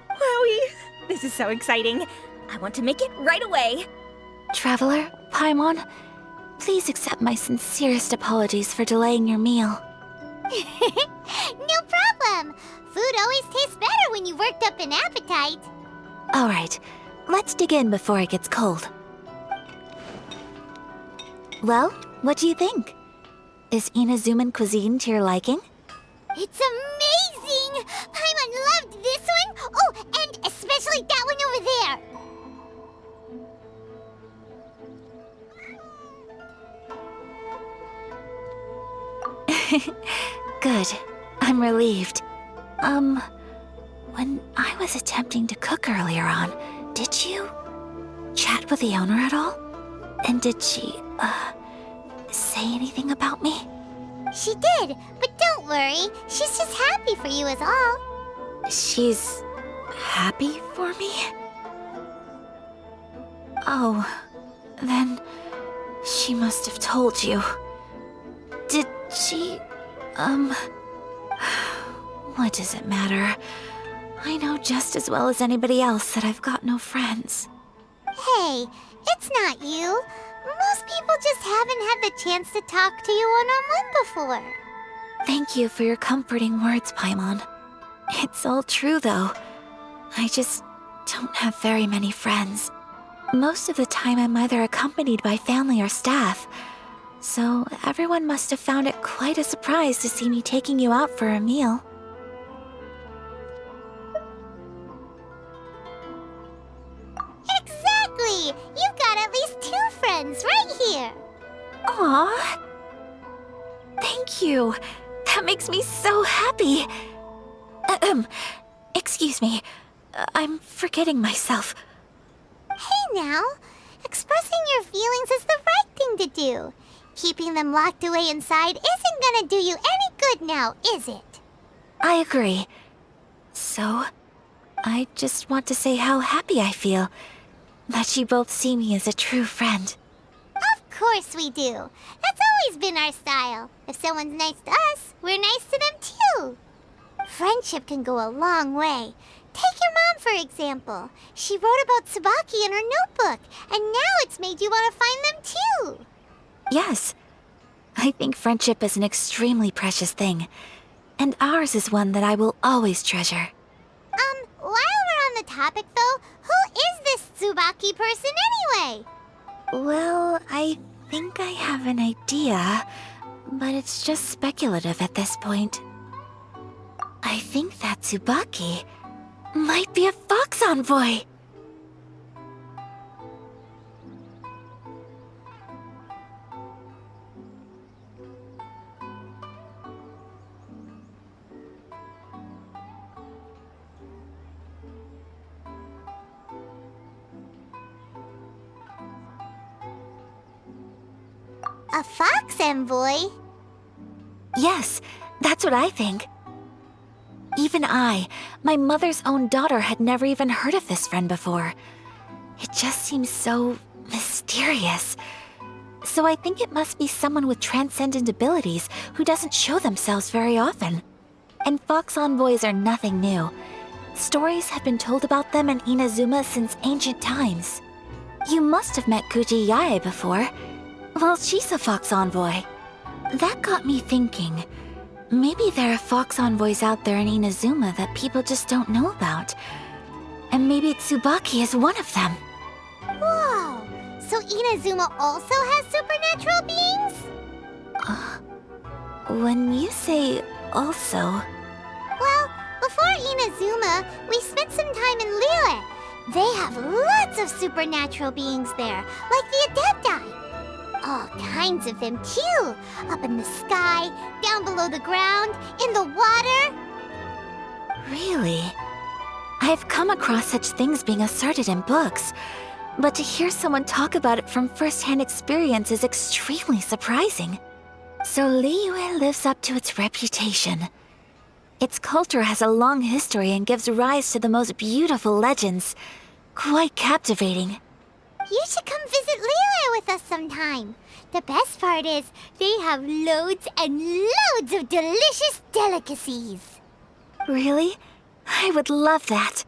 Wowie! This is so exciting. I want to make it right away. Traveler, Paimon, please accept my sincerest apologies for delaying your meal. No problem! Food always tastes better when you've worked up an appetite. All right, let's dig in before it gets cold. Well, what do you think? Is Inazuman cuisine to your liking? It's amazing! Paimon loved this one! Oh, and especially that one over there! Good. I'm relieved. When I was attempting to cook earlier on, did you chat with the owner at all? And did she, say anything about me? She did, but don't worry. She's just happy for you is all. She's happy for me? Oh, then she must have told you. Did she, what does it matter? I know just as well as anybody else that I've got no friends. Hey, it's not you. Most people just haven't had the chance to talk to you one-on-one before. Thank you for your comforting words, Paimon. It's all true, though. I just don't have very many friends. Most of the time I'm either accompanied by family or staff, so everyone must have found it quite a surprise to see me taking you out for a meal. Exactly! You've got at least 2 friends right here. Aww. Thank you. That makes me so happy. Excuse me. I'm forgetting myself. Hey now, expressing your feelings is the right thing to do. Keeping them locked away inside isn't gonna do you any good now, is it? I agree. So, I just want to say how happy I feel that you both see me as a true friend. Of course we do. That's always been our style. If someone's nice to us, we're nice to them too. Friendship can go a long way. Take your mom, for example. She wrote about Tsubaki in her notebook, and now it's made you want to find them too. Yes. I think friendship is an extremely precious thing, and ours is one that I will always treasure. While we're on the topic though, who is this Tsubaki person anyway? Well, I think I have an idea, but it's just speculative at this point. I think that Tsubaki might be a fox envoy. A fox envoy? Yes, that's what I think. Even I, my mother's own daughter, had never even heard of this friend before. It just seems so mysterious. So I think it must be someone with transcendent abilities who doesn't show themselves very often. And fox envoys are nothing new. Stories have been told about them in Inazuma since ancient times. You must have met Kuji Yae before. Well, she's a fox envoy. That got me thinking. Maybe there are fox envoys out there in Inazuma that people just don't know about. And maybe Tsubaki is one of them. Whoa! So Inazuma also has supernatural beings? When you say also... Well, before Inazuma, we spent some time in Liyue. They have lots of supernatural beings there, like the Adepti. All kinds of them too. Up in the sky, down below the ground, in the water. Really? I've come across such things being asserted in books, but to hear someone talk about it from first-hand experience is extremely surprising. So Liyue lives up to its reputation. Its culture has a long history and gives rise to the most beautiful legends. Quite captivating. You should come visit Liyue with us sometime. The best part is, they have loads and loads of delicious delicacies. Really? I would love that.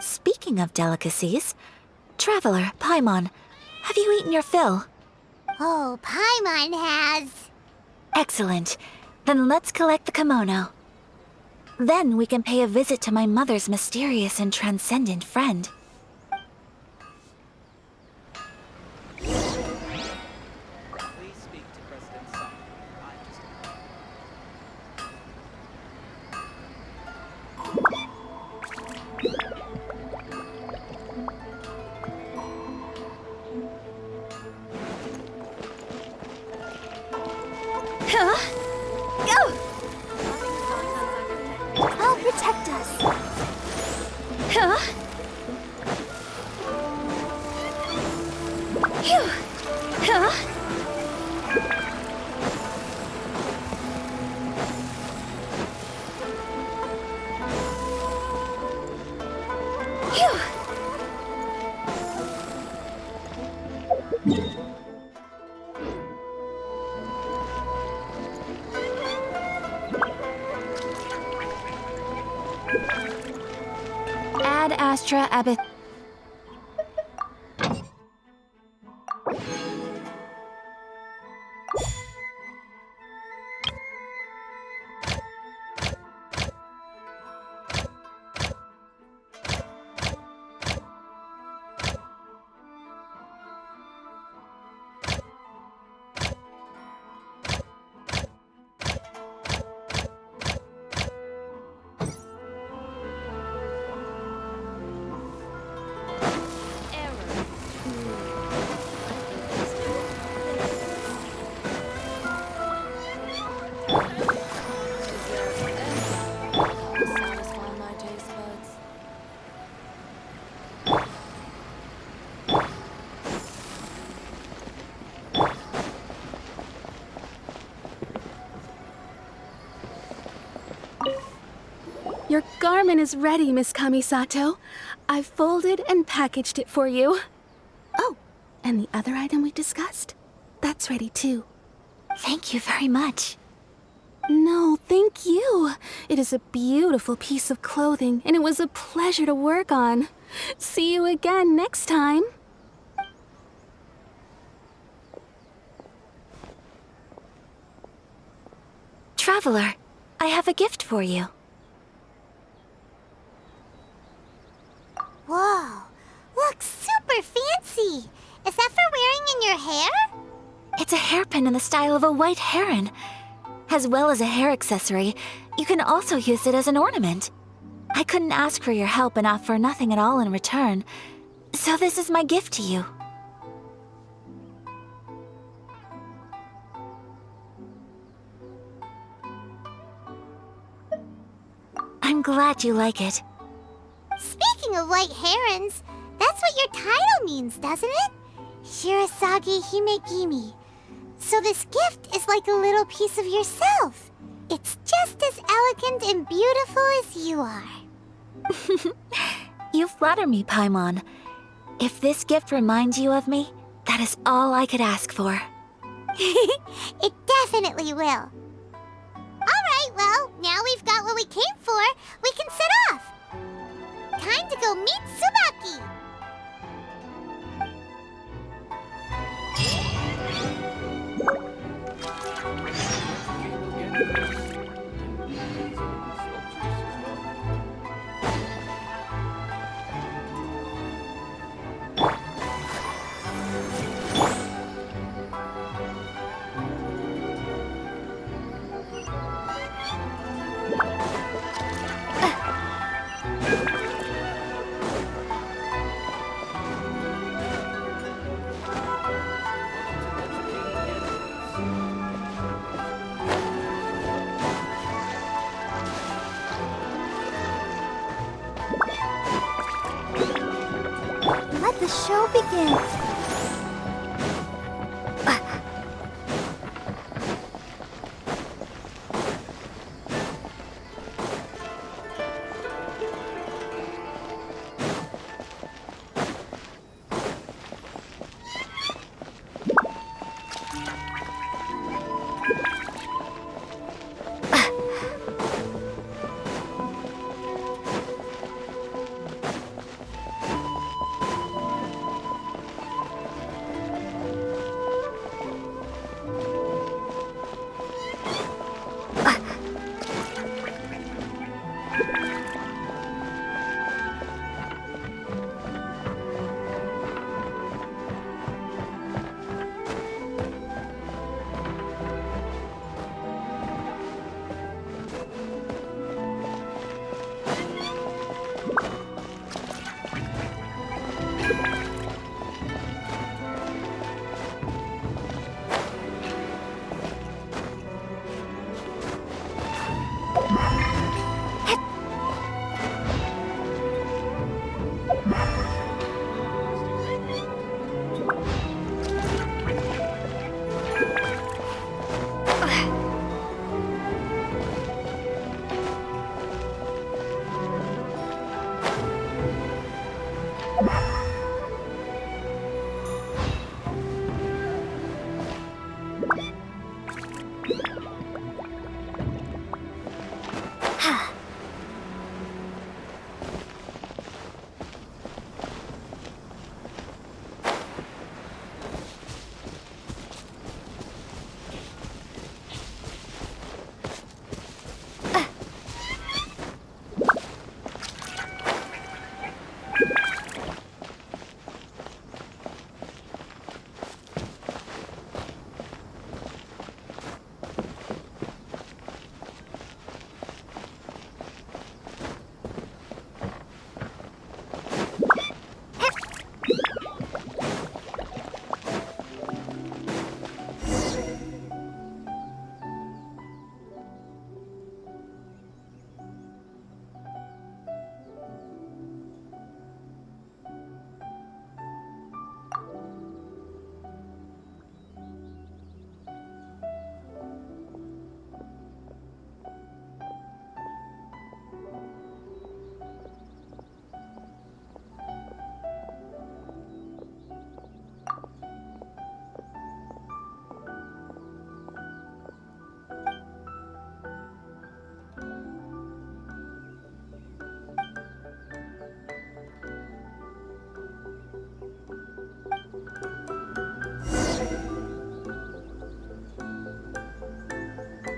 Speaking of delicacies, Traveler, Paimon, have you eaten your fill? Oh, Paimon has. Excellent. Then let's collect the kimono. Then we can pay a visit to my mother's mysterious and transcendent friend. Go! I'll protect us. Huh? Phew! Huh? Ad Astra Abyss. Satisfy my taste buds. Your garment is ready, Miss Kamisato. I've folded and packaged it for you. Oh, and the other item we discussed? That's ready too. Thank you very much. No, thank you. It is a beautiful piece of clothing, and it was a pleasure to work on. See you again next time. Traveler, I have a gift for you. Whoa, looks super fancy. Is that for wearing in your hair? It's a hairpin in the style of a white heron. As well as a hair accessory, you can also use it as an ornament. I couldn't ask for your help and offer nothing at all in return, so this is my gift to you. I'm glad you like it. Speaking of white herons, that's what your title means, doesn't it? Shirasagi Himegimi. So this gift is like a little piece of yourself. It's just as elegant and beautiful as you are. You flatter me, Paimon. If this gift reminds you of me, that is all I could ask for. It definitely will. Alright, well, now we've got what we came for, we can set off. Time to go meet Tsubaki. Let the show begin.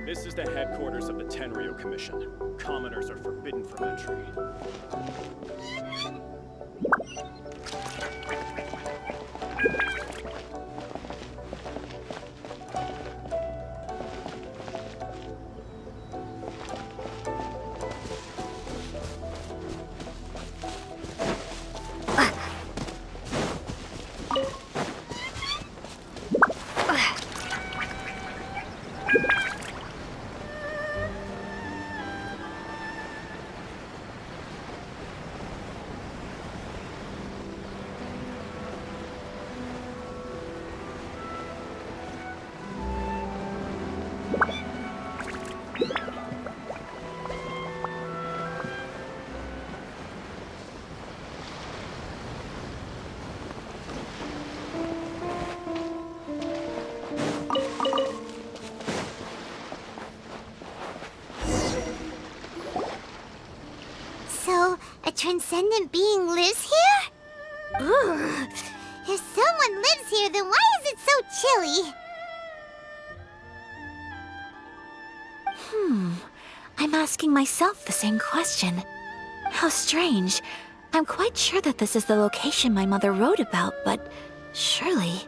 This is the headquarters of the Tenryo Commission. Commoners are forbidden from entry. So, a transcendent being lives here? Ugh. If someone lives here, then why is it so chilly? I'm asking myself the same question. How strange. I'm quite sure that this is the location my mother wrote about, but surely...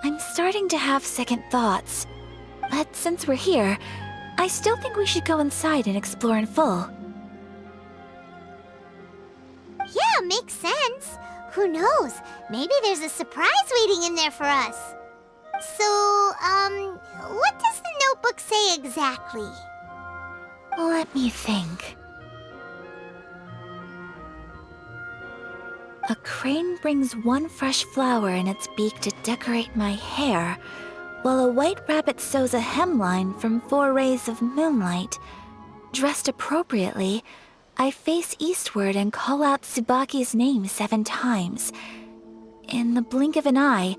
I'm starting to have second thoughts. But since we're here, I still think we should go inside and explore in full. Yeah, makes sense. Who knows? Maybe there's a surprise waiting in there for us. So, what does the notebook say exactly? Let me think. A crane brings one fresh flower in its beak to decorate my hair, while a white rabbit sews a hemline from 4 rays of moonlight. Dressed appropriately, I face eastward and call out Tsubaki's name 7 times. In the blink of an eye,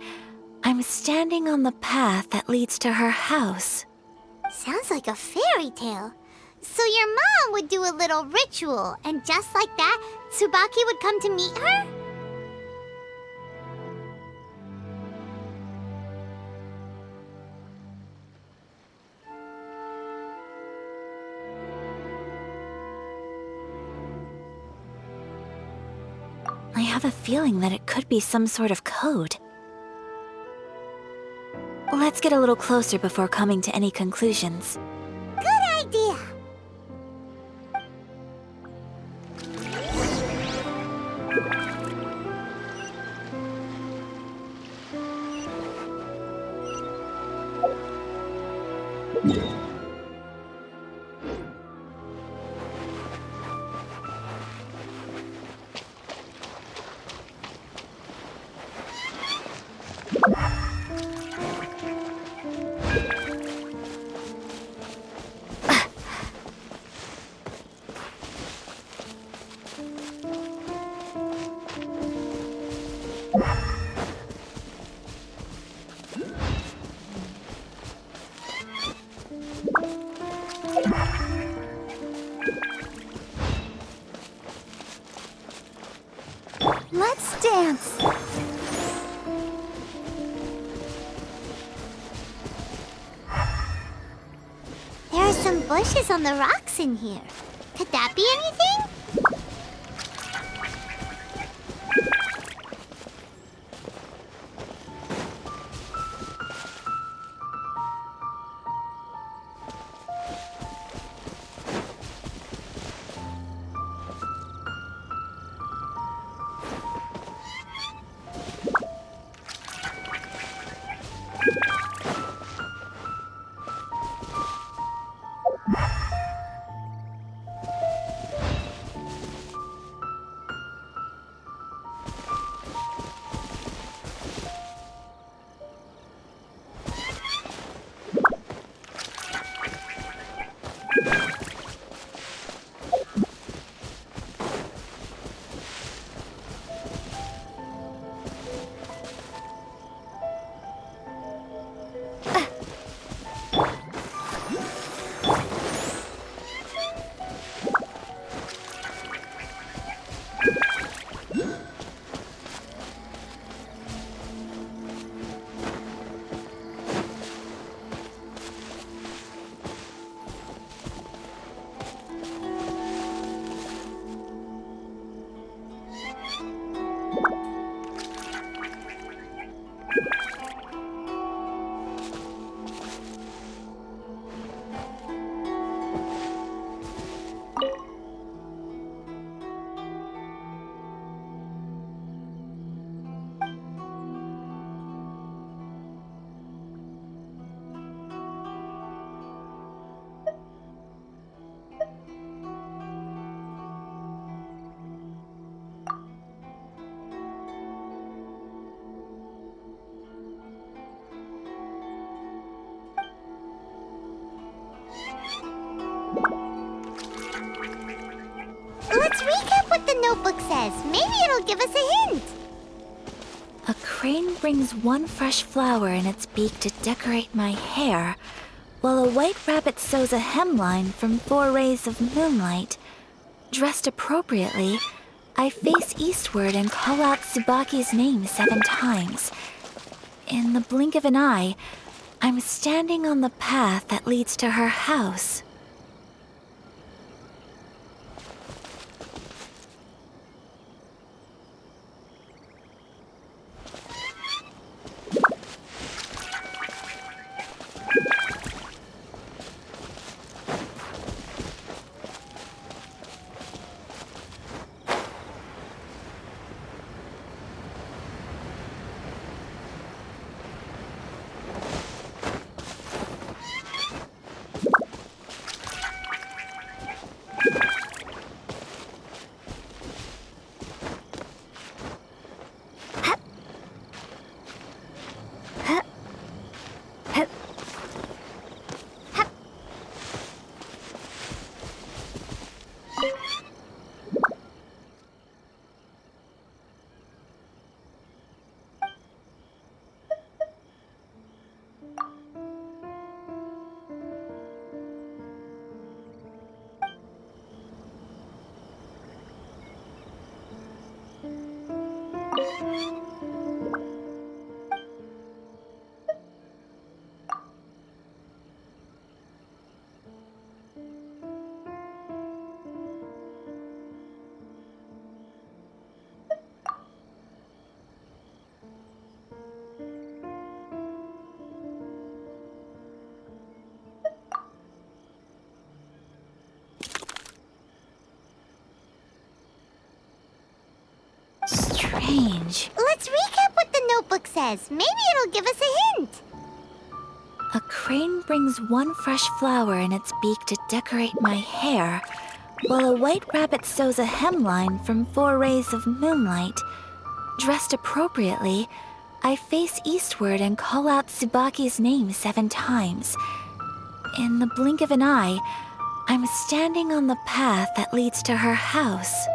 I'm standing on the path that leads to her house. Sounds like a fairy tale. So your mom would do a little ritual, and just like that, Tsubaki would come to meet her? I have a feeling that it could be some sort of code. Let's get a little closer before coming to any conclusions. Good idea! Let's dance. There are some bushes on the rocks in here. Could that be anything? Let's recap what the notebook says. Maybe it'll give us a hint. A crane brings one fresh flower in its beak to decorate my hair, while a white rabbit sews a hemline from 4 rays of moonlight. Dressed appropriately, I face eastward and call out Tsubaki's name 7 times. In the blink of an eye, I'm standing on the path that leads to her house. Strange. Let's recap what the notebook says. Maybe it'll give us a hint. A crane brings one fresh flower in its beak to decorate my hair, while a white rabbit sews a hemline from 4 rays of moonlight. Dressed appropriately, I face eastward and call out Tsubaki's name 7 times. In the blink of an eye, I'm standing on the path that leads to her house.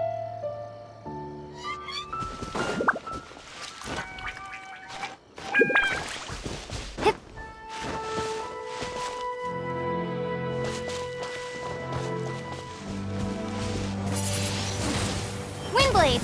destroyed.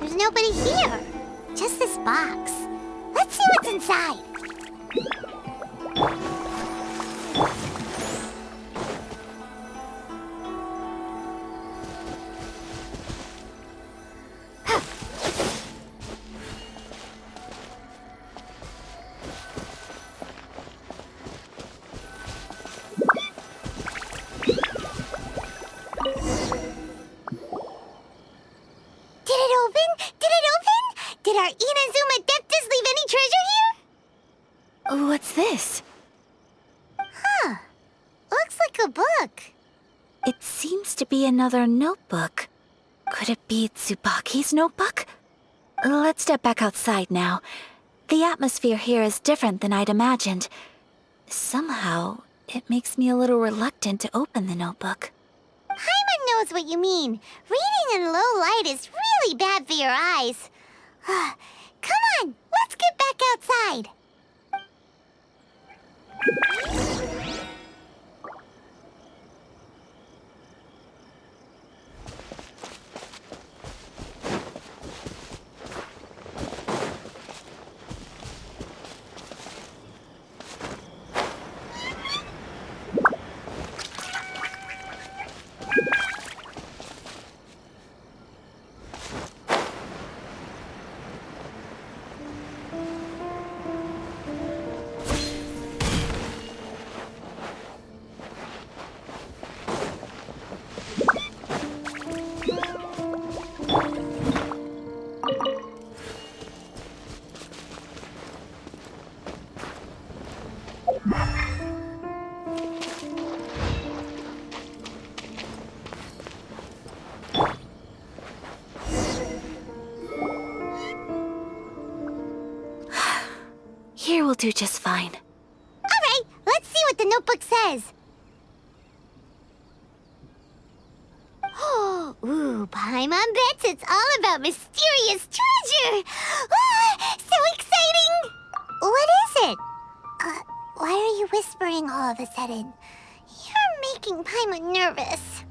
There's nobody here. Just this box. Let's see what's inside. Did our Inazuma Adeptus leave any treasure here? What's this? Huh. Looks like a book. It seems to be another notebook. Could it be Tsubaki's notebook? Let's step back outside now. The atmosphere here is different than I'd imagined. Somehow, it makes me a little reluctant to open the notebook. Paimon knows what you mean. Reading in low light is really bad for your eyes. Come on, let's get back outside. Here will do just fine. All right, let's see what the notebook says. Ooh, Paimon bets it's all about mysterious treasure. So exciting! What is it? Why are you whispering all of a sudden? You're making Paimon nervous.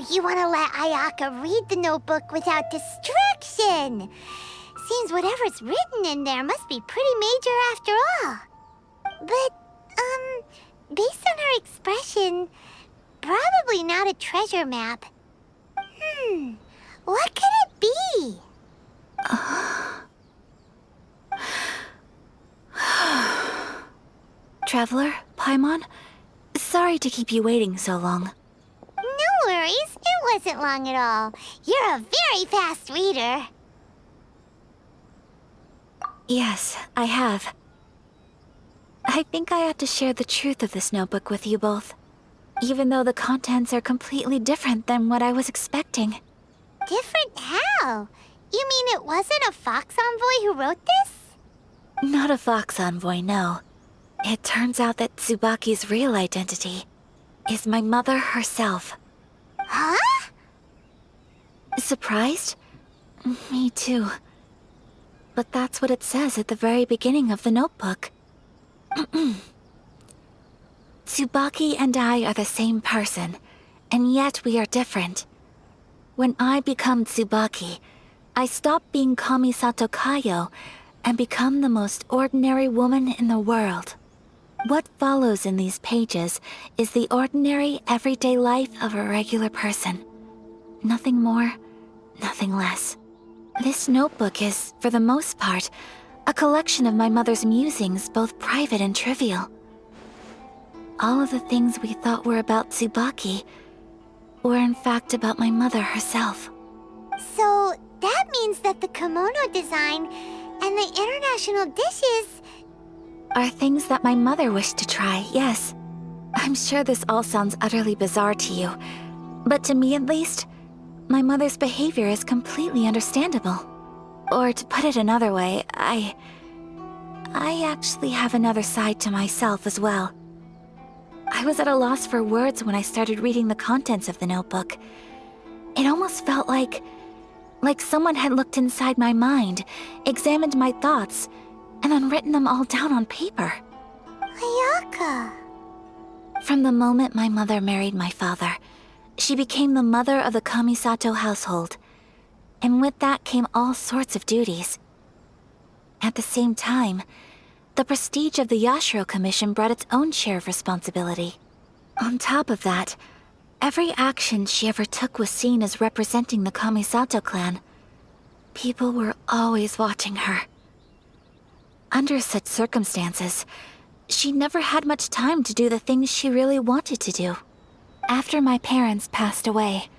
You want to let Ayaka read the notebook without distraction. Seems whatever's written in there must be pretty major after all. But, based on her expression, probably not a treasure map. What could it be? Traveler, Paimon, sorry to keep you waiting so long. No worries, it wasn't long at all. You're a very fast reader. Yes, I have. I think I have to share the truth of this notebook with you both, even though the contents are completely different than what I was expecting. Different how? You mean it wasn't a Fox Envoy who wrote this? Not a Fox Envoy, no. It turns out that Tsubaki's real identity is my mother herself. Huh? Surprised? Me too. But that's what it says at the very beginning of the notebook. Tsubaki and I are the same person, and yet we are different. When I become Tsubaki, I stop being Kamisato Kayo and become the most ordinary woman in the world. What follows in these pages is the ordinary, everyday life of a regular person. Nothing more, nothing less. This notebook is, for the most part, a collection of my mother's musings, both private and trivial. All of the things we thought were about Tsubaki were in fact about my mother herself. So, that means that the kimono design and the international dishes are things that my mother wished to try, yes. I'm sure this all sounds utterly bizarre to you, but to me at least, my mother's behavior is completely understandable. Or to put it another way, I actually have another side to myself as well. I was at a loss for words when I started reading the contents of the notebook. It almost felt like someone had looked inside my mind, examined my thoughts, and then written them all down on paper. Ayaka. From the moment my mother married my father, she became the mother of the Kamisato household, and with that came all sorts of duties. At the same time, the prestige of the Yashiro Commission brought its own share of responsibility. On top of that, every action she ever took was seen as representing the Kamisato clan. People were always watching her. Under such circumstances, she never had much time to do the things she really wanted to do. After my parents passed away,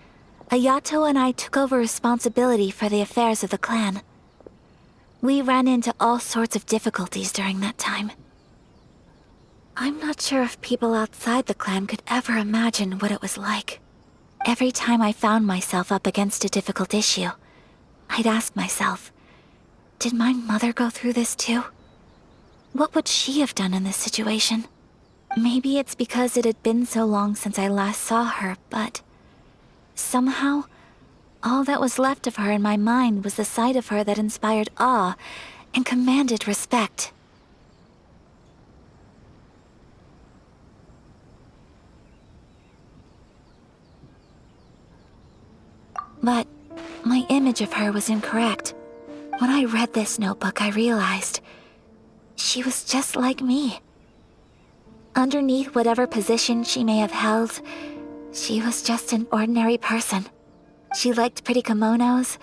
Ayato and I took over responsibility for the affairs of the clan. We ran into all sorts of difficulties during that time. I'm not sure if people outside the clan could ever imagine what it was like. Every time I found myself up against a difficult issue, I'd ask myself, did my mother go through this too? What would she have done in this situation? Maybe it's because it had been so long since I last saw her, but somehow, all that was left of her in my mind was the side of her that inspired awe and commanded respect. But my image of her was incorrect. When I read this notebook, I realized she was just like me. Underneath whatever position she may have held, she was just an ordinary person. She liked pretty kimonos.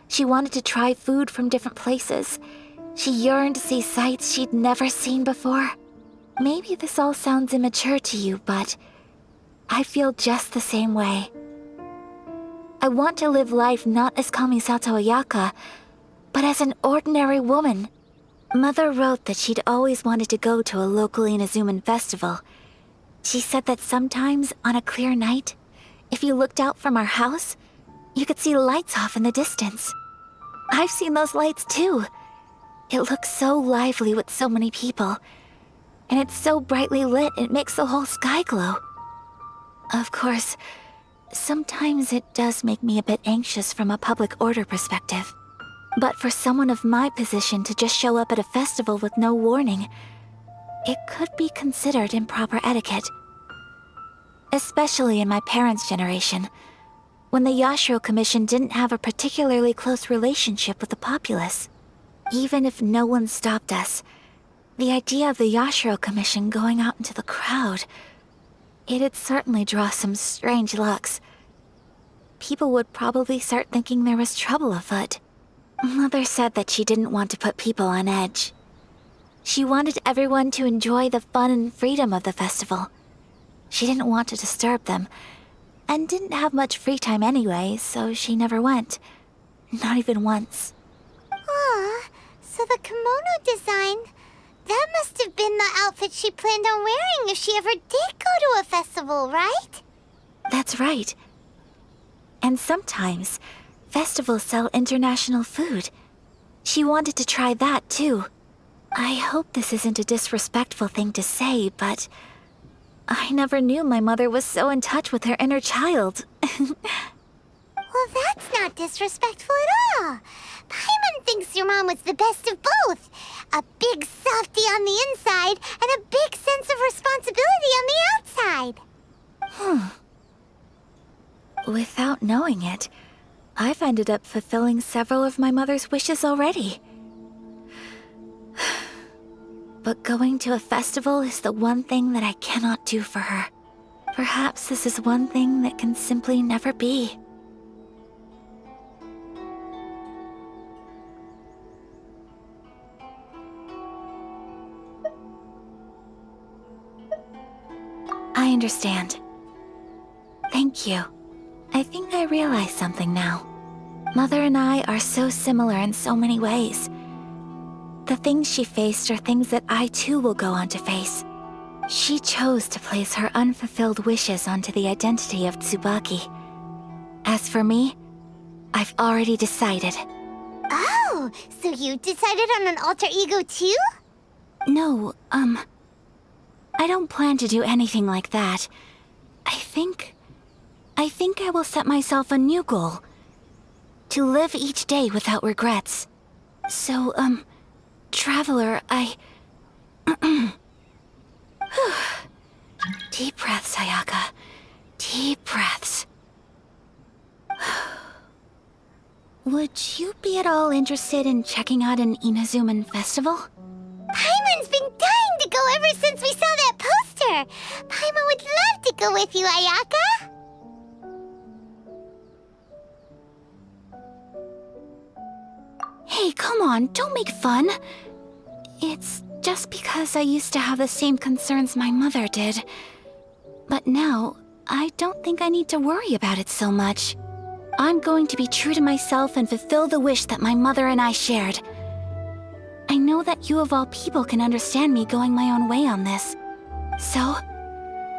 She wanted to try food from different places. She yearned to see sights she'd never seen before. Maybe this all sounds immature to you, but I feel just the same way. I want to live life not as Kamisato Ayaka, but as an ordinary woman. Mother wrote that she'd always wanted to go to a local Inazuman festival. She said that sometimes, on a clear night, if you looked out from our house, you could see lights off in the distance. I've seen those lights too. It looks so lively with so many people. And it's so brightly lit, it makes the whole sky glow. Of course, sometimes it does make me a bit anxious from a public order perspective. But for someone of my position to just show up at a festival with no warning, it could be considered improper etiquette. Especially in my parents' generation, when the Yashiro Commission didn't have a particularly close relationship with the populace. Even if no one stopped us, the idea of the Yashiro Commission going out into the crowd, it'd certainly draw some strange looks. People would probably start thinking there was trouble afoot. Mother said that she didn't want to put people on edge. She wanted everyone to enjoy the fun and freedom of the festival. She didn't want to disturb them, and didn't have much free time anyway, so she never went. Not even once. Aw, so the kimono design, that must have been the outfit she planned on wearing if she ever did go to a festival, right? That's right. And sometimes, festivals sell international food. She wanted to try that too. I hope this isn't a disrespectful thing to say, but I never knew my mother was so in touch with her inner child. Well, that's not disrespectful at all. Paimon thinks your mom was the best of both. A big softie on the inside and a big sense of responsibility on the outside. Without knowing it, I've ended up fulfilling several of my mother's wishes already. But going to a festival is the one thing that I cannot do for her. Perhaps this is one thing that can simply never be. I understand. Thank you. I think I realize something now. Mother and I are so similar in so many ways. The things she faced are things that I too will go on to face. She chose to place her unfulfilled wishes onto the identity of Tsubaki. As for me, I've already decided. Oh, so you decided on an alter ego too? No, I don't plan to do anything like that. I think I will set myself a new goal. To live each day without regrets. So, Traveler, Deep breaths, Sayaka. Deep breaths. Would you be at all interested in checking out an Inazuman festival? Paimon's been dying to go ever since we saw that poster! Paimon would love to go with you, Ayaka! Hey, come on, don't make fun. It's just because I used to have the same concerns my mother did. But now, I don't think I need to worry about it so much. I'm going to be true to myself and fulfill the wish that my mother and I shared. I know that you of all people can understand me going my own way on this. So,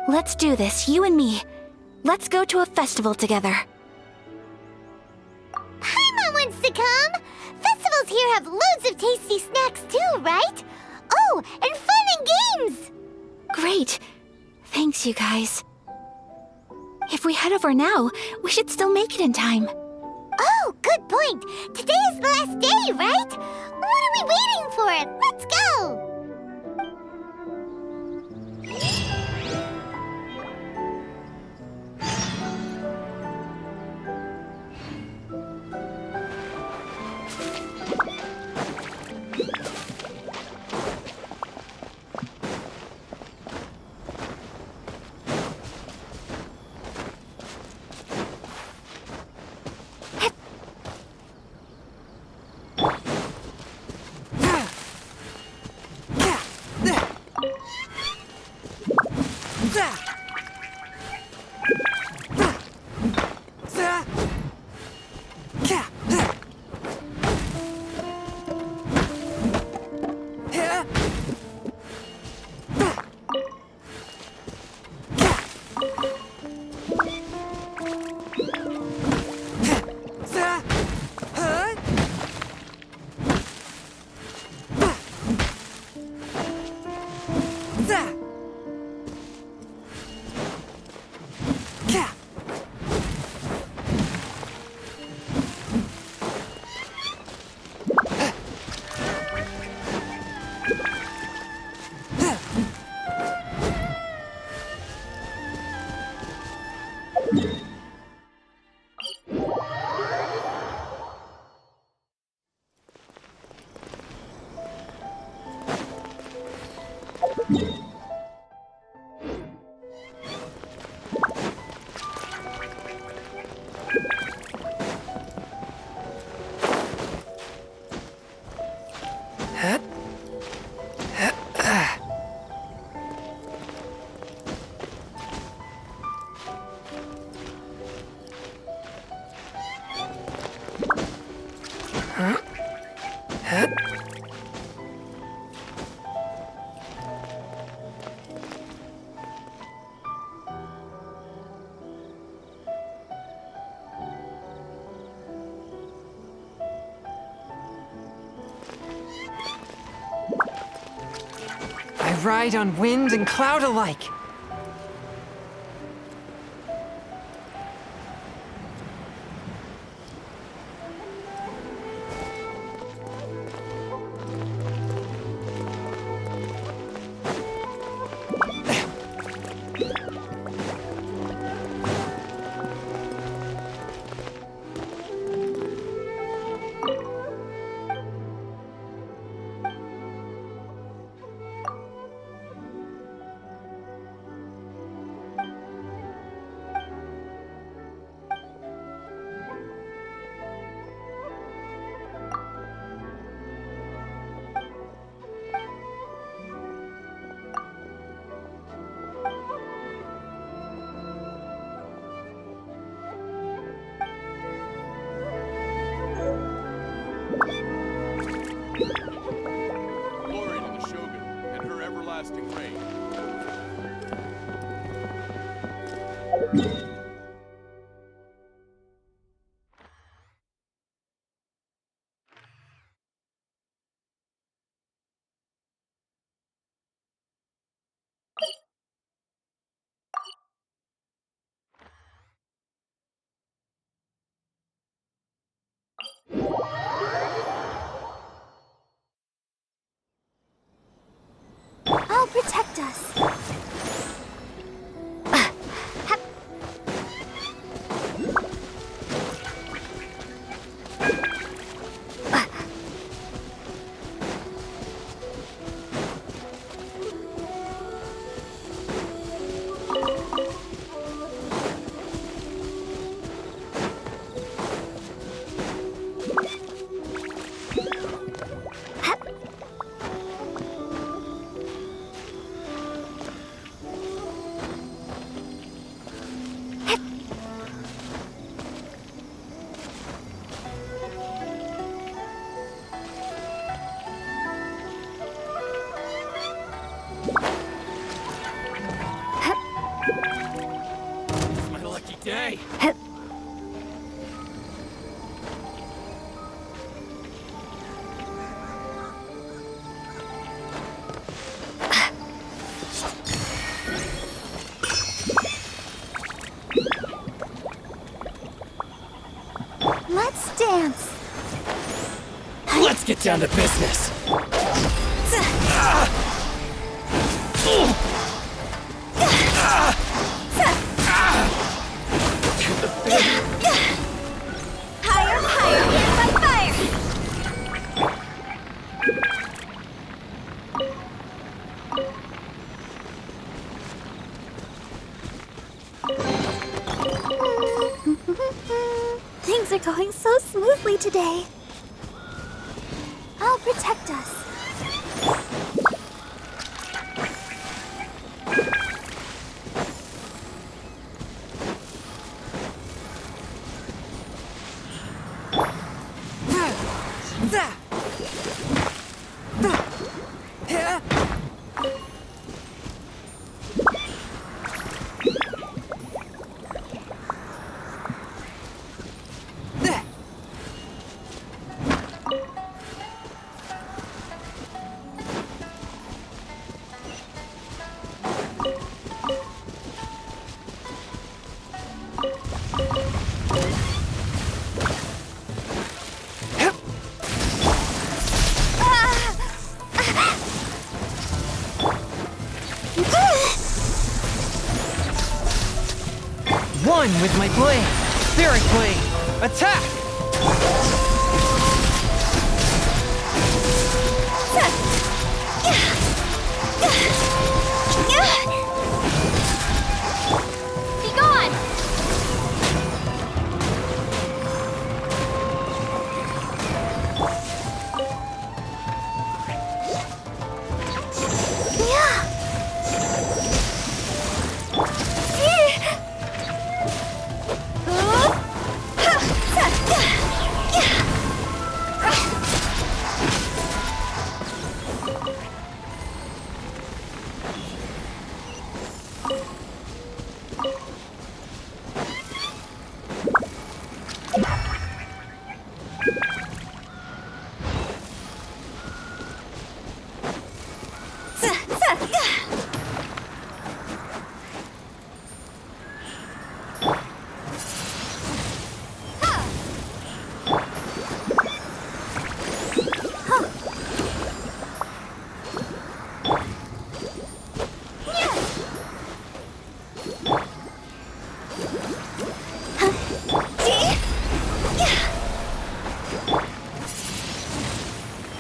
let's do this, you and me. Let's go to a festival together. Paimon wants to come! Festivals here have loads of tasty snacks too, right? Oh, and fun and games! Great. Thanks, you guys. If we head over now, we should still make it in time. Oh, good point. Today is the last day, right? What are we waiting for? Let's go! I ride on wind and cloud alike. everlasting reign. I'll protect us. It's my lucky day. Let's dance. Let's get down to business. Higher, higher, hit by fire. Things are going so smoothly today. I'll protect us. One with my blade. Spirit blade. Attack! Be gone!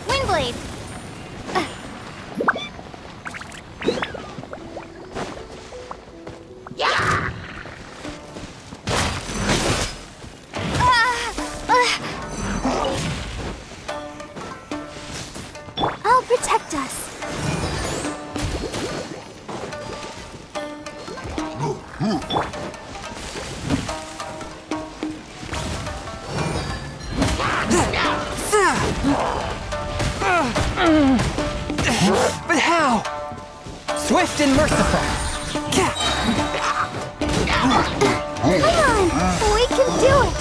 Windblade! Swift and merciful. Come on! We can do it!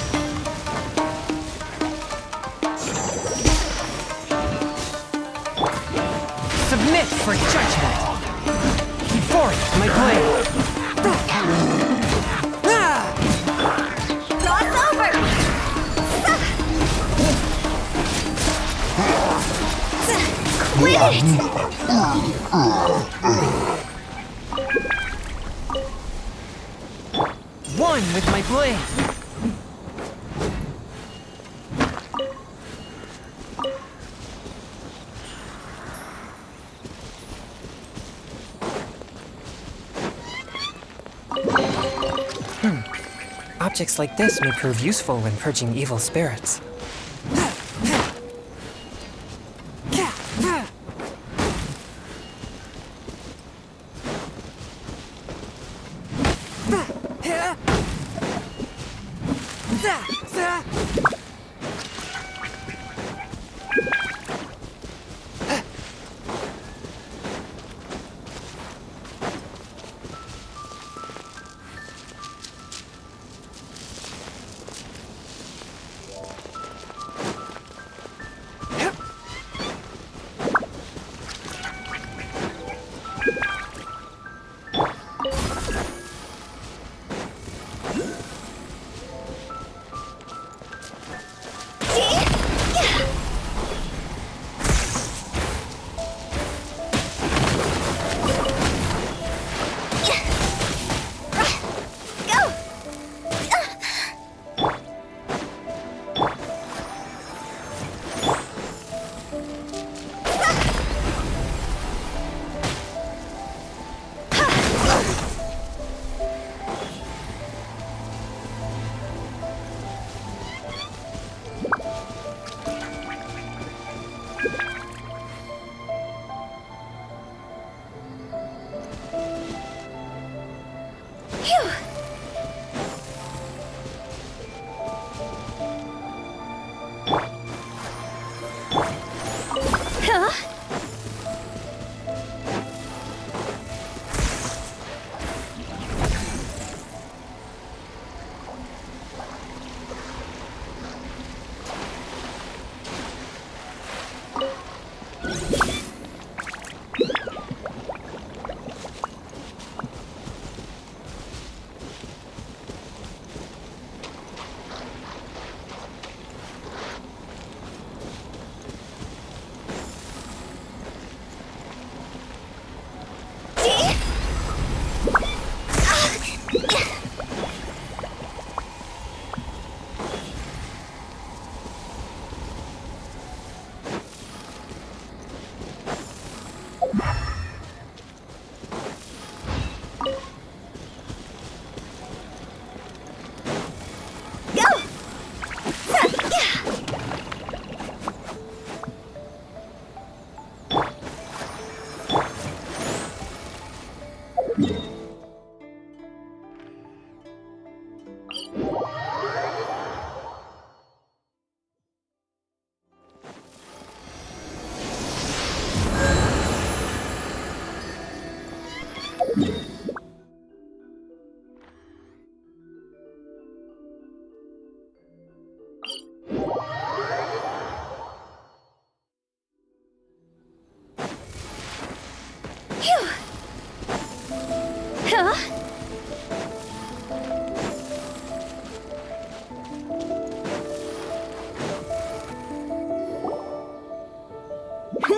Submit for judgment. Forth my blade. Cross over! Quit it! One with my blade. Objects like this may prove useful when purging evil spirits.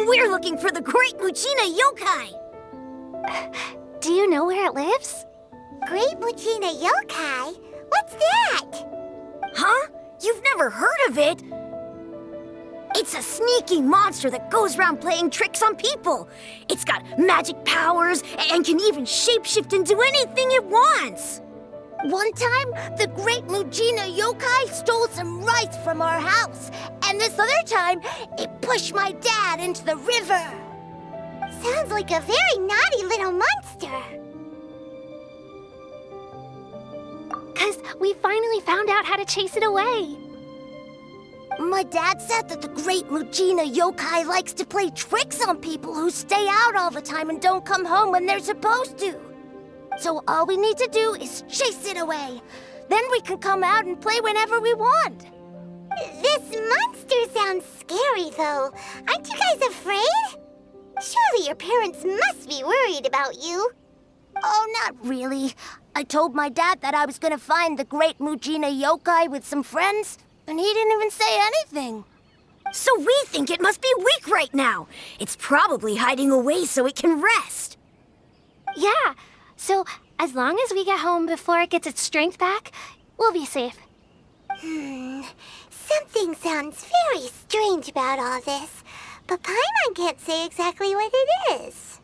We're looking for the Great Muchina Yokai! Do you know where it lives? Great Muchina Yokai? What's that? Huh? You've never heard of it? It's a sneaky monster that goes around playing tricks on people. It's got magic powers and can even shapeshift into anything it wants. One time, the Great Muchina Yokai stole some rice from our house. And this other time, it pushed my dad into the river. Sounds like a very naughty little monster. 'Cause we finally found out how to chase it away. My dad said that the great Mujina yokai likes to play tricks on people who stay out all the time and don't come home when they're supposed to. So all we need to do is chase it away. Then we can come out and play whenever we want. This monster sounds scary, though. Aren't you guys afraid? Surely your parents must be worried about you. Oh, not really. I told my dad that I was gonna find the great Mujina yokai with some friends, and he didn't even say anything. So we think it must be weak right now. It's probably hiding away so it can rest. Yeah, so as long as we get home before it gets its strength back, we'll be safe. Something sounds very strange about all this, but Paimon can't say exactly what it is.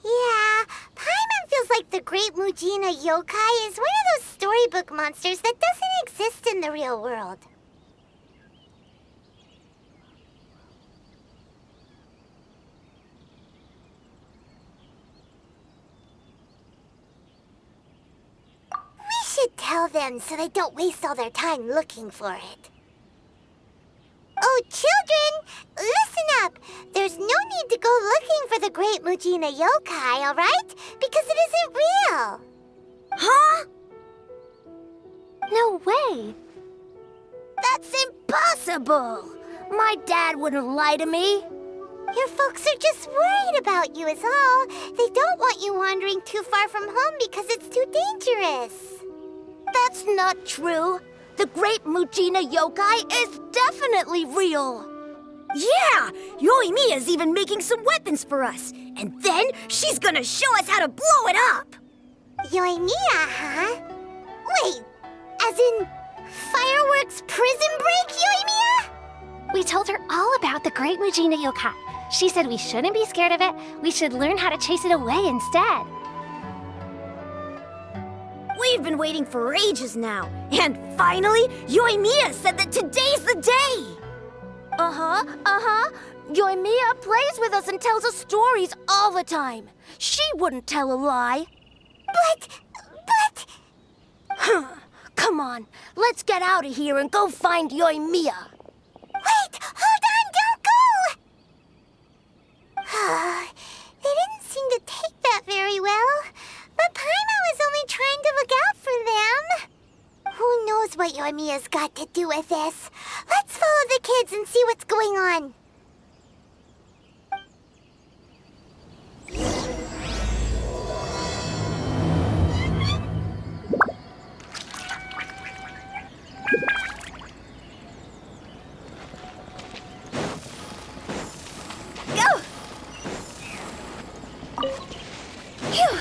Yeah, Paimon feels like the Great Mujina yokai is one of those storybook monsters that doesn't exist in the real world. We should tell them so they don't waste all their time looking for it. Oh, children, listen up. There's no need to go looking for the Great Mujina yokai, all right? Because it isn't real. Huh? No way. That's impossible. My dad wouldn't lie to me. Your folks are just worried about you is all. They don't want you wandering too far from home because it's too dangerous. That's not true. The great Mujina yokai is definitely real. Yeah! Yoimiya's even making some weapons for us. And then she's gonna show us how to blow it up! Yoimiya, huh? Wait, as in fireworks prison break, Yoimiya? We told her all about the great Mujina yokai. She said we shouldn't be scared of it. We should learn how to chase it away instead. We've been waiting for ages now. And finally, Yoimiya said that today's the day! Yoimiya plays with us and tells us stories all the time. She wouldn't tell a lie. But... Come on, let's get out of here and go find Yoimiya. Wait, hold on, don't go! They didn't seem to take that very well. But Paimon was only trying to look out for them. Who knows what Yoimiya's got to do with this? Let's follow the kids and see what's going on. Go! Phew!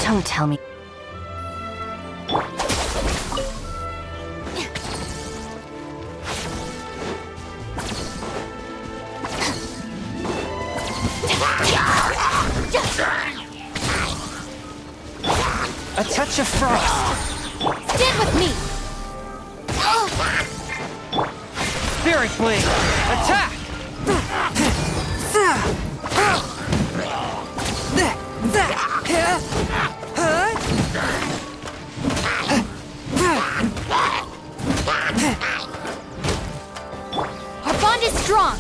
Don't tell me. A touch Watch your frost! Stand with me! Spirit Blade! Attack! Our bond is strong!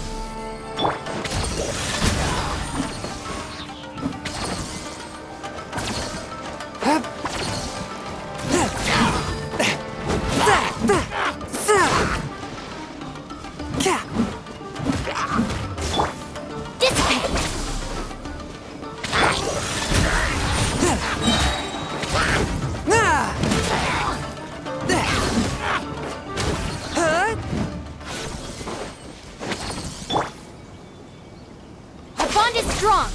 Our bond is strong!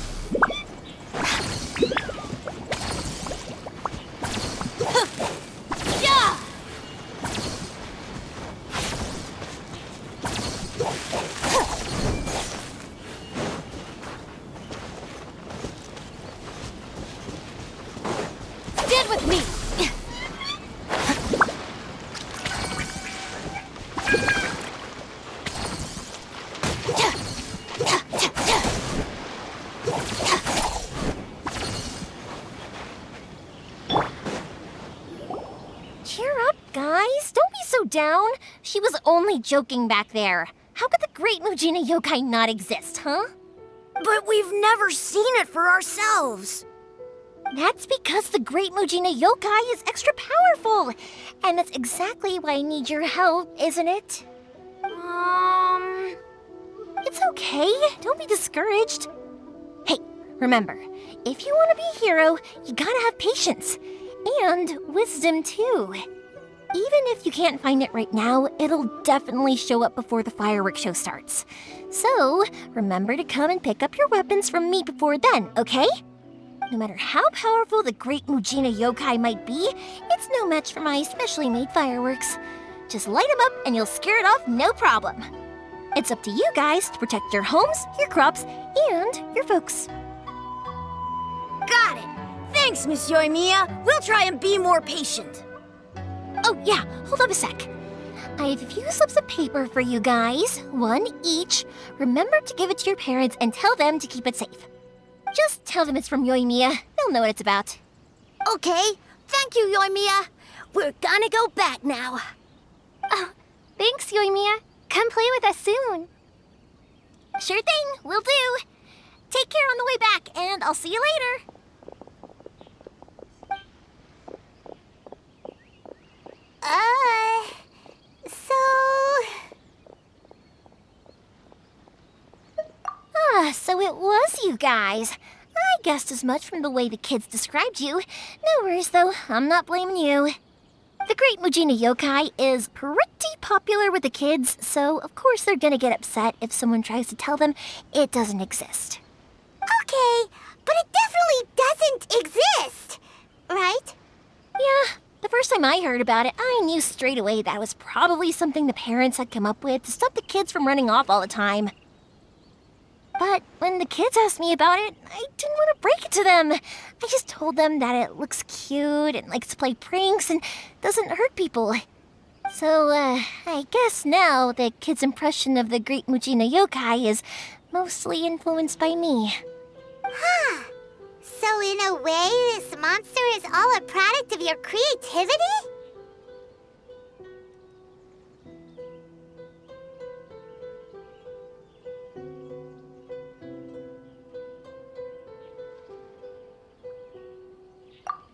Yeah! Stand with me! Cheer up, guys. Don't be so down. She was only joking back there. How could the Great Mujina Yokai not exist, huh? But we've never seen it for ourselves. That's because the Great Mujina Yokai is extra powerful. And that's exactly why I need your help, isn't it? It's okay. Don't be discouraged. Hey, remember, if you want to be a hero, you gotta have patience. And wisdom, too. Even if you can't find it right now, it'll definitely show up before the fireworks show starts. So, remember to come and pick up your weapons from me before then, okay? No matter how powerful the Great Mujina Yokai might be, it's no match for my specially made fireworks. Just light them up and you'll scare it off no problem. It's up to you guys to protect your homes, your crops, and your folks. Got it! Thanks, Miss Yoimiya. We'll try and be more patient. Oh, yeah, hold up a sec. I have a few slips of paper for you guys, one each. Remember to give it to your parents and tell them to keep it safe. Just tell them it's from Yoimiya. They'll know what it's about. Okay, thank you, Yoimiya. We're gonna go back now. Oh, thanks, Yoimiya. Come play with us soon. Sure thing, will do. Take care on the way back, and I'll see you later. So it was you guys. I guessed as much from the way the kids described you. No worries, though. I'm not blaming you. The Great Mujina Yokai is pretty popular with the kids, so of course they're gonna get upset if someone tries to tell them it doesn't exist. Okay, but it definitely doesn't exist, right? Yeah, the first time I heard about it, I knew straight away that was probably something the parents had come up with to stop the kids from running off all the time. But when the kids asked me about it, I didn't want to break it to them. I just told them that it looks cute and likes to play pranks and doesn't hurt people. So, I guess now the kids' impression of the Great Mujina Yokai is mostly influenced by me. Huh. So in a way, this monster is all a product of your creativity?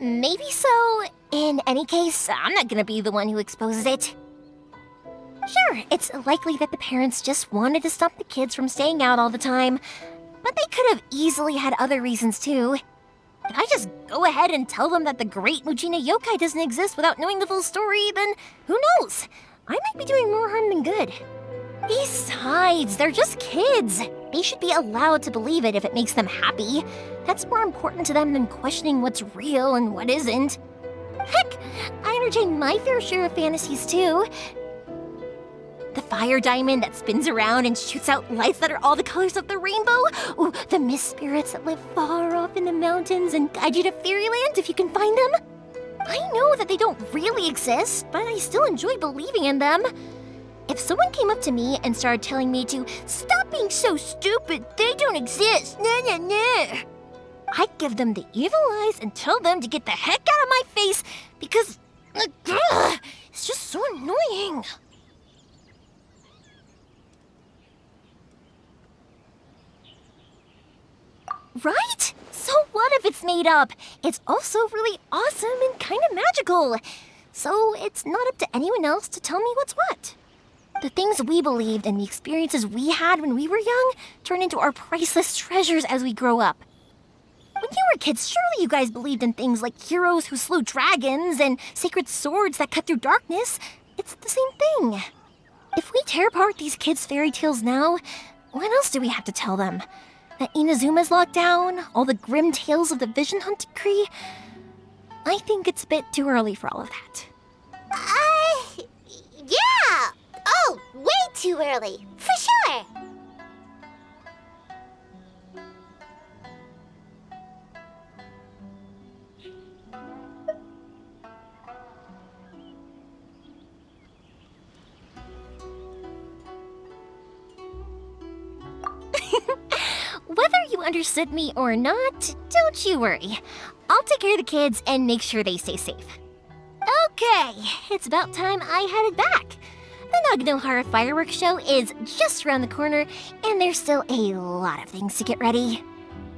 Maybe so. In any case, I'm not gonna be the one who exposes it. Sure, it's likely that the parents just wanted to stop the kids from staying out all the time, but they could have easily had other reasons too. If I just go ahead and tell them that the Great Mujina Yokai doesn't exist without knowing the full story, then who knows? I might be doing more harm than good. Besides, they're just kids. They should be allowed to believe it if it makes them happy. That's more important to them than questioning what's real and what isn't. Heck, I entertain my fair share of fantasies too. The fire diamond that spins around and shoots out lights that are all the colors of the rainbow. Ooh, the mist spirits that live far off in the mountains and guide you to fairyland if you can find them. I know that they don't really exist, but I still enjoy believing in them. If someone came up to me and started telling me to stop being so stupid, they don't exist, nah. I'd give them the evil eyes and tell them to get the heck out of my face because it's just so annoying. Right? So what if it's made up? It's also really awesome and kind of magical. So it's not up to anyone else to tell me what's what. The things we believed and the experiences we had when we were young turn into our priceless treasures as we grow up. When you were kids, surely you guys believed in things like heroes who slew dragons and sacred swords that cut through darkness. It's the same thing. If we tear apart these kids' fairy tales now, what else do we have to tell them? That Inazuma's locked down? All the grim tales of the Vision Hunt decree? I think it's a bit too early for all of that. Yeah! Oh, way too early, for sure! Whether you understood me or not, don't you worry. I'll take care of the kids and make sure they stay safe. Okay, it's about time I headed back. The Naganohara fireworks show is just around the corner, and there's still a lot of things to get ready.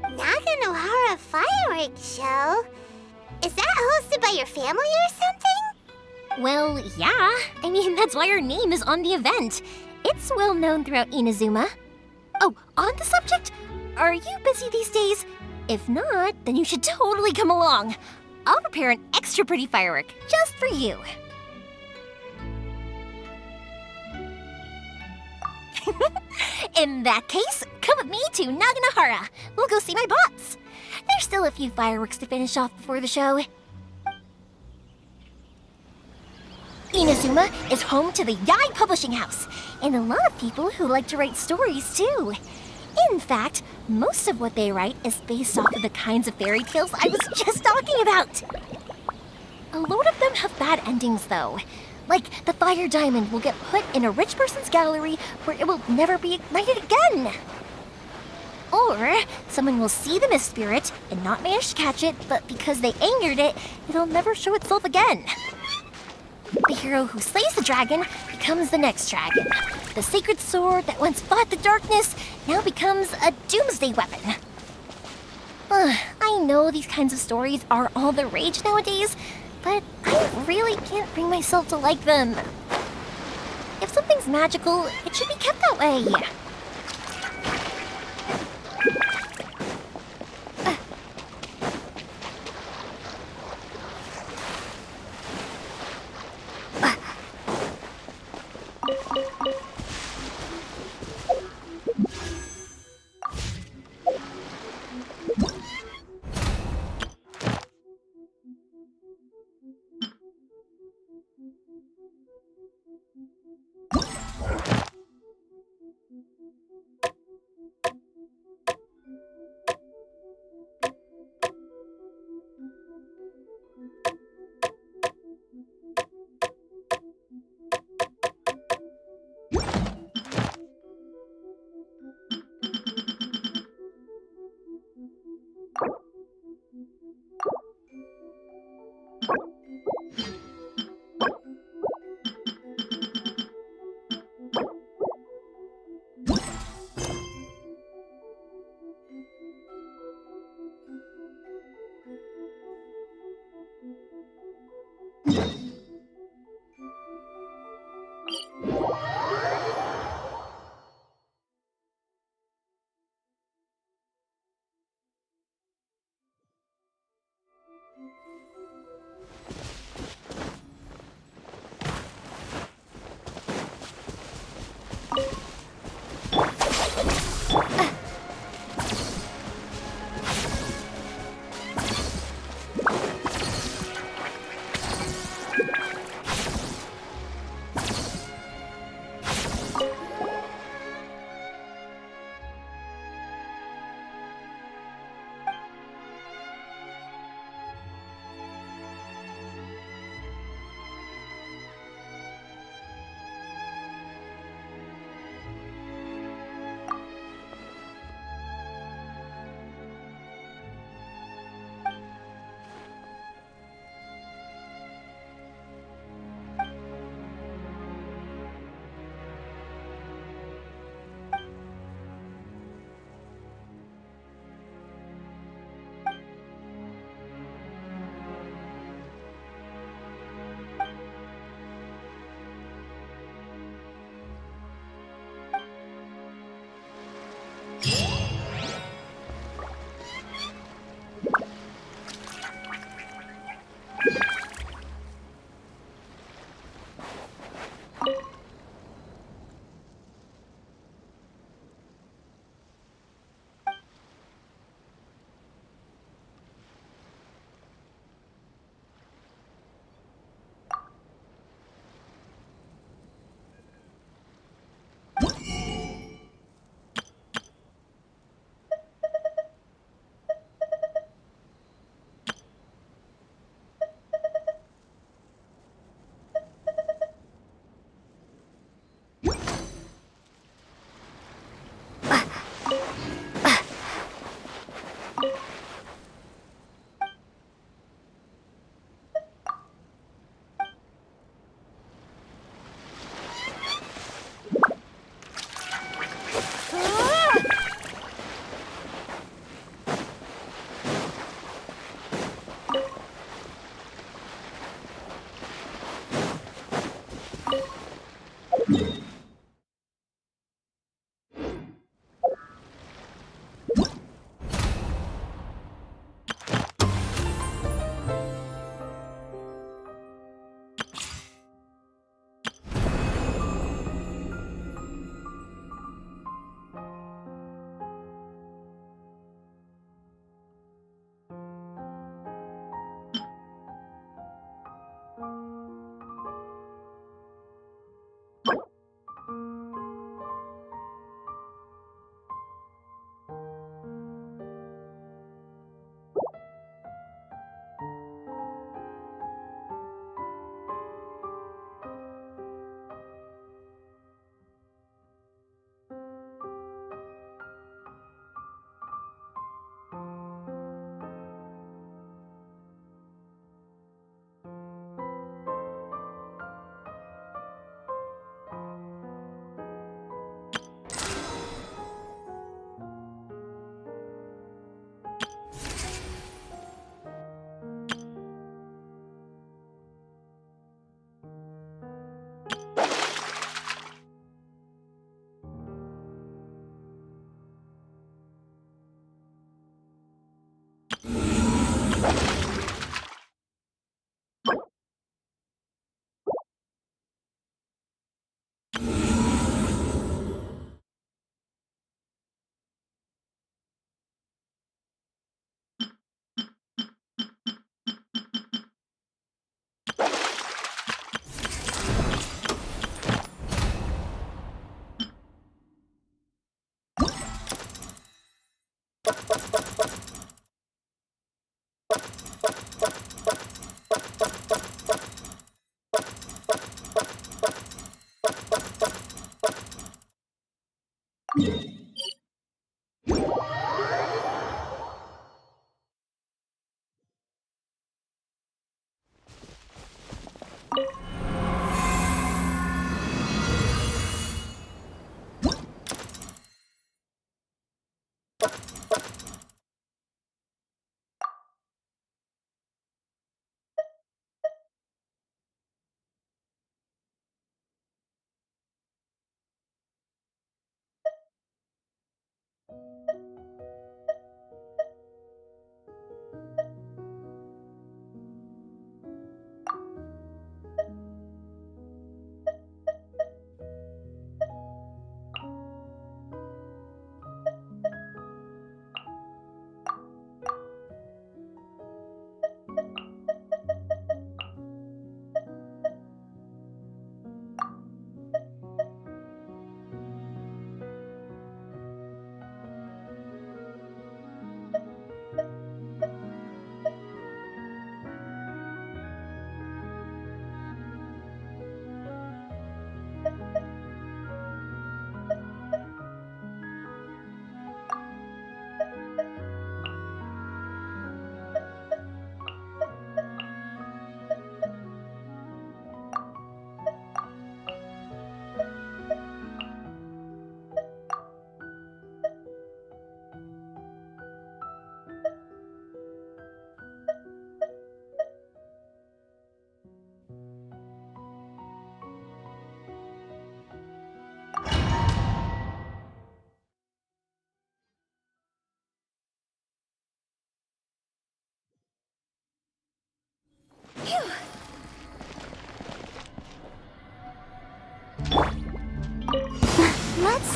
Naganohara fireworks show? Is that hosted by your family or something? Well, yeah. I mean, that's why our name is on the event. It's well known throughout Inazuma. Oh, on the subject, are you busy these days? If not, then you should totally come along. I'll prepare an extra pretty firework just for you. In that case, come with me to Naganohara. We'll go see my bots. There's still a few fireworks to finish off before the show. Inazuma is home to the Yai Publishing House, and a lot of people who like to write stories too. In fact, most of what they write is based off of the kinds of fairy tales I was just talking about. A lot of them have bad endings though. Like the fire diamond will get put in a rich person's gallery where it will never be ignited again. Or someone will see the mist spirit and not manage to catch it, but because they angered it, it'll never show itself again. The hero who slays the dragon becomes the next dragon. The sacred sword that once fought the darkness now becomes a doomsday weapon. I know these kinds of stories are all the rage nowadays, but I really can't bring myself to like them. If something's magical, it should be kept that way.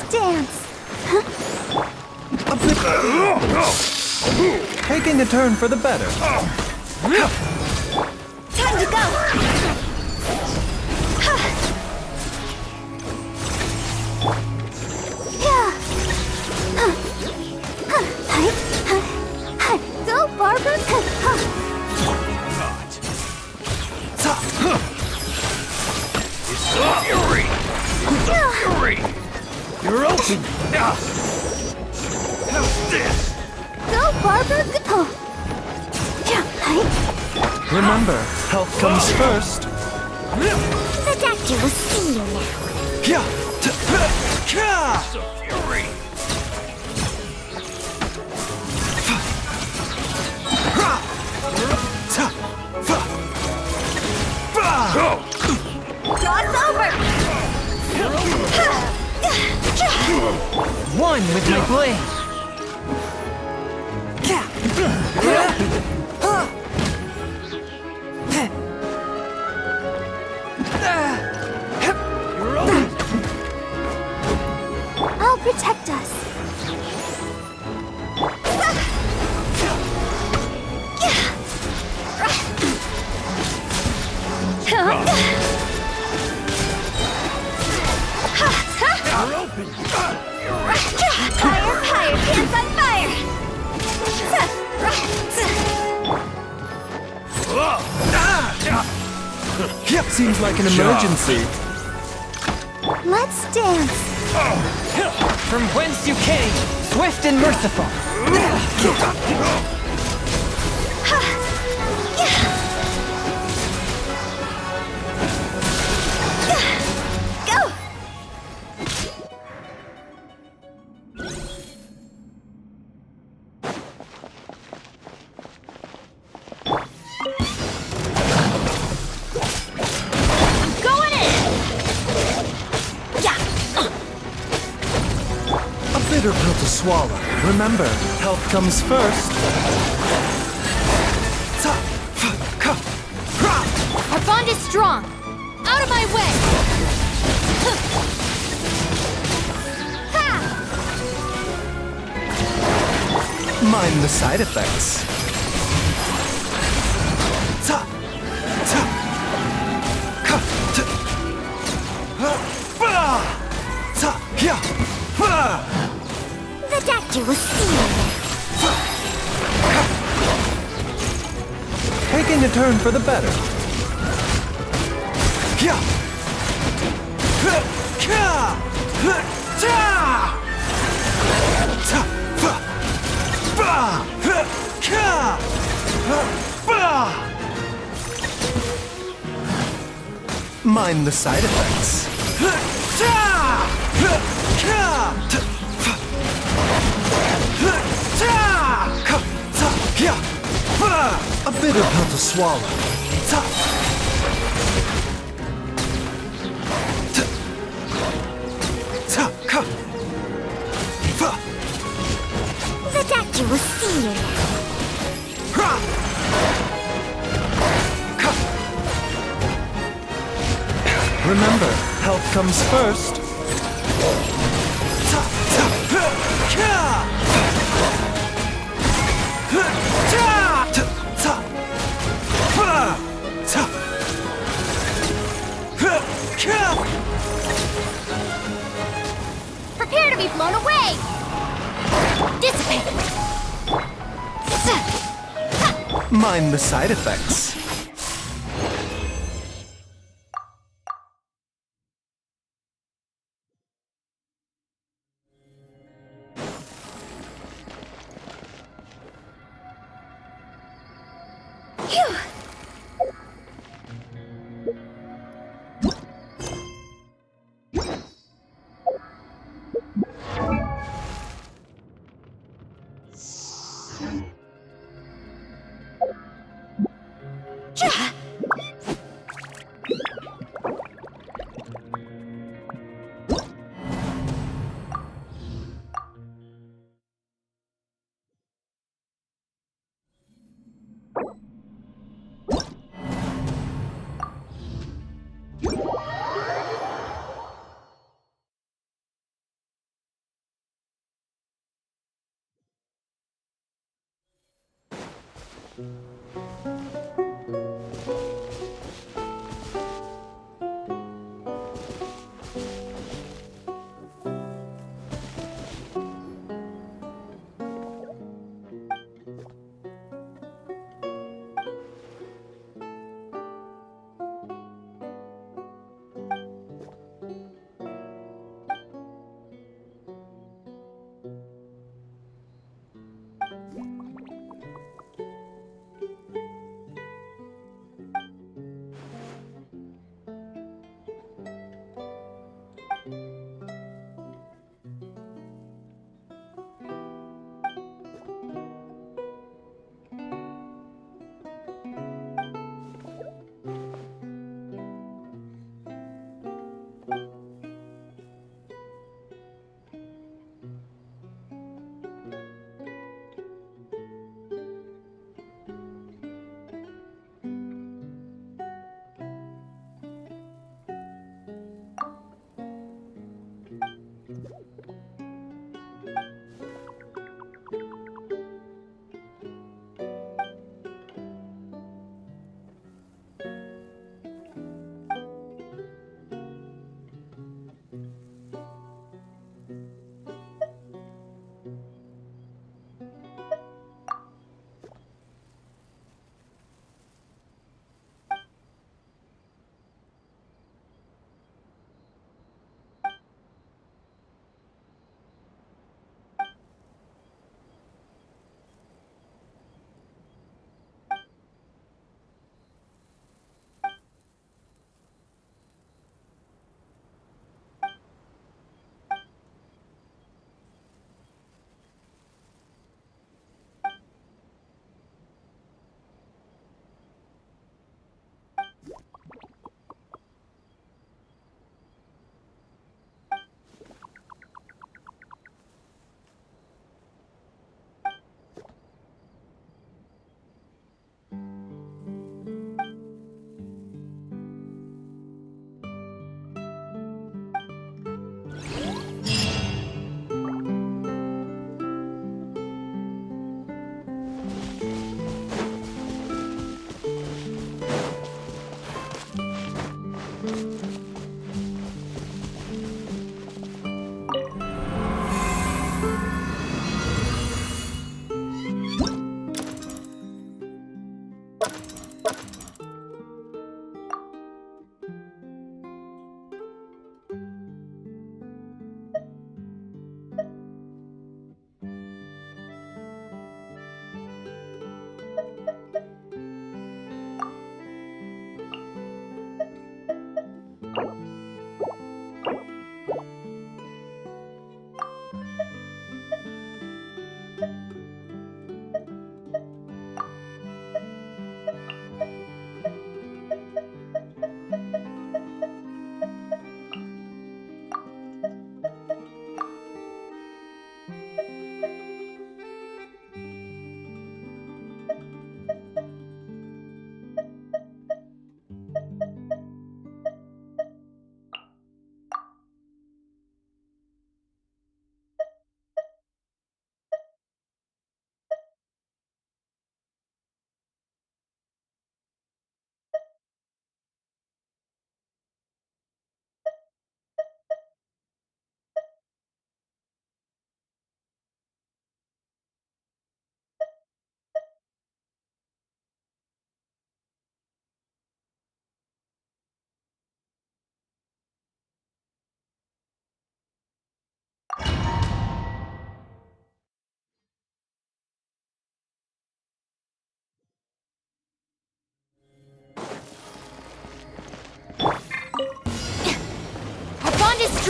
dance. Taking a turn for the better. Time to go. Go, Barbara. Fury! Fury! You're open! How's this? Go, Barbara. Go. Remember, health comes first. The doctor will see you now. Some fury! Go! Cross over. One with my blade. I'll protect us. You're open! Fire, fire, hands on fire! Seems like an emergency. Let's dance. From whence you came, swift and merciful. Go! Going in! Yeah! A bitter pill to swallow. Remember, health comes first. Our bond is strong. Out of my way! Mind the side effects. The doctor will see you now. Taking a turn for the better. Mind the side effects. A bitter pill to swallow. The doctor will see you now. Remember, health comes first. Prepare to be blown away! Dissipate! Mind the side effects.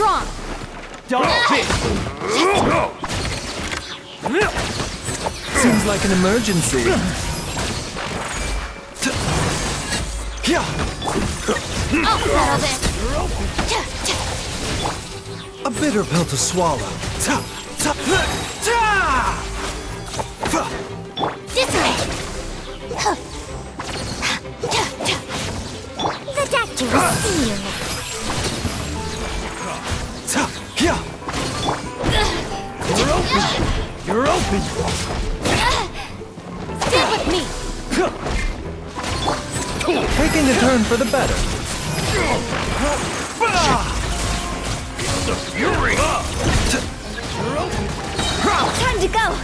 strong. Seems like an emergency. I'll settle this. A bitter pill to swallow. This way. The doctor will see you now. You're open! You're open! Stay with me! Taking a turn for the better. The fury! Time to go!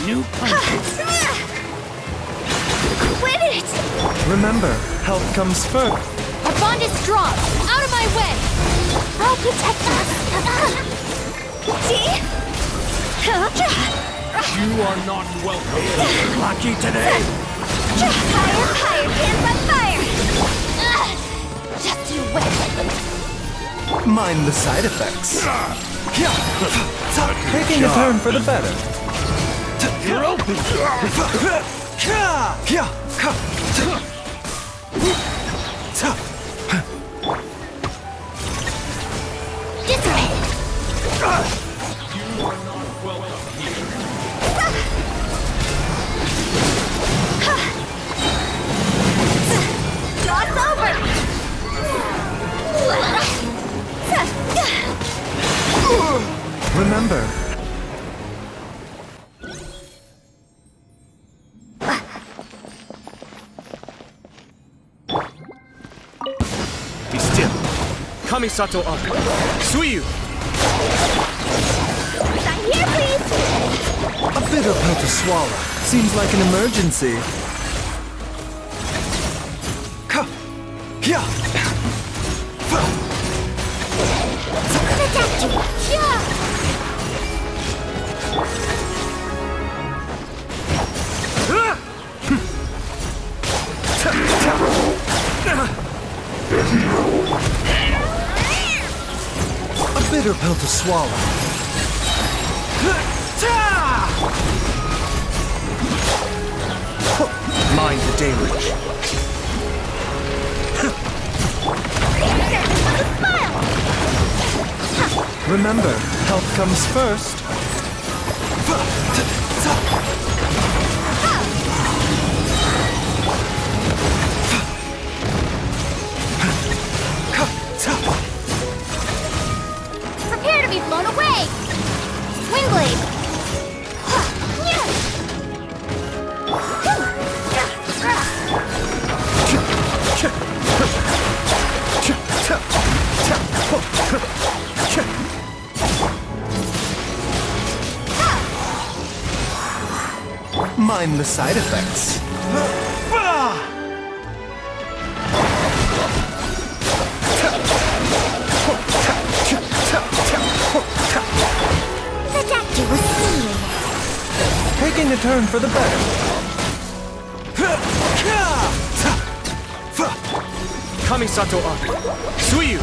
New punches. Quit it! Remember, health comes first. Our bond is strong. Out of my way! I'll protect us. See? You are not welcome. Lucky today. Higher, higher, hands on fire! Just you wait. Mind the side effects. Taking a turn for the better. You're open. This way. You are not welcome here. Jaw's over! Remember, Be still. Kamisato up. Suiyu! Sign here, please! a bitter pill to swallow. Seems like an emergency. A bitter pill to swallow. Mind the damage. Remember, health comes first. Prepare to be blown away. Wind blade. Mind the side effects. The doctor will see you. Taking a turn for the better. Kamisato up. Suiyu!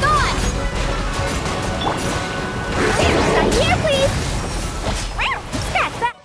Gone. Sign here, please! Scratch that!